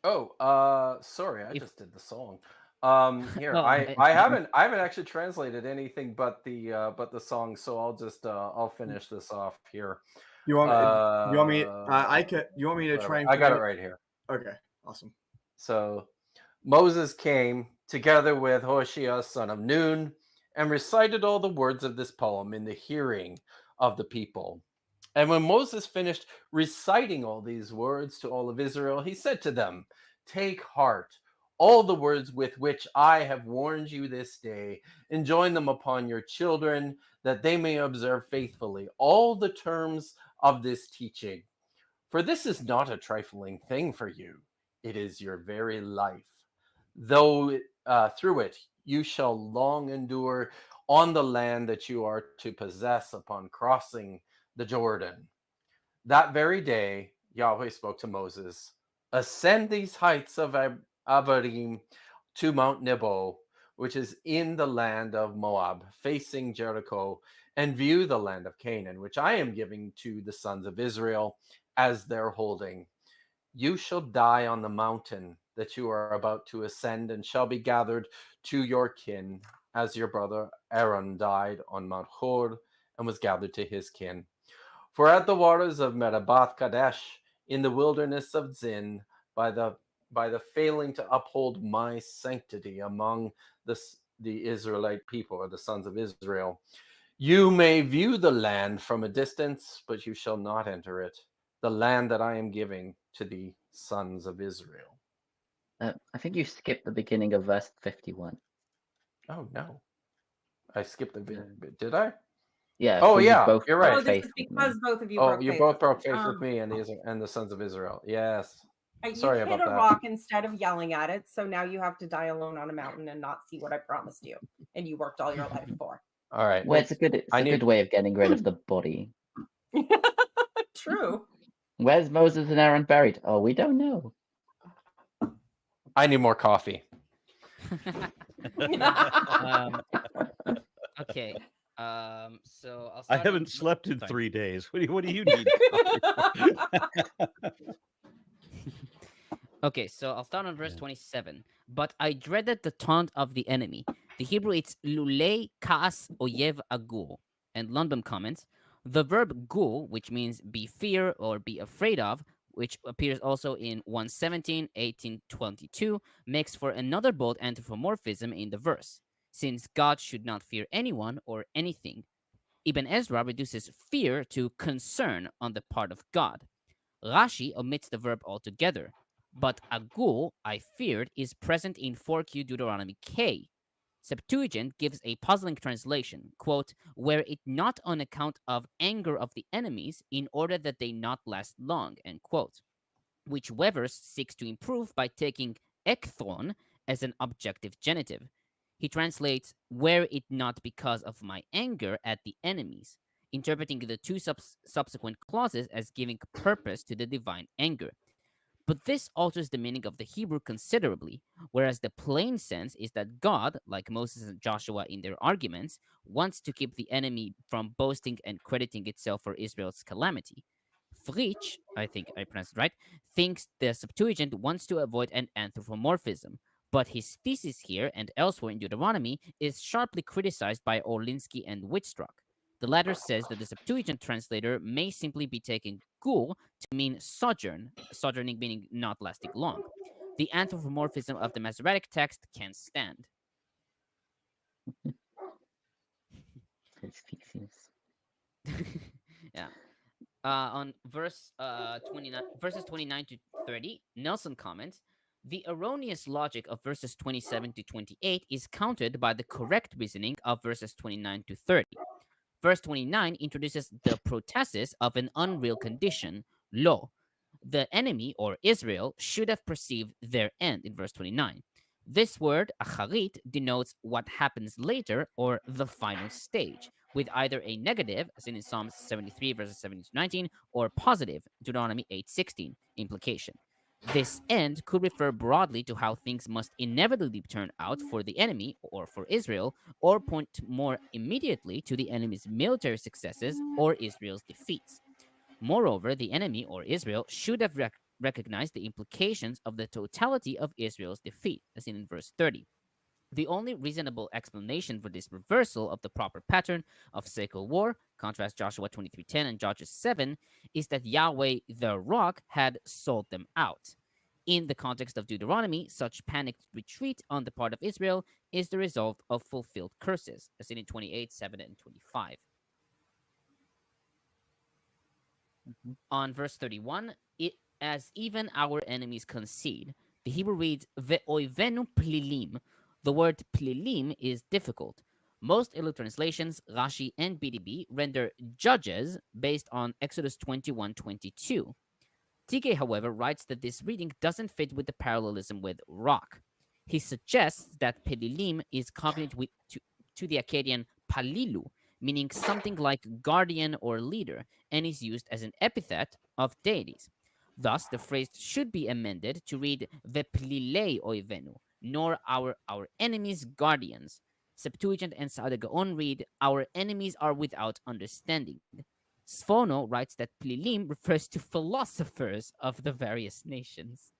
Oh, sorry, I If- just did the song. Here, Oh, I haven't actually translated anything but the song, so I'll finish this off here. You want me? You want me? I can. You want me to Whatever. try and? I got forget it right here. Okay. Awesome. So Moses came together with Hoshea, son of Nun, and recited all the words of this poem in the hearing of the people. And when Moses finished reciting all these words to all of Israel, he said to them, "Take heart, all the words with which I have warned you this day, and join them upon your children, that they may observe faithfully all the terms of this teaching. For this is not a trifling thing for you, it is your very life. Though through it you shall long endure on the land that you are to possess upon crossing the Jordan." That very day, Yahweh spoke to Moses, "Ascend these heights of Avarim to Mount Nebo, which is in the land of Moab, facing Jericho, and view the land of Canaan, which I am giving to the sons of Israel as their holding. You shall die on the mountain that you are about to ascend, and shall be gathered to your kin, as your brother Aaron died on Mount Hor and was gathered to his kin. For at the waters of Merabath Kadesh, in the wilderness of Zin, by the failing to uphold my sanctity among the Israelite people, or the sons of Israel, you may view the land from a distance, but you shall not enter it, the land that I am giving to the sons of Israel." I think you skipped the beginning of verse 51. Oh no, I skipped the bit. Did I? Yeah. Oh for you yeah, both you're broke right. Oh, this faith is with me. because both of you Oh, broke you faith. both broke faith with Um, me and the sons of Israel. Yes. You Sorry hit about a that. rock instead of yelling at it, so now you have to die alone on a mountain and not see what I promised you, and you worked all your life for. All right. Well, it's a good way of getting rid of the body. True. Where's Moses and Aaron buried? Oh, we don't know. I need more coffee. Okay. So I'll I start on haven't slept in sorry. 3 days. What do you need? Okay, so I'll start on verse 27. But I dreaded the taunt of the enemy. The Hebrew, it's lulei kaas oyev agur. And Lundbom comments, the verb gur, which means be fear or be afraid of, which appears also in 117, 1822, makes for another bold anthropomorphism in the verse, since God should not fear anyone or anything. Ibn Ezra reduces fear to concern on the part of God. Rashi omits the verb altogether, but agur, I feared, is present in 4Q Deuteronomy K. Septuagint gives a puzzling translation, quote, were it not on account of anger of the enemies, in order that they not last long, end quote, which Wevers seeks to improve by taking ekthron as an objective genitive. He translates, were it not because of my anger at the enemies, interpreting the two subsequent clauses as giving purpose to the divine anger. But this alters the meaning of the Hebrew considerably, whereas the plain sense is that God, like Moses and Joshua in their arguments, wants to keep the enemy from boasting and crediting itself for Israel's calamity. Fritsch, I think I pronounced it right, thinks the Septuagint wants to avoid an anthropomorphism, but his thesis here and elsewhere in Deuteronomy is sharply criticized by Orlinsky and Wittstruck. The latter says that the Septuagint translator may simply be taking gur to mean sojourn, sojourning meaning not lasting long. The anthropomorphism of the Masoretic text can stand. His thesis. Yeah. On verses 29 to 30, Nelson comments, the erroneous logic of verses 27 to 28 is countered by the correct reasoning of verses 29 to 30. Verse 29 introduces the protasis of an unreal condition, lo. The enemy, or Israel, should have perceived their end in verse 29. This word, acharit, denotes what happens later or the final stage, with either a negative, as in Psalms 73 verses 17 to 19, or positive, Deuteronomy 8:16, implication. This end could refer broadly to how things must inevitably turn out for the enemy or for Israel, or point more immediately to the enemy's military successes or Israel's defeats. Moreover, the enemy or Israel should have recognized the implications of the totality of Israel's defeat, as in verse 30. The only reasonable explanation for this reversal of the proper pattern of sacred war, contrast Joshua 23:10 and Judges 7, is that Yahweh, the rock, had sold them out. In the context of Deuteronomy, such panicked retreat on the part of Israel is the result of fulfilled curses, as in 28:7 and 25. On verse 31, as even our enemies concede, the Hebrew reads, Ve'oivenu plilim. The word plilim is difficult. Most early translations, Rashi and BDB, render judges based on Exodus 21:22. Tigay, however, writes that this reading doesn't fit with the parallelism with rock. He suggests that Pelilim is cognate to the Akkadian Palilu, meaning something like guardian or leader, and is used as an epithet of deities. Thus, the phrase should be amended to read Veplilei oivenu, nor our enemies' guardians. Septuagint and Sa'ad Gaon read, our enemies are without understanding. Sfono writes that Plilim refers to philosophers of the various nations.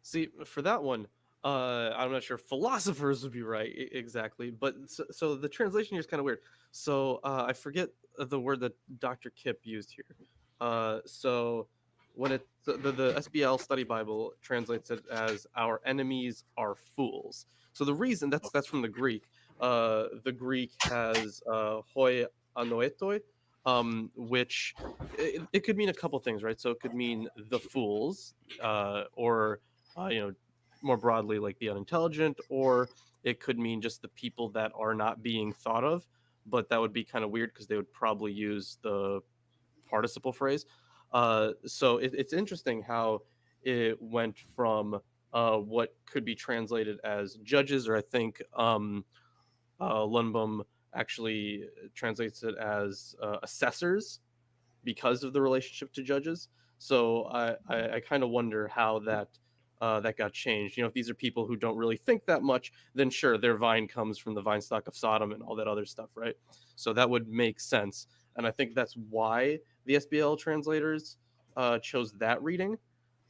See, for that one, I'm not sure philosophers would be right exactly, but so the translation here is kind of weird. So I forget the word that Dr. Kipp used here. So when the SBL Study Bible translates it as "our enemies are fools." So the reason that's from the Greek. The Greek has hoi anoetoi, which it could mean a couple things, right? So it could mean the fools, or more broadly like the unintelligent, or it could mean just the people that are not being thought of. But that would be kind of weird because they would probably use the participle phrase. So it's interesting how it went from what could be translated as judges, or I think Lundbom actually translates it as assessors because of the relationship to judges. So I kind of wonder how that got changed. If these are people who don't really think that much, then sure, their vine comes from the vine stock of Sodom and all that other stuff, right? So that would make sense. And I think that's why the SBL translators chose that reading.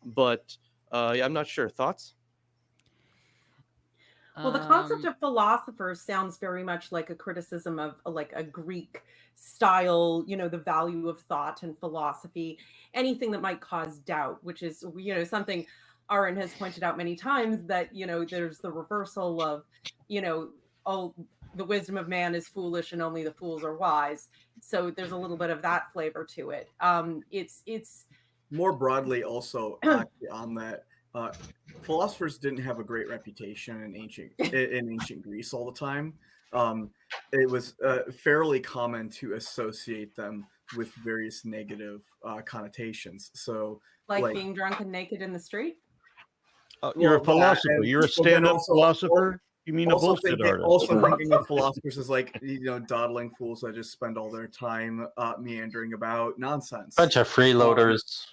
But yeah, I'm not sure. Thoughts? Well, the concept of philosophers sounds very much like a criticism of like a Greek style, the value of thought and philosophy, anything that might cause doubt, which is, something Aaron has pointed out many times, that, there's the reversal of, oh, the wisdom of man is foolish and only the fools are wise. So there's a little bit of that flavor to it. It's more broadly also on that. Philosophers didn't have a great reputation in ancient Greece all the time. It was fairly common to associate them with various negative connotations. So, like being drunk and naked in the street. You're a philosopher. You're a stand-up philosopher. You mean a bullshit artist? Also thinking of philosophers as like dawdling fools that just spend all their time meandering about nonsense. Bunch of freeloaders.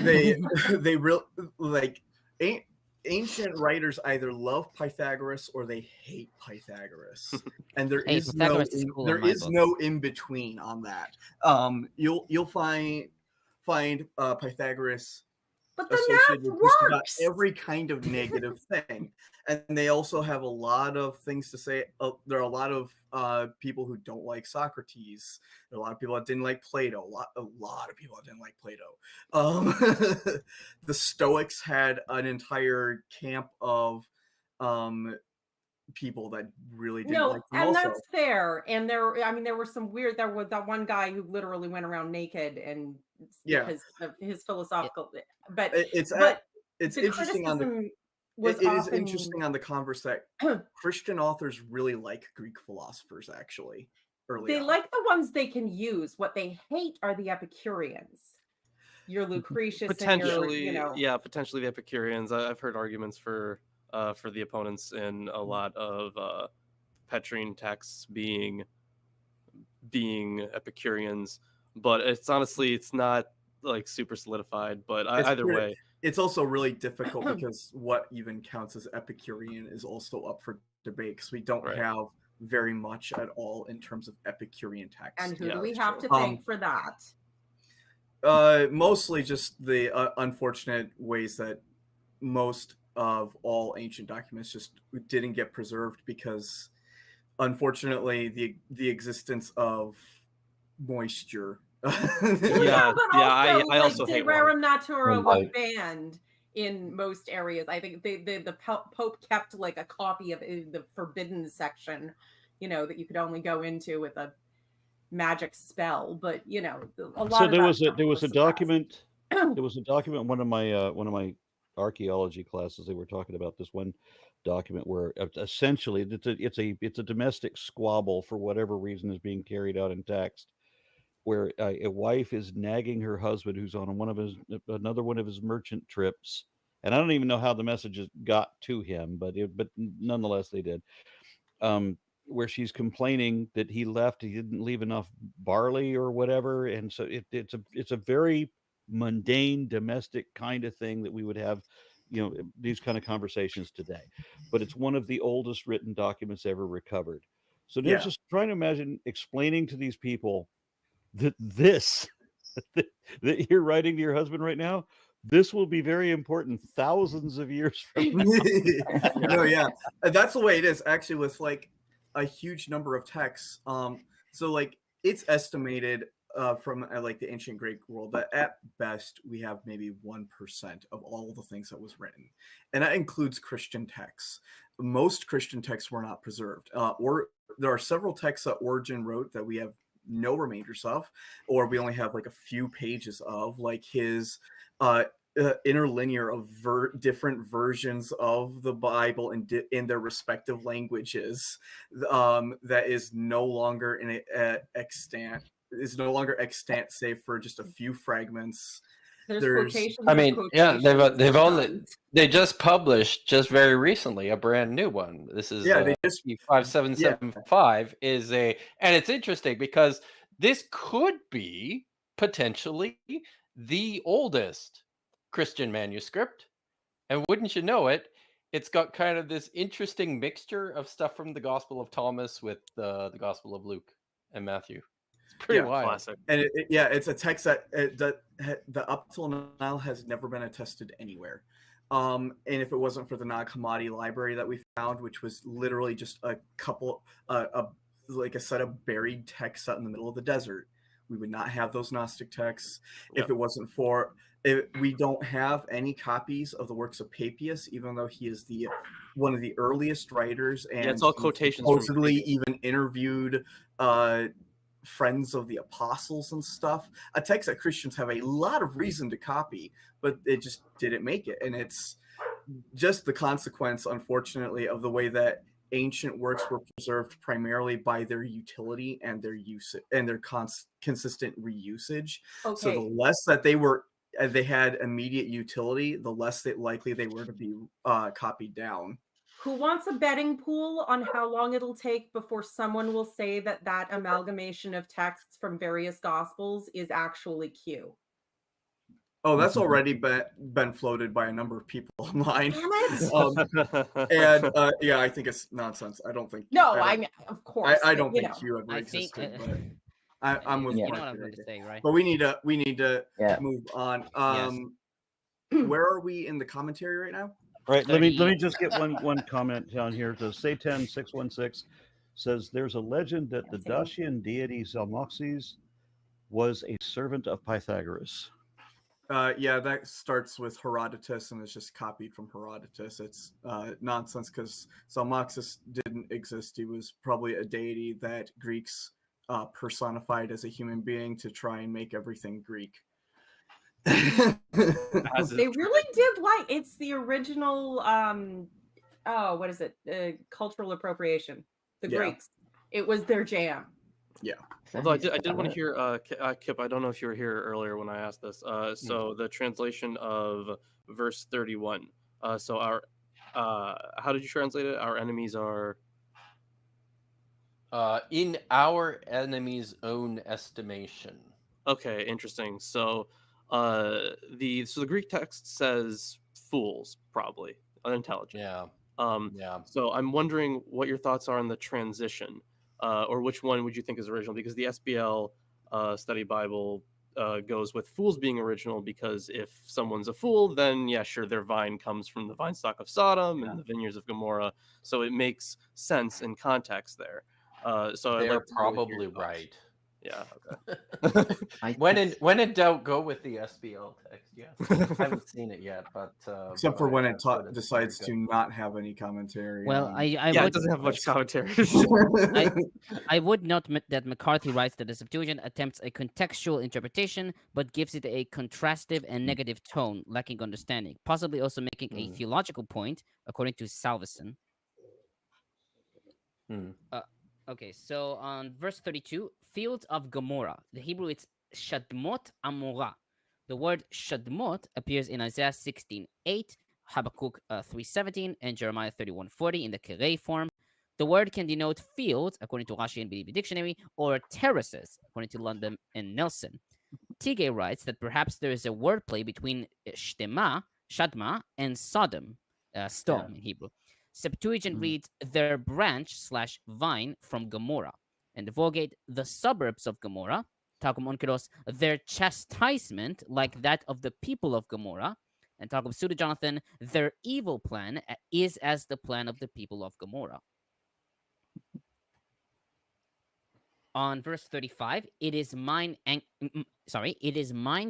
They really like ancient writers either love Pythagoras or they hate Pythagoras, and there is no in between on that. You'll find Pythagoras associated with just about every kind of negative thing, and they also have a lot of things to say. There are a lot of people who don't like Socrates. There are a lot of people that didn't like Plato. A lot of people that didn't like Plato. The Stoics had an entire camp of people that really didn't like them. And that's fair. And there were some weird. There was that one guy who literally went around naked, and because of his philosophical. But it's interesting on the. It is interesting on the converse that Christian authors really like Greek philosophers. Actually, they like the ones they can use. What they hate are the Epicureans. Your Lucretius, potentially, potentially the Epicureans. I've heard arguments for for the opponents in a lot of Petrine texts being Epicureans, but it's not like super solidified. But either way, it's also really difficult because what even counts as Epicurean is also up for debate because we don't have very much at all in terms of Epicurean text. And who do we have to thank for that? Mostly just the unfortunate ways that most of all ancient documents just didn't get preserved because, unfortunately, the existence of moisture. I also hate Devarim Natura was banned in most areas. I think the Pope kept like a copy of the forbidden section, that you could only go into with a magic spell. But a lot. So there was a document. There was a document. One of my archaeology classes. They were talking about this one document where essentially it's a domestic squabble for whatever reason is being carried out in text, where a wife is nagging her husband who's on another one of his merchant trips, and I don't even know how the messages got to him, but nonetheless they did. Where she's complaining that he didn't leave enough barley or whatever, and so it's a very mundane domestic kind of thing that we would have, these kind of conversations today. But it's one of the oldest written documents ever recovered. So they're just trying to imagine explaining to these people that that you're writing to your husband right now, this will be very important thousands of years from now. That's the way it is actually with like a huge number of texts. So like it's estimated from like the ancient Greek world that at best we have maybe 1% of all the things that was written, and that includes Christian texts. Most Christian texts were not preserved, or there are several texts that Origen wrote that we have no remainders of, or we only have like a few pages of, like his interlinear of different versions of the Bible in their respective languages. That is no longer extant. Is no longer extant, save for just a few fragments. They just published just very recently a brand new one. This is 5775 and it's interesting because this could be potentially the oldest Christian manuscript, and wouldn't you know it, it's got kind of this interesting mixture of stuff from the Gospel of Thomas with the Gospel of Luke and Matthew. Pretty wild. Classic. And it's a text that up till now has never been attested anywhere. And if it wasn't for the Nag Hammadi library that we found, which was literally just a couple, like a set of buried texts out in the middle of the desert, we would not have those Gnostic texts. If it wasn't for, we don't have any copies of the works of Papias, even though he is one of the earliest writers, and it's all quotations. Supposedly even interviewed friends of the apostles and stuff, a text that Christians have a lot of reason to copy, but it just didn't make it. And it's just the consequence, unfortunately, of the way that ancient works were preserved primarily by their utility and their use and their consistent reusage. So the less that they had immediate utility, the less likely they were to be copied down. Who wants a betting pool on how long it'll take before someone will say that amalgamation of texts from various gospels is actually Q? Oh, that's already been floated by a number of people online. Damn it! I think it's nonsense. I don't think. No, I mean, of course. I don't think Q ever existed. But I'm with you know what I'm going to say, right? But we need to move on. Where are we in the commentary right now? Right. Let me just get one comment down here. The Satan 616 says there's a legend that the Dacian deity Zalmoxes was a servant of Pythagoras. That starts with Herodotus and is just copied from Herodotus. It's nonsense because Zalmoxes didn't exist. He was probably a deity that Greeks personified as a human being to try and make everything Greek. They really did it's the original what is it, cultural appropriation, the Greeks. It was their jam. Although I did want to hear Kip, I don't know if you were here earlier when I asked this, so the translation of verse 31, so how did you translate it? Our enemies are. In our enemy's own estimation. Okay, interesting. So, the Greek text says fools, probably unintelligent. Yeah. Yeah. So I'm wondering what your thoughts are on the transition, or which one would you think is original? Because the SBL Study Bible goes with fools being original, because if someone's a fool, then yeah, sure, their vine comes from the vine stock of Sodom and the vineyards of Gomorrah. So it makes sense in context there. So I'd They're like to hear your probably thoughts. right. Yeah. Okay. When in doubt, go with the SBL text. Yeah, I haven't seen it yet, but Except for when it I've heard it's decides very to not have any commentary. Well, on- I Yeah, it would doesn't have much commentary. I would note that McCarthy writes that the Septuagint attempts a contextual interpretation, but gives it a contrastive and negative tone, lacking understanding, possibly also making a theological point, according to Salveson. good. Okay, so on verse 32, fields of Gomorrah. The Hebrew it's Shadmot Amorah. The word Shadmot appears in Isaiah 16:8, Habakkuk 3:17, and Jeremiah 31:40 in the Kirei form. The word can denote fields, according to Rashi and Biblia Dictionary, or terraces, according to Lundbom and Nelson. Tigay writes that perhaps there is a wordplay between Shadma, and Sodom, Stom in Hebrew. Septuagint reads their branch/vine from Gomorrah, and the Vulgate the suburbs of Gomorrah. Targum Onkelos their chastisement like that of the people of Gomorrah, and Targum Pseudo Jonathan their evil plan is as the plan of the people of Gomorrah. On verse 35, it is mine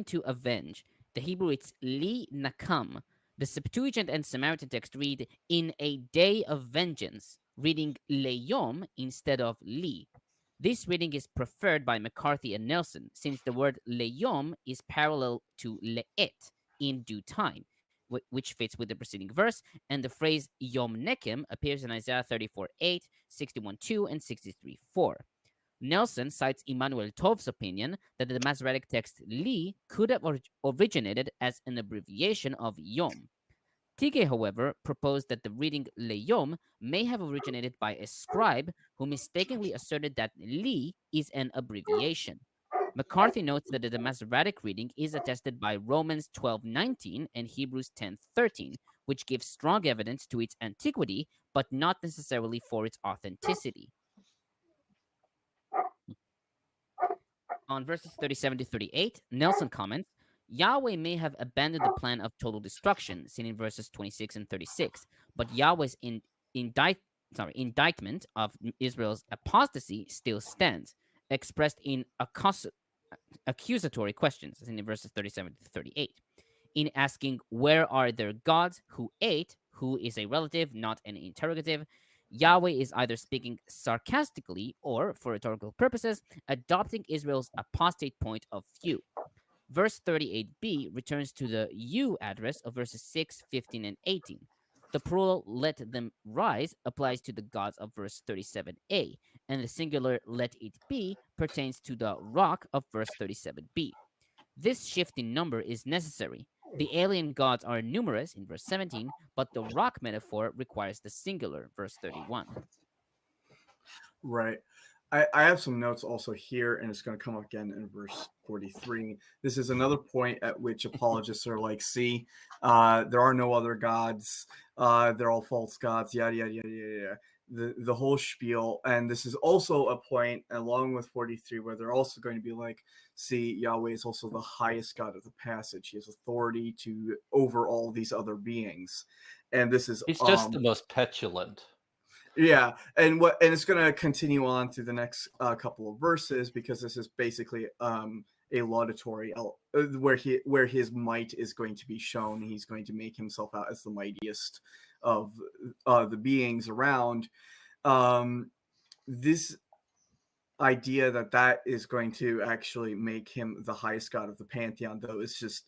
to avenge. The Hebrew it's li nakam. The Septuagint and Samaritan text read in a day of vengeance, reading leyom instead of li. This reading is preferred by McCarthy and Nelson, since the word leyom is parallel to le'et, in due time, which fits with the preceding verse, and the phrase yom nekem appears in Isaiah 34:8, 61:2, and 63:4. Nelson cites Immanuel Tov's opinion that the Masoretic text li could have originated as an abbreviation of yom. Tigay, however, proposed that the reading leyom may have originated by a scribe who mistakenly asserted that li is an abbreviation. McCarthy notes that the Masoretic reading is attested by Romans 12:19 and Hebrews 10:13, which gives strong evidence to its antiquity, but not necessarily for its authenticity. On verses 37 to 38, Nelson comments, Yahweh may have abandoned the plan of total destruction, seen in verses 26 and 36, but Yahweh's indictment of Israel's apostasy still stands, expressed in accusatory questions, seen in verses 37 to 38. In asking, where are their gods who ate, who is a relative, not an interrogative, Yahweh is either speaking sarcastically or, for rhetorical purposes, adopting Israel's apostate point of view. Verse 38b returns to the you address of verses 6, 15, and 18. The plural let them rise applies to the gods of verse 37a, and the singular let it be pertains to the rock of verse 37b. This shift in number is necessary. The alien gods are numerous in verse 17, but the rock metaphor requires the singular, verse 31. Right. I have some notes also here, and it's going to come up again in verse 43. This is another point at which apologists are like, see, there are no other gods. They're all false gods, yada, yada, yada, yada. The whole spiel. And this is also a point, along with 43, where they're also going to be like, see, Yahweh is also the highest God of the passage. He has authority over all these other beings. And this is... He's just the most petulant. Yeah, and it's going to continue on through the next couple of verses, because this is basically a laudatory where his might is going to be shown. He's going to make himself out as the mightiest of the beings around. This idea that is going to actually make him the highest god of the pantheon, though, is just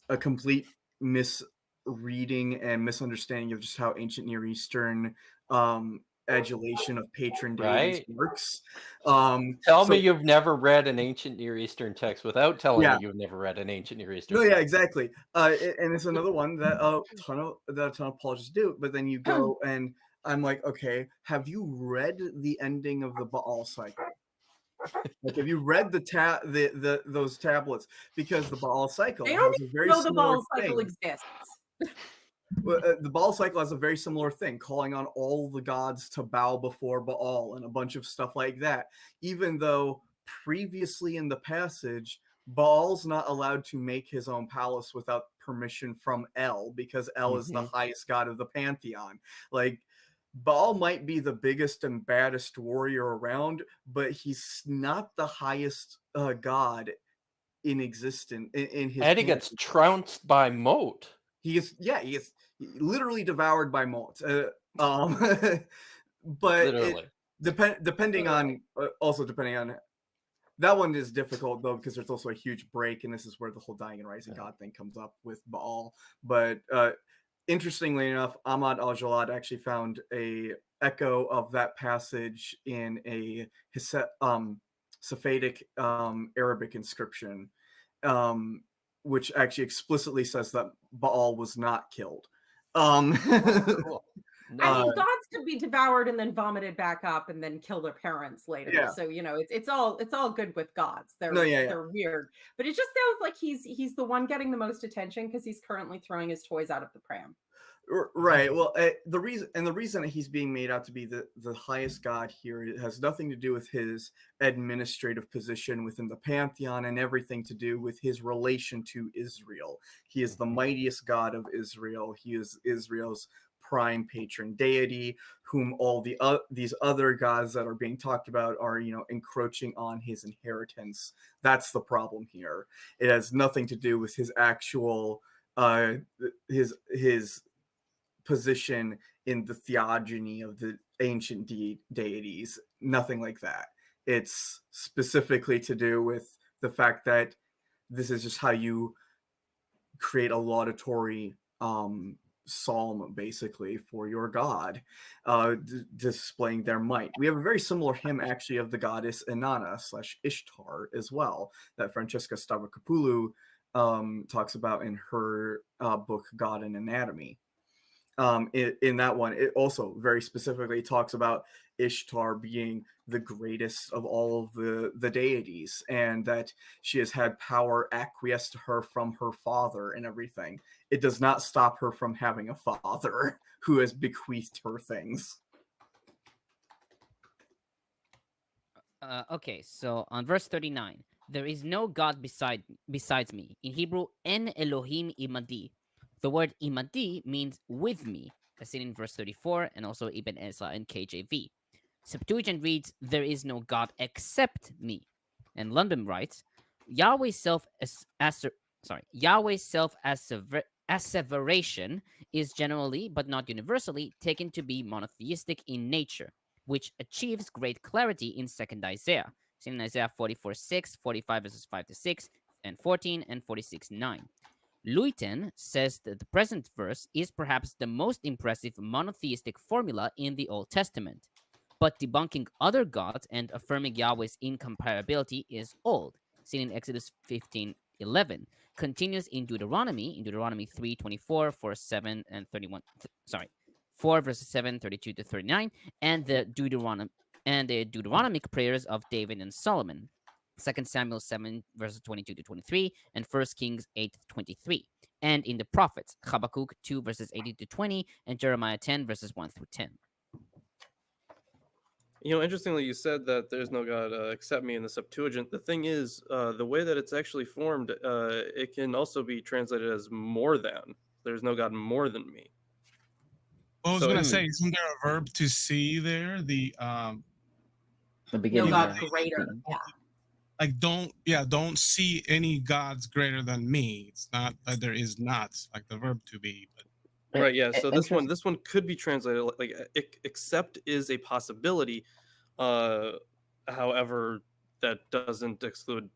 a complete misreading and misunderstanding of just how ancient Near Eastern adulation of patron deities Right. works. Tell So- me you've never read an ancient Near Eastern text without telling Yeah. me you've never read an ancient Near Eastern No, text. yeah, exactly. And it's another one that a ton of apologists do. But then you go and I'm like, okay, have you read the ending of the Baal cycle? Like, have you read those tablets? Because the Baal cycle They don't has a very know the similar Baal cycle thing. exists. The Baal cycle has a very similar thing, calling on all the gods to bow before Baal and a bunch of stuff like that. Even though previously in the passage, Baal's not allowed to make his own palace without permission from El, because El is the highest god of the pantheon. Like, Baal might be the biggest and baddest warrior around, but he's not the highest god in existence in his. And he gets trounced by Moat. He is literally devoured by moths. But Literally. depending on that one is difficult though, because there's also a huge break, and this is where the whole dying and rising god thing comes up with Baal. But interestingly enough, Ahmad al-Jalad actually found a echo of that passage in a Sephardic Arabic inscription, which actually explicitly says that Baal was not killed. Cool. I mean, gods could be devoured and then vomited back up and then kill their parents later. Yeah. So it's all good with gods. They're they're weird, but it just sounds like he's the one getting the most attention because he's currently throwing his toys out of the pram. Right. Well, the reason that he's being made out to be the highest god here, it has nothing to do with his administrative position within the pantheon and everything to do with his relation to Israel. He is the mightiest god of Israel. He is Israel's prime patron deity, whom all these other gods that are being talked about are, encroaching on his inheritance. That's the problem here. It has nothing to do with his actual his position in the theogony of the ancient deities. Nothing like that. It's specifically to do with the fact that this is just how you create a laudatory psalm, basically, for your god, displaying their might. We have a very similar hymn, actually, of the goddess Inanna / Ishtar as well, that Francesca Stavrokopoulou talks about in her book God and Anatomy. In that one, it also very specifically talks about Ishtar being the greatest of all of the deities, and that she has had power acquiesced to her from her father and everything. It does not stop her from having a father who has bequeathed her things. Okay, so on verse 39, there is no God besides me. In Hebrew, En Elohim imadi. The word imadi means with me, as seen in verse 34 and also Ibn Ezra and KJV. Septuagint reads, there is no God except me. And Lundbom writes, Yahweh's self-asseveration is generally, but not universally, taken to be monotheistic in nature, which achieves great clarity in 2nd Isaiah, seen in Isaiah 44:6, 45 verses 5-6, and 14, and 46:9. Luyten says that the present verse is perhaps the most impressive monotheistic formula in the Old Testament. But debunking other gods and affirming Yahweh's incomparability is old, seen in Exodus 15:11, continues in Deuteronomy 3:24, 4:7 and 31. 4 verses 7, 32-39, and the Deuteronomic prayers of David and Solomon. 2 Samuel 7 verses 22-23, and 1 Kings 8:23, and in the prophets, Habakkuk 2 verses 18-20, and Jeremiah 10 verses 1-10. Interestingly, you said that there's no God except me in the Septuagint. The thing is, the way that it's actually formed, it can also be translated as more than. There's no God more than me. I was going to say, isn't there a verb to see there? The beginning. No God greater. Yeah. Like don't see any gods greater than me. It's not that there is not, like the verb to be, but Right, yeah. So this one could be translated like except is a possibility. However, that doesn't exclude,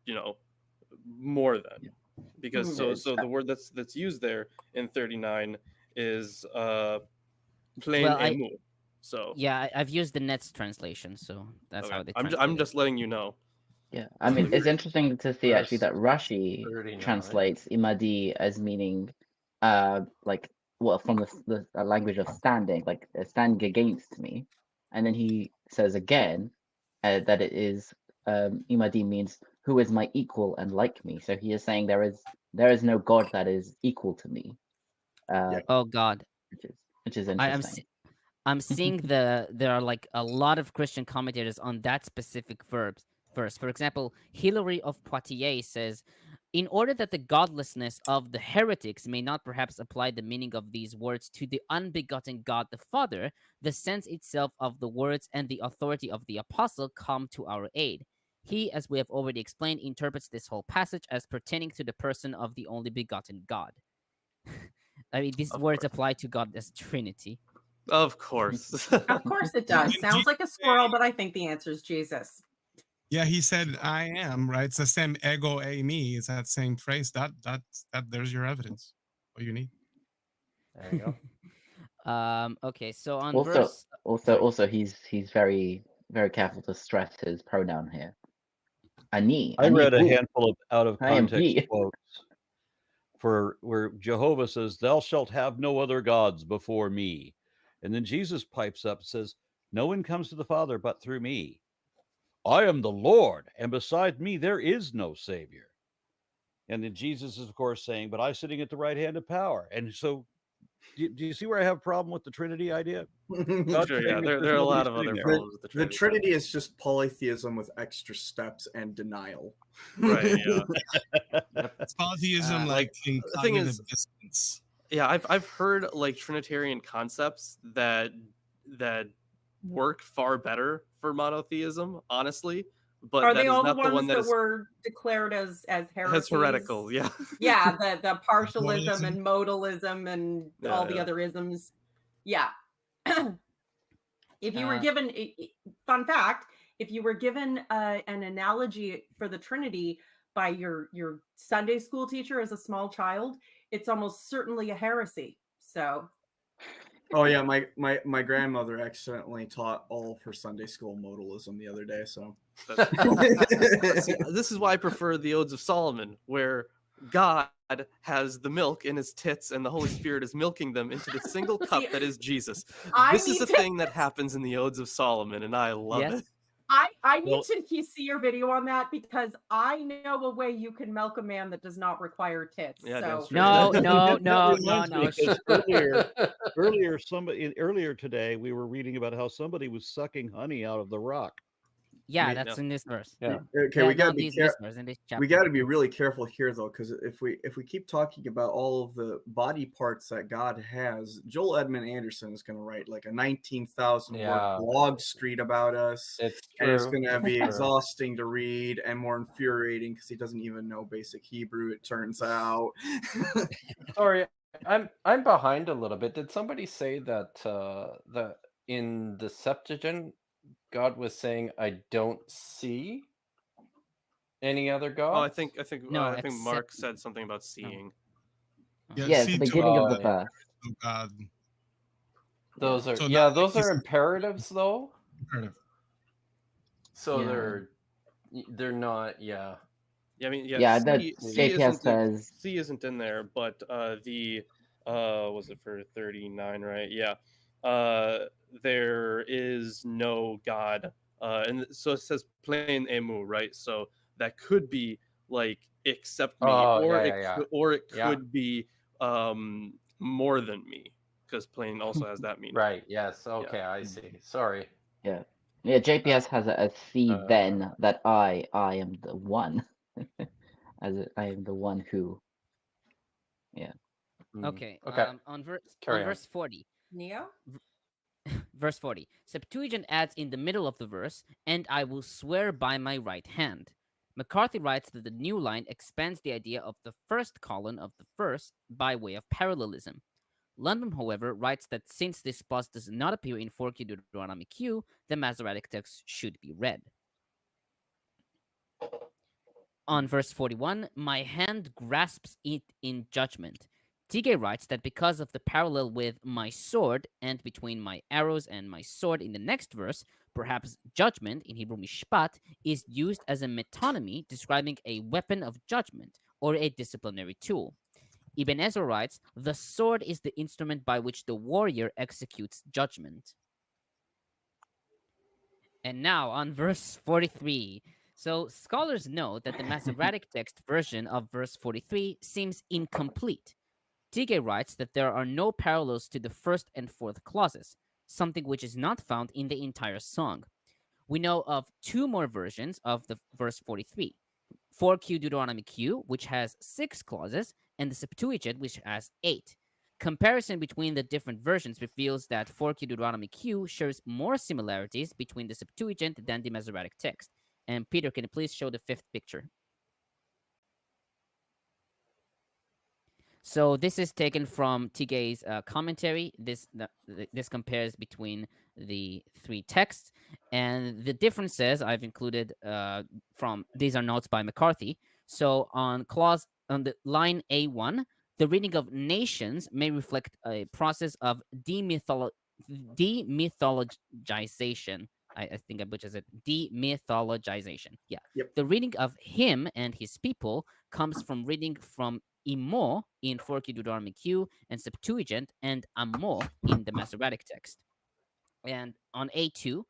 more than, because so the word that's used there in 39 is plain emu. So Yeah, I've used the Net's translation, so that's okay. how they I'm translate it. just letting you know. Yeah, I mean, it's interesting to see actually that Verse Rashi 39. translates imadi as meaning, like, well, from the language of standing, like standing against me, and then he says again that it is imadi means who is my equal and like me. So he is saying there is no God that is equal to me, Oh God, which is I'm interesting. I'm seeing there are like a lot of Christian commentators on that specific verse. For example, Hilary of Poitiers says, in order that the godlessness of the heretics may not perhaps apply the meaning of these words to the unbegotten God the Father, the sense itself of the words and the authority of the apostle come to our aid. He, as we have already explained, interprets this whole passage as pertaining to the person of the only begotten God. I mean, these Of words course. apply to God as Trinity. Of course. Of course it does. Sounds like a squirrel, but I think the answer is Jesus. Yeah, he said, "I am," right? It's the same ego a me. It's that same phrase. That there's your evidence. What you need. There you go. Okay, so on Also, verse also, he's very careful to stress his pronoun here. Ani. I read a who? handful of out of I am context he. quotes for where Jehovah says, "Thou shalt have no other gods before me," and then Jesus pipes up and says, "No one comes to the Father but through me. I am the Lord, and beside me there is no Savior." And then Jesus is, of course, saying, "But I sitting at the right hand of power." And so, do you see where I have a problem with the Trinity idea? God Sure, saying yeah. that There there's are a nobody lot of sitting other there. problems with the The Trinity. Trinity is just polytheism with extra steps and denial. Right, yeah. It's polytheism, like in the thing cognitive is- dissonance. Yeah, I've heard like Trinitarian concepts that work far better for monotheism, honestly. But Are that they is all the not the one ones that that is were declared as heresies? as heretical. Yeah. Yeah, the partialism Modalism. and modalism and all the Yeah. other isms. Yeah. If you were Uh, given, fun fact, if you were given an analogy for the Trinity by your Sunday school teacher as a small child, it's almost certainly a heresy. So Oh yeah, my grandmother accidentally taught all of her Sunday school modalism the other day. So See, this is why I prefer the Odes of Solomon, where God has the milk in his tits and the Holy Spirit is milking them into the single cup that is Jesus. I This is need a to- thing that happens in the Odes of Solomon, and I love Yes. it. I need Well- to see your video on that because I know a way you can milk a man that does not require tits. Yeah, so that's true. no, That- no, that no, no, reminds me, no. 'cause earlier today we were reading about how somebody was sucking honey out of the rock. Yeah, mean, that's in this verse. Yeah. okay, Yeah, we gotta no, be this careful. verse in this chapter. We got to be really careful here though, because if we keep talking about all of the body parts that God has, Joel Edmund Anderson is going to write like a 19,000 Yeah. word blog street about us, It's and it's true. going to It's be true. exhausting to read and more infuriating because he doesn't even know basic Hebrew. It turns out. Sorry, I'm behind a little bit. Did somebody say that that in the Septuagint God was saying, "I don't see any other gods"? Oh, I think No, I think except- Mark said something about seeing. Yeah, it's see the to beginning of the Oh, verse. to God. Those are So yeah, not those like are he's- imperatives though. Imperative. So Yeah. they're not. Yeah. Yeah, I mean, Yeah, that C JPS says. C isn't in there, but the was it for 39, right? Yeah. There is no God. And so it says plain emu, right? So that could be like except me, Oh, or yeah, yeah, yeah. or it Yeah. could be more than me, because plain also has that meaning. Right. Yes. Okay. I see. Sorry. Yeah, JPS has a see Uh, then that I am the one, I am the one who. Okay. Okay. On Carry on. verse 40. Neo? Verse 40. Septuagint adds in the middle of the verse, "and I will swear by my right hand." McCarthy writes that the new line expands the idea of the first colon of the verse by way of parallelism. Lundbom, however, writes that since this plus does not appear in 4Q Deuteronomy Q, the Masoretic text should be read. On verse 41, "my hand grasps it in judgment." Tigay writes that because of the parallel with my sword and between my arrows and my sword in the next verse, perhaps judgment, in Hebrew mishpat, is used as a metonymy describing a weapon of judgment or a disciplinary tool. Ibn Ezra writes, the sword is the instrument by which the warrior executes judgment. And now on verse 43. So scholars note that the Masoretic text version of verse 43 seems incomplete. Tigay writes that there are no parallels to the first and fourth clauses, something which is not found in the entire song. We know of two more versions of the verse 43. 4Q Deuteronomy Q, which has 6 clauses, and the Septuagint, which has 8. Comparison between the different versions reveals that 4Q Deuteronomy Q shares more similarities between the Septuagint than the Masoretic text. And Peter, can you please show the 5th picture? So this is taken from Tigay's commentary. This compares between the 3 texts, and the differences I've included from these are notes by McCarthy. So on the line A1, the reading of nations may reflect a process of demythologization. I think I butchered it. Demythologization. Yeah. Yep. The reading of him and his people comes from reading from Imo in 4Q Deuteronomy Q and Septuagint, and Ammo in the Masoretic text. And on A2,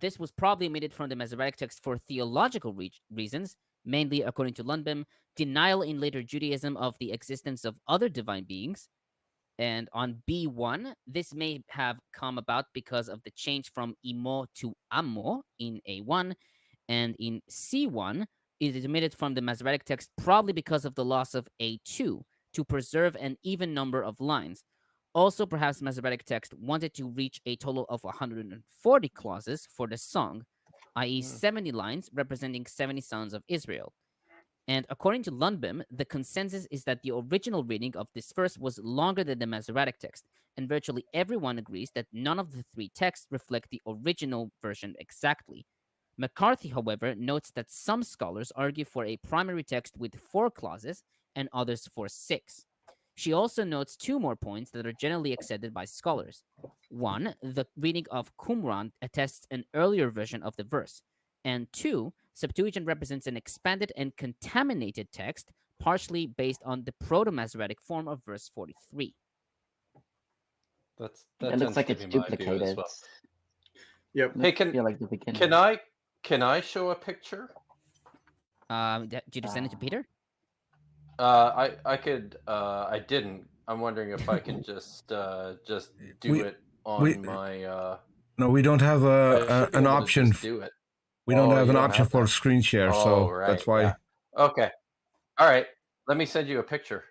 this was probably omitted from the Masoretic text for theological reasons, mainly according to Lundbom, denial in later Judaism of the existence of other divine beings. And on B1, this may have come about because of the change from Imo to Ammo in A1, and in C1, it is omitted from the Masoretic text probably because of the loss of A2 to preserve an even number of lines. Also, perhaps the Masoretic text wanted to reach a total of 140 clauses for the song, i.e. 70 lines representing 70 sons of Israel. And according to Lundbom, the consensus is that the original reading of this verse was longer than the Masoretic text, and virtually everyone agrees that none of the 3 texts reflect the original version exactly. McCarthy, however, notes that some scholars argue for a primary text with 4 clauses and others for 6. She also notes 2 more points that are generally accepted by scholars. 1, the reading of Qumran attests an earlier version of the verse. And 2, Septuagint represents an expanded and contaminated text, partially based on the Proto-Masoretic form of verse 43. That It looks tends like to it's be my view as duplicated. well. Yep. Hey, Feel like the beginning. can I show a picture? Did you send it to Peter? I could. I didn't. I'm wondering if I could just do it on my. No, we don't have I should be an able to option. just do it. We don't Oh, have you an don't option have for that. screen share, Oh, so right. that's why. Yeah. Okay. All right. Let me send you a picture.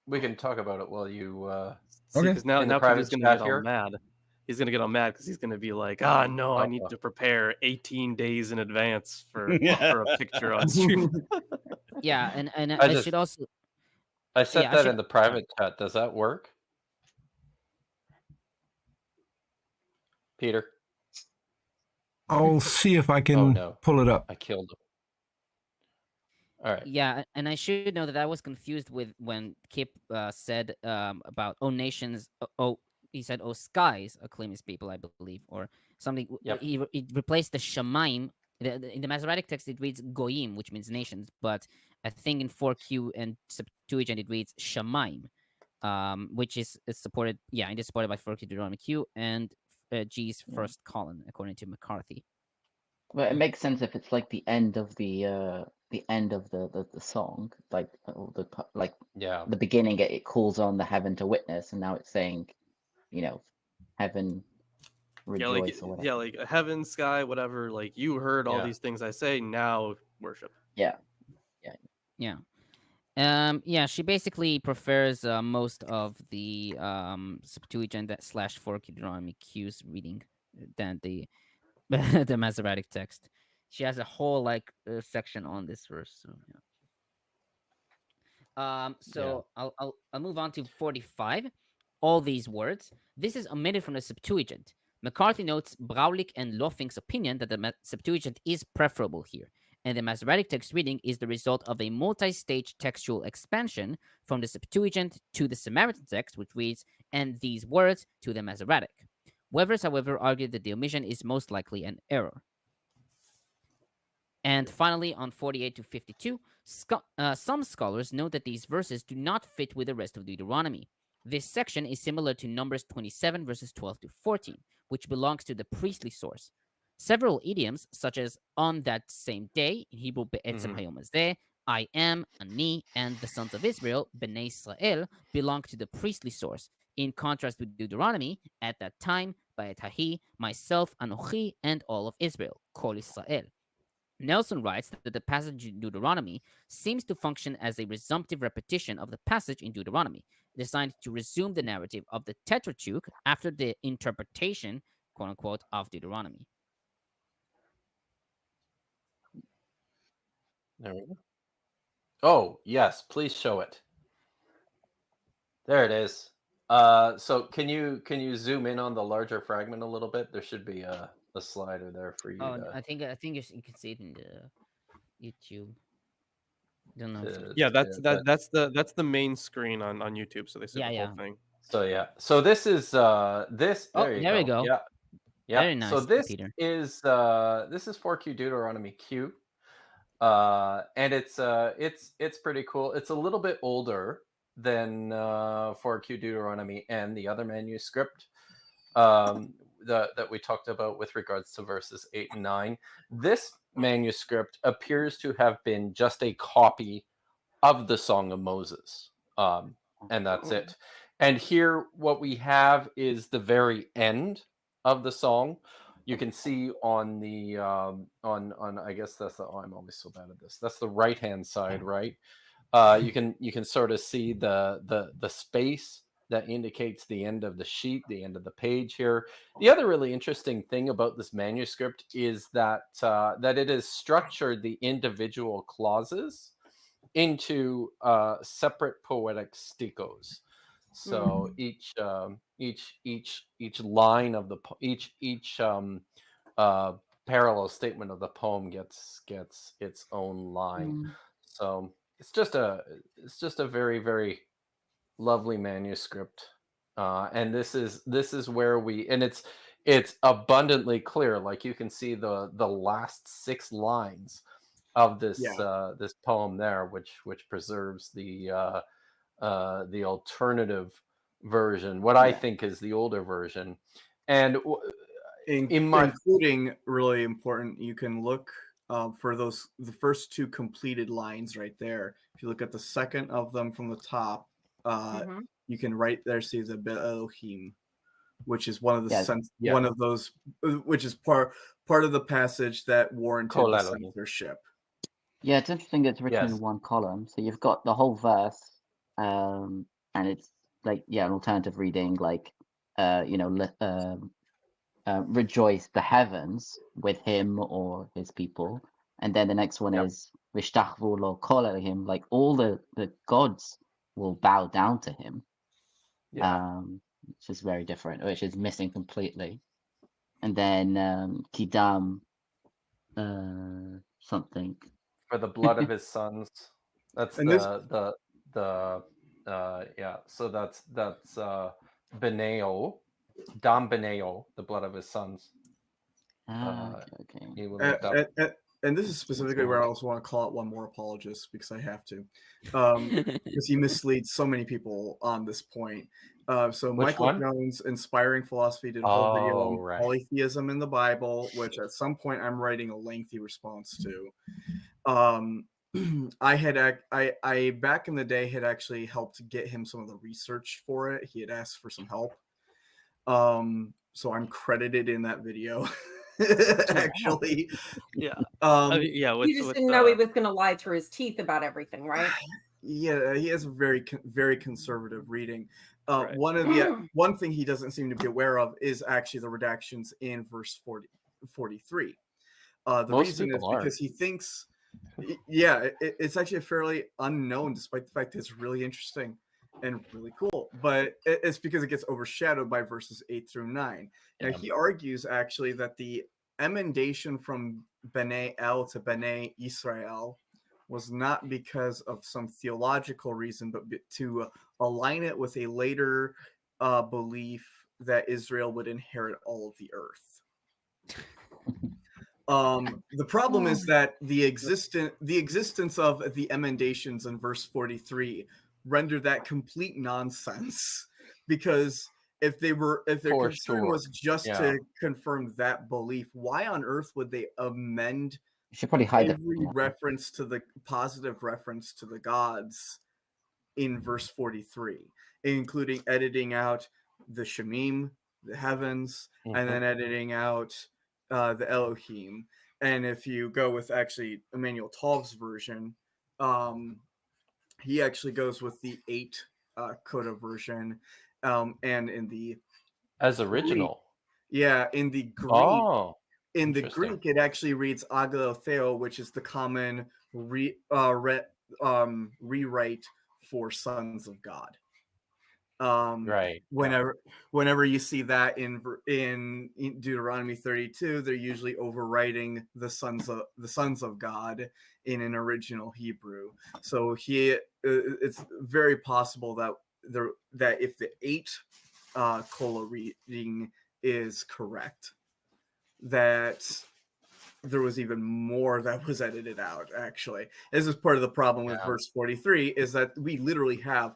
We can talk about it while you. Okay. Because now In the Peter's private gonna chat get all here? mad. He's gonna get all mad because he's gonna be like, "Ah, no, I need Uh-oh. to prepare 18 days in advance for a picture on stream." Yeah, and I I just- should also. I set Yeah, I that should- in the private chat. Does that work? Peter? I'll see if I can Oh, no. pull it up. I killed him. All right. Yeah, and I should know that I was confused with when Kip said about nations. He said skies acclaim his people, I believe, or something. Yep. He replaced the shemaim. In the Masoretic text, it reads goyim, which means nations, but I think in 4Q and Septuagint it reads shemaim, which is supported. Yeah, it is supported by 4Q Deuteronomy Q and G's first column, according to McCarthy. Well, it makes sense if it's like the end of the song, like Yeah. the beginning. It calls on the heaven to witness, and now it's saying, heaven rejoice or whatever. Yeah, like heaven, sky, whatever. Like you heard all Yeah. these things I say. Now worship. Yeah. Yeah, she basically prefers most of the Septuagint / 4Q Deuteronomy Q's reading than the the Masoretic text. She has a whole section on this verse. So yeah. I'll move on to 45. All these words. This is omitted from the Septuagint. McCarthy notes Braulik and Loffing's opinion that the Septuagint is preferable here, and the Masoretic text reading is the result of a multi-stage textual expansion from the Septuagint to the Samaritan text, which reads, "and these words," to the Masoretic. Webers, however, argued that the omission is most likely an error. And finally, on 48 to 52, some scholars note that these verses do not fit with the rest of Deuteronomy. This section is similar to Numbers 27, verses 12 to 14, which belongs to the priestly source. Several idioms, such as "on that same day," in Hebrew, "be'etzem hayom hazeh," "I am," "ani," and "the sons of Israel," Bnei Israel, belong to the priestly source, in contrast with Deuteronomy, "at that time," "ba'et hahi," "myself," "anochi," and "all of Israel," Kol Israel. Nelson writes that the passage in Deuteronomy seems to function as a resumptive repetition of the passage in Deuteronomy, designed to resume the narrative of the Pentateuch after the interpretation, quote unquote, of Deuteronomy. There we go. Oh, yes, please show it. There it is. So can you zoom in on the larger fragment a little bit? There should be a slider there for you. Oh, to, I think you can see it in the YouTube. Don't know. Yeah, that's the main screen on YouTube. So they say the whole thing. So yeah, so this is this. Oh, There you there we go. go. Yeah, yeah. Very nice, So this Peter. is 4Q Deuteronomy Q, and it's pretty cool. It's a little bit older than 4Q Deuteronomy and the other manuscript that we talked about with regards to verses 8 and 9. This manuscript appears to have been just a copy of the Song of Moses, and that's it. And here, what we have is the very end of the song. You can see on the on I guess that's the I'm always so bad at this. That's the right hand side, right? You can sort of see the space that indicates the end of the sheet, the end of the page here. The other really interesting thing about this manuscript is that that it has structured the individual clauses into separate poetic stikos. So each line of the each parallel statement of the poem gets its own line. So it's just a very, very lovely manuscript, and this is where it's abundantly clear. Like you can see the last 6 lines of this this poem there, which preserves the alternative version, what I think is the older version, and including really important. You can look for the first 2 completed lines right there. If you look at the second of them from the top, you can right there see the Elohim, which is one of the one of those, which is part of the passage that warranted the censorship. Yeah, it's interesting it's written in one column. So you've got the whole verse, and it's like, an alternative reading, like, rejoice the heavens with him or his people. And then the next one is Vishtachvu lo kol Elohim, like all the gods will bow down to him. Which is very different, which is missing completely. And then Kidam something. For the blood of his sons. That's So that's Beneo, Dam Beneo, the blood of his sons. Okay. He will lift up. And this is specifically where I also want to call out one more apologist, because I have to, because he misleads so many people on this point. So Michael Jones, Inspiring Philosophy, did a whole video on polytheism in the Bible, which at some point I'm writing a lengthy response to. I back in the day had actually helped get him some of the research for it. He had asked for some help. So I'm credited in that video. Actually, you just didn't know he was going to lie through his teeth about everything, right? Yeah, he has a very conservative reading. One thing he doesn't seem to be aware of is actually the redactions in verse 43. The reason is because he thinks, it's actually fairly unknown, despite the fact that it's really interesting and really cool, but it's because it gets overshadowed by verses 8 through 9. Now he argues actually that the emendation from B'nai El to B'nai Israel was not because of some theological reason, but to align it with a later belief that Israel would inherit all of the earth. The problem is that the existence of the emendations in verse 43 render that complete nonsense, because if their concern was just to confirm that belief, why on earth would they amend You should probably hide every it. reference to the positive reference to the gods in verse 43, including editing out the Shemim, the heavens, and then editing out the Elohim. And if you go with actually Emmanuel Tov's version, he actually goes with the 8 coda version, and in the as original. In the Greek. Oh, in the Greek, it actually reads aglotheo, which is the common rewrite for sons of God. Right. Whenever you see that in Deuteronomy 32, they're usually overwriting the sons of God in an original Hebrew. So it's very possible that if the 8 kola reading is correct, that there was even more that was edited out. Actually, this is part of the problem with verse 43, is that we literally have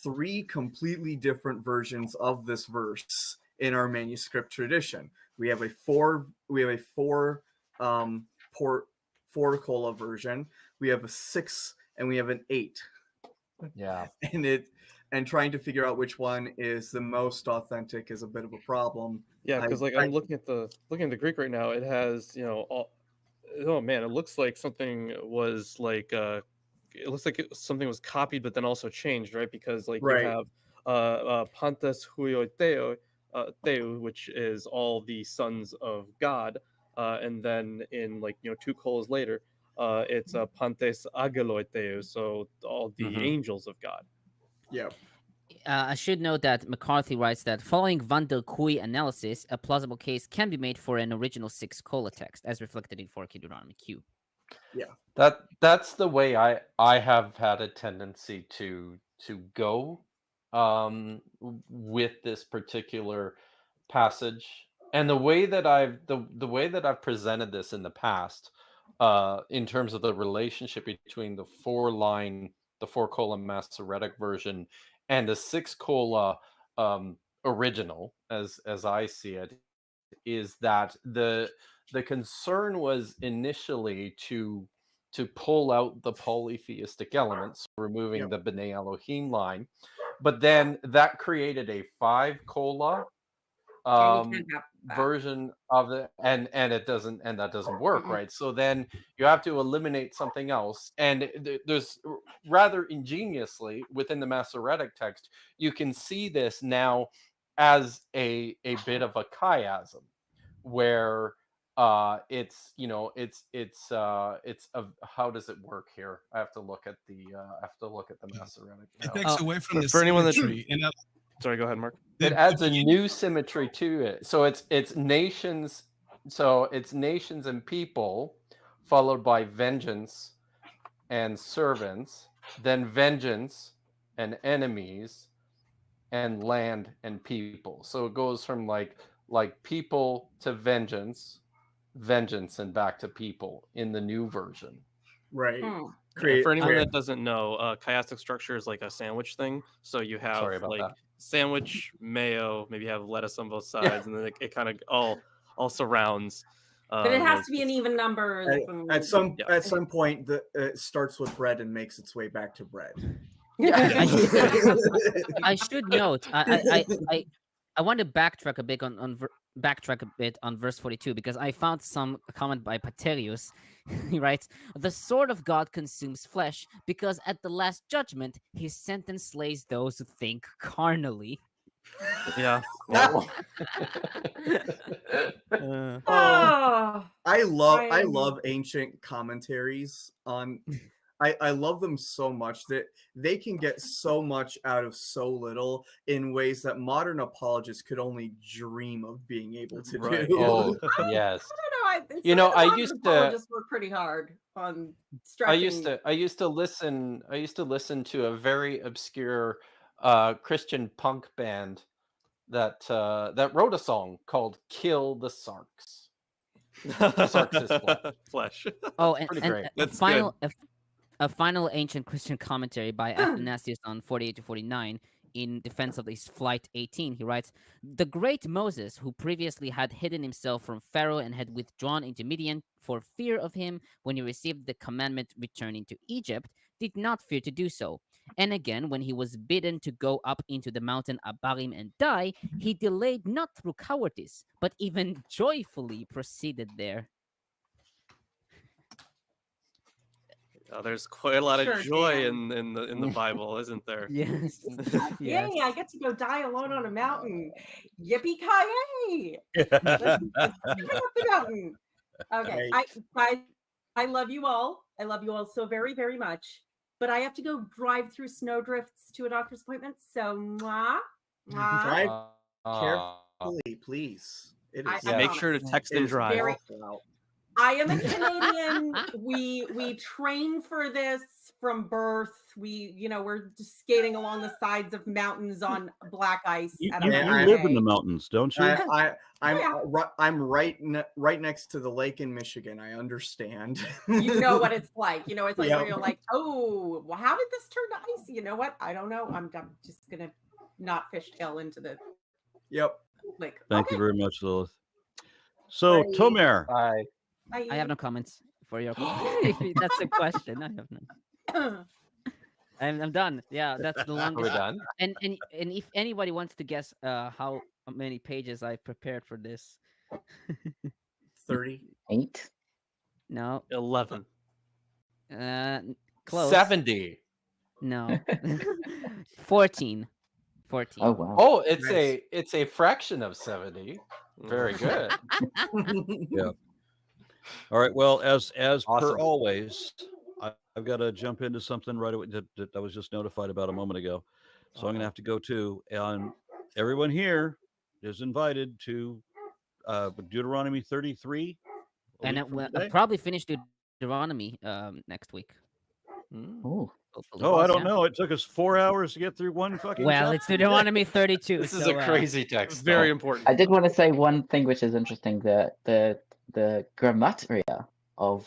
3 completely different versions of this verse in our manuscript tradition. We have a 4 kola version, we have a 6, and we have an 8. Yeah. And trying to figure out which one is the most authentic is a bit of a problem. Yeah, because I'm looking at the Greek right now. It has, oh man, it looks like something was like it looks like something was copied but then also changed, right? Because you have Pantas Huioteo, which is all the sons of God, and then in 2 colas later, it's Pantes Ageloiteo, so all the angels of God. Yeah. I should note that McCarthy writes that following Van der Kooi analysis, a plausible case can be made for an original 6 kola text, as reflected in 4K Deuteronomy Q. Yeah, that's the way I have had a tendency to go with this particular passage, and the way that I've presented this in the past, in terms of the relationship between the 4 kola Masoretic version and the 6 kola original, as I see it, is that the concern was initially to pull out the polytheistic elements, removing the B'nai Elohim line, but then that created a 5 kola version of it, and that doesn't work, right? So then you have to eliminate something else, and there's rather ingeniously within the Masoretic text, you can see this now as a bit of a chiasm, where it's how does it work here? I have to look at the Masoretic now. It takes away from the for anyone symmetry. Sorry, go ahead, Mark. It adds a new symmetry to it. So it's nations. So it's nations and people, followed by vengeance and servants, then vengeance and enemies, and land and people. So it goes from like people to vengeance, and back to people in the new version. Right. For anyone that doesn't know, chiastic structure is like a sandwich thing. So you have sandwich, mayo, maybe you have lettuce on both sides, and then it kind of all surrounds. But it has to be an even number. At some point, it starts with bread and makes its way back to bread. I should note, I want to backtrack a bit on verse 42, because I found some comment by Paterius. He writes, "The sword of God consumes flesh, because at the last judgment his sentence slays those who think carnally." Yeah. I love ancient commentaries on I love them so much that they can get so much out of so little in ways that modern apologists could only dream of being able to Right. do. Oh, yes. I don't know. You know, I some of the used modern to apologists work pretty hard on I stretching. used to listen to a very obscure Christian punk band that wrote a song called "Kill the Sarks." The Sarks is flesh. Flesh. Oh, Pretty and great. a That's final a final ancient Christian commentary by Hmm. Athanasius on 48 to 49 in defense of his Flight 18. He writes, "The great Moses, who previously had hidden himself from Pharaoh and had withdrawn into Midian for fear of him when he received the commandment returning to Egypt, did not fear to do so. And again, when he was bidden to go up into the mountain Abarim and die, he delayed not through cowardice, but even joyfully proceeded there." There's quite a lot of Sure joy can. in the Bible, isn't there? Yes. Yay, Yes. I get to go die alone on a mountain. Yippee-ki-yay! Let's bring up the mountain. Okay, I love you all. I love you all so very, very much. But I have to go drive through snowdrifts to a doctor's appointment. So, mwah, mwah. Drive Uh, carefully, please. It I is. Yeah. Make sure to promise. text It and is drive. very- awful out. I am a Canadian. We train for this from birth. We're just skating along the sides of mountains on black ice. You, at you, a you I- live in day. the mountains, don't you? I'm right next to the lake in Michigan. I understand. You know what it's like. It's like Yep. where you're like, oh, well, how did this turn to ice? You know what? I don't know. I'm just gonna not fishtail into the Yep. lake. Thank you Okay, very much, Lilith. So, Bye. Tomer, Bye. bye. I have no comments for your if that's a question. I have none. I'm done. Yeah, that's the Are we longest. done? And if anybody wants to guess how many pages I prepared for this, 30. 8. no, 11. close. 70. No, 14. 14. Oh wow. Oh, Nice. it's a fraction of 70. Very good. yeah. All right. Well, as per Awesome. always, I've got to jump into something right away that I was just notified about a moment ago. So I'm going to have to go too. And everyone here is invited to Deuteronomy 33. a And week from I'll today. probably finish Deuteronomy next week. Oh, Hopefully. Oh, I don't Yeah. know. It took us 4 hours to get through one fucking. Well, chapter it's today. Deuteronomy 32. This is so, a crazy text. Very though. important. I did want to say one thing which is interesting. The grammaria of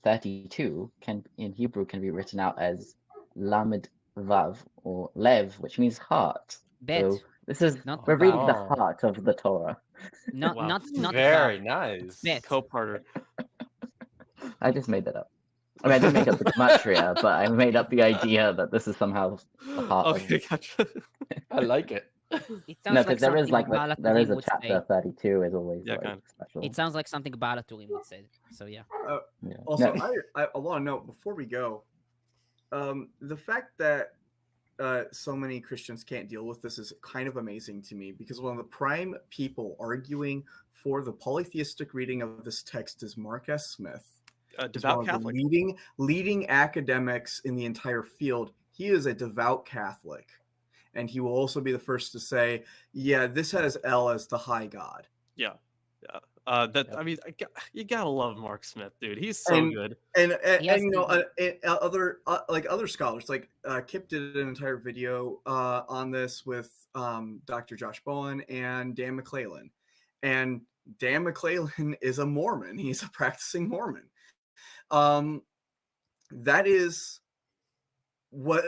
32 in Hebrew can be written out as lamed vav or lev, which means heart. Bet. So this is Not we're reading the Wow. heart of the Torah. Not Wow. not Very vav. nice. Bet. Co-parter. I just made that up. I mean, I didn't make up the gematria, but I made up the idea that this is somehow the heart Okay, of. gotcha. I like it. It No, sounds because like there is something like there is Balaturim a would chapter say. 32 is always Yeah, like kind of. special. It sounds like something Balaturim would say. So yeah. Yeah. Also, No. I want to note before we go, the fact that so many Christians can't deal with this is kind of amazing to me, because one of the prime people arguing for the polytheistic reading of this text is Mark S. Smith. He's Devout one of Catholic. the leading academics in the entire field. He is a devout Catholic, and he will also be the first to say, "Yeah, this has El as the high God." Yeah. I mean, you gotta love Mark Smith, dude. He's so And- good. And He has other other scholars like Kip did an entire video on this with Dr. Josh Bowen and Dan McClellan, and Dan McClellan is a Mormon. He's a practicing Mormon. That is what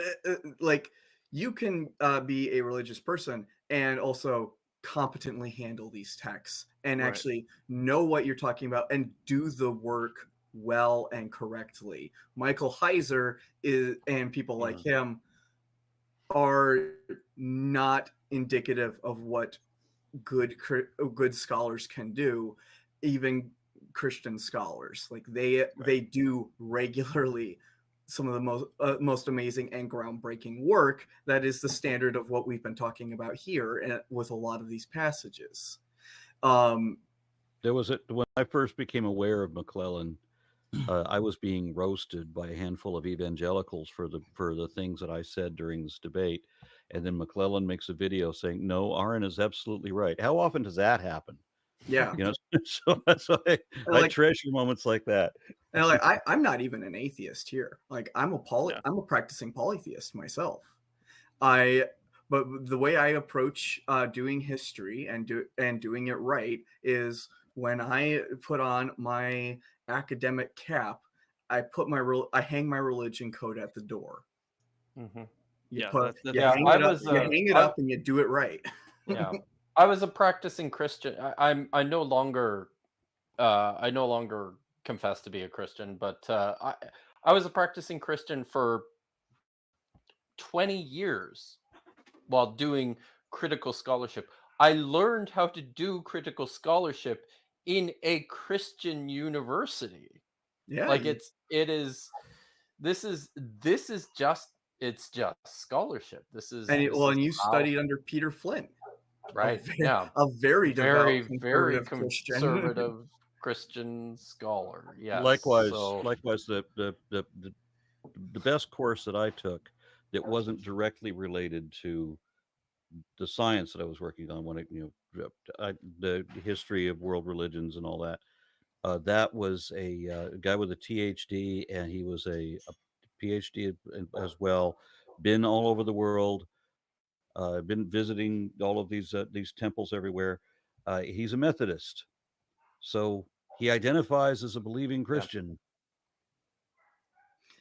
like you can be a religious person and also competently handle these texts and Right. actually know what you're talking about and do the work well and correctly. Michael Heiser is, and people like him are not indicative of what good scholars can do, even Christian scholars. Like they do regularly some of the most amazing and groundbreaking work that is the standard of what we've been talking about here and with a lot of these passages. There was when I first became aware of McClellan, I was being roasted by a handful of evangelicals for the things that I said during this debate, and then McClellan makes a video saying, "No, Aaron is absolutely right." How often does that happen? Yeah. You know, so that's why I Like- treasure moments like that. And like I'm not even an atheist here. Like I'm a Yeah. I'm a practicing polytheist myself. But the way I approach doing history and doing it right is when I put on my academic cap, I hang my religion code at the door. Mm-hmm. Yeah, You that's- hang it up and you do it right. Yeah, I was a practicing Christian. I no longer confess to be a Christian, but I was a practicing Christian for 20 years while doing critical scholarship. I learned how to do critical scholarship in a Christian university. Yeah. Like this is just scholarship. This is and you how- studied under Peter Flynn. right. A very Very devout, Christian. conservative Christian scholar. Yes. Likewise, So, the best course that I took that wasn't directly related to the science that I was working on when the history of world religions and all that. That was a guy with a THD, and he was a PhD as well. Been all over the world. Been visiting all of these temples everywhere. He's a Methodist, so he identifies as a believing Christian.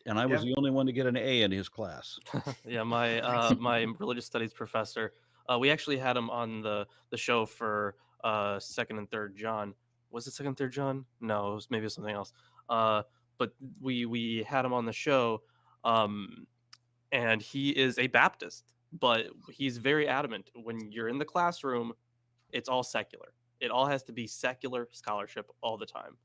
And I was the only one to get an A in his class. Yeah, my religious studies professor, we actually had him on the show for 2nd and 3rd John. Was it 2nd and 3rd John? No, it was maybe something else. But we had him on the show, and he is a Baptist, but he's very adamant. When you're in the classroom, it's all secular. It all has to be secular scholarship all the time.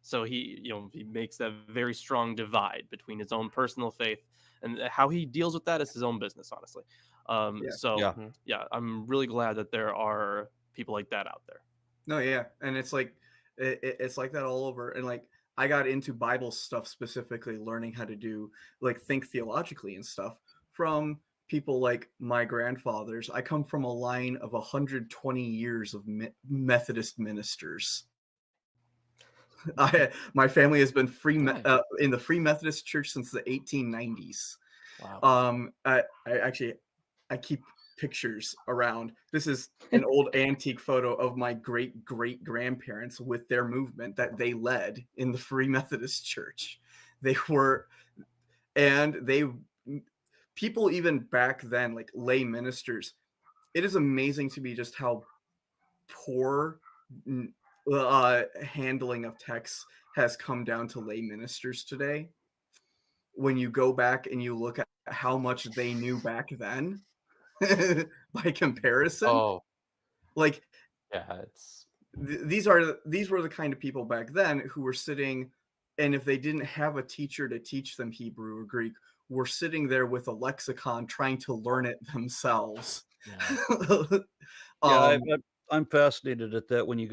So he makes that very strong divide between his own personal faith, and how he deals with that is his own business, honestly. So I'm really glad that there are people like that out there. No, yeah, and it's like it's like that all over. And like I got into Bible stuff specifically, learning how to think theologically and stuff from people like my grandfathers. I come from a line of 120 years of Methodist ministers. My family has been in the Free Methodist Church since the 1890s. Wow. I keep pictures around. This is an old antique photo of my great grandparents with their movement that they led in the Free Methodist Church. People even back then, like lay ministers. It is amazing to me just how poor handling of texts has come down to lay ministers today. When you go back and you look at how much they knew back then, by comparison, these were the kind of people back then who were sitting, and if they didn't have a teacher to teach them Hebrew or Greek, were sitting there with a lexicon trying to learn it themselves. I'm fascinated at that. When you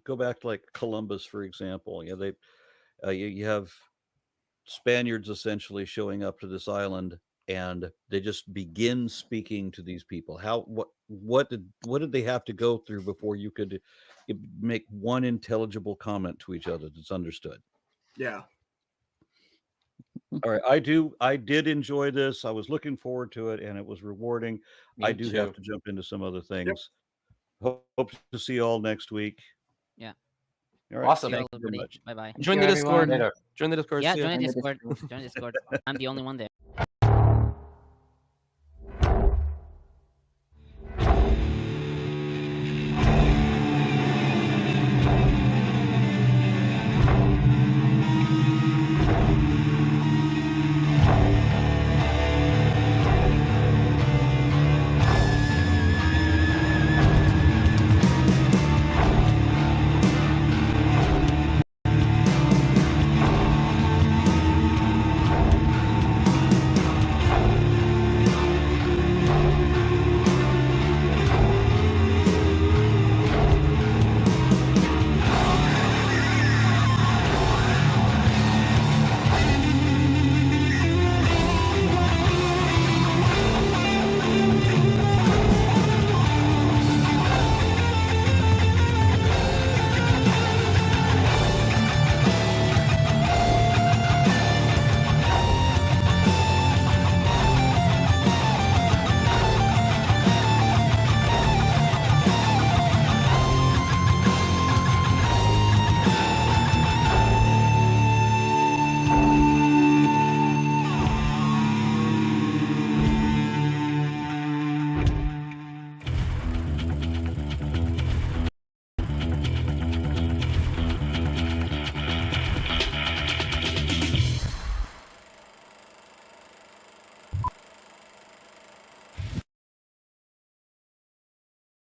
go back to like Columbus, for example, you have Spaniards essentially showing up to this island, and they just begin speaking to these people. What did they have to go through before you could make one intelligible comment to each other that's understood? Yeah. All right, I did enjoy this. I was looking forward to it, and it was rewarding. I do have to jump into some other things. Yep. Hope to see you all next week. Yeah. All right. Awesome. Thank you very much. Bye bye. Join the Discord. Join the Discord. Yeah, join the Discord. Join the Discord. I'm the only one there.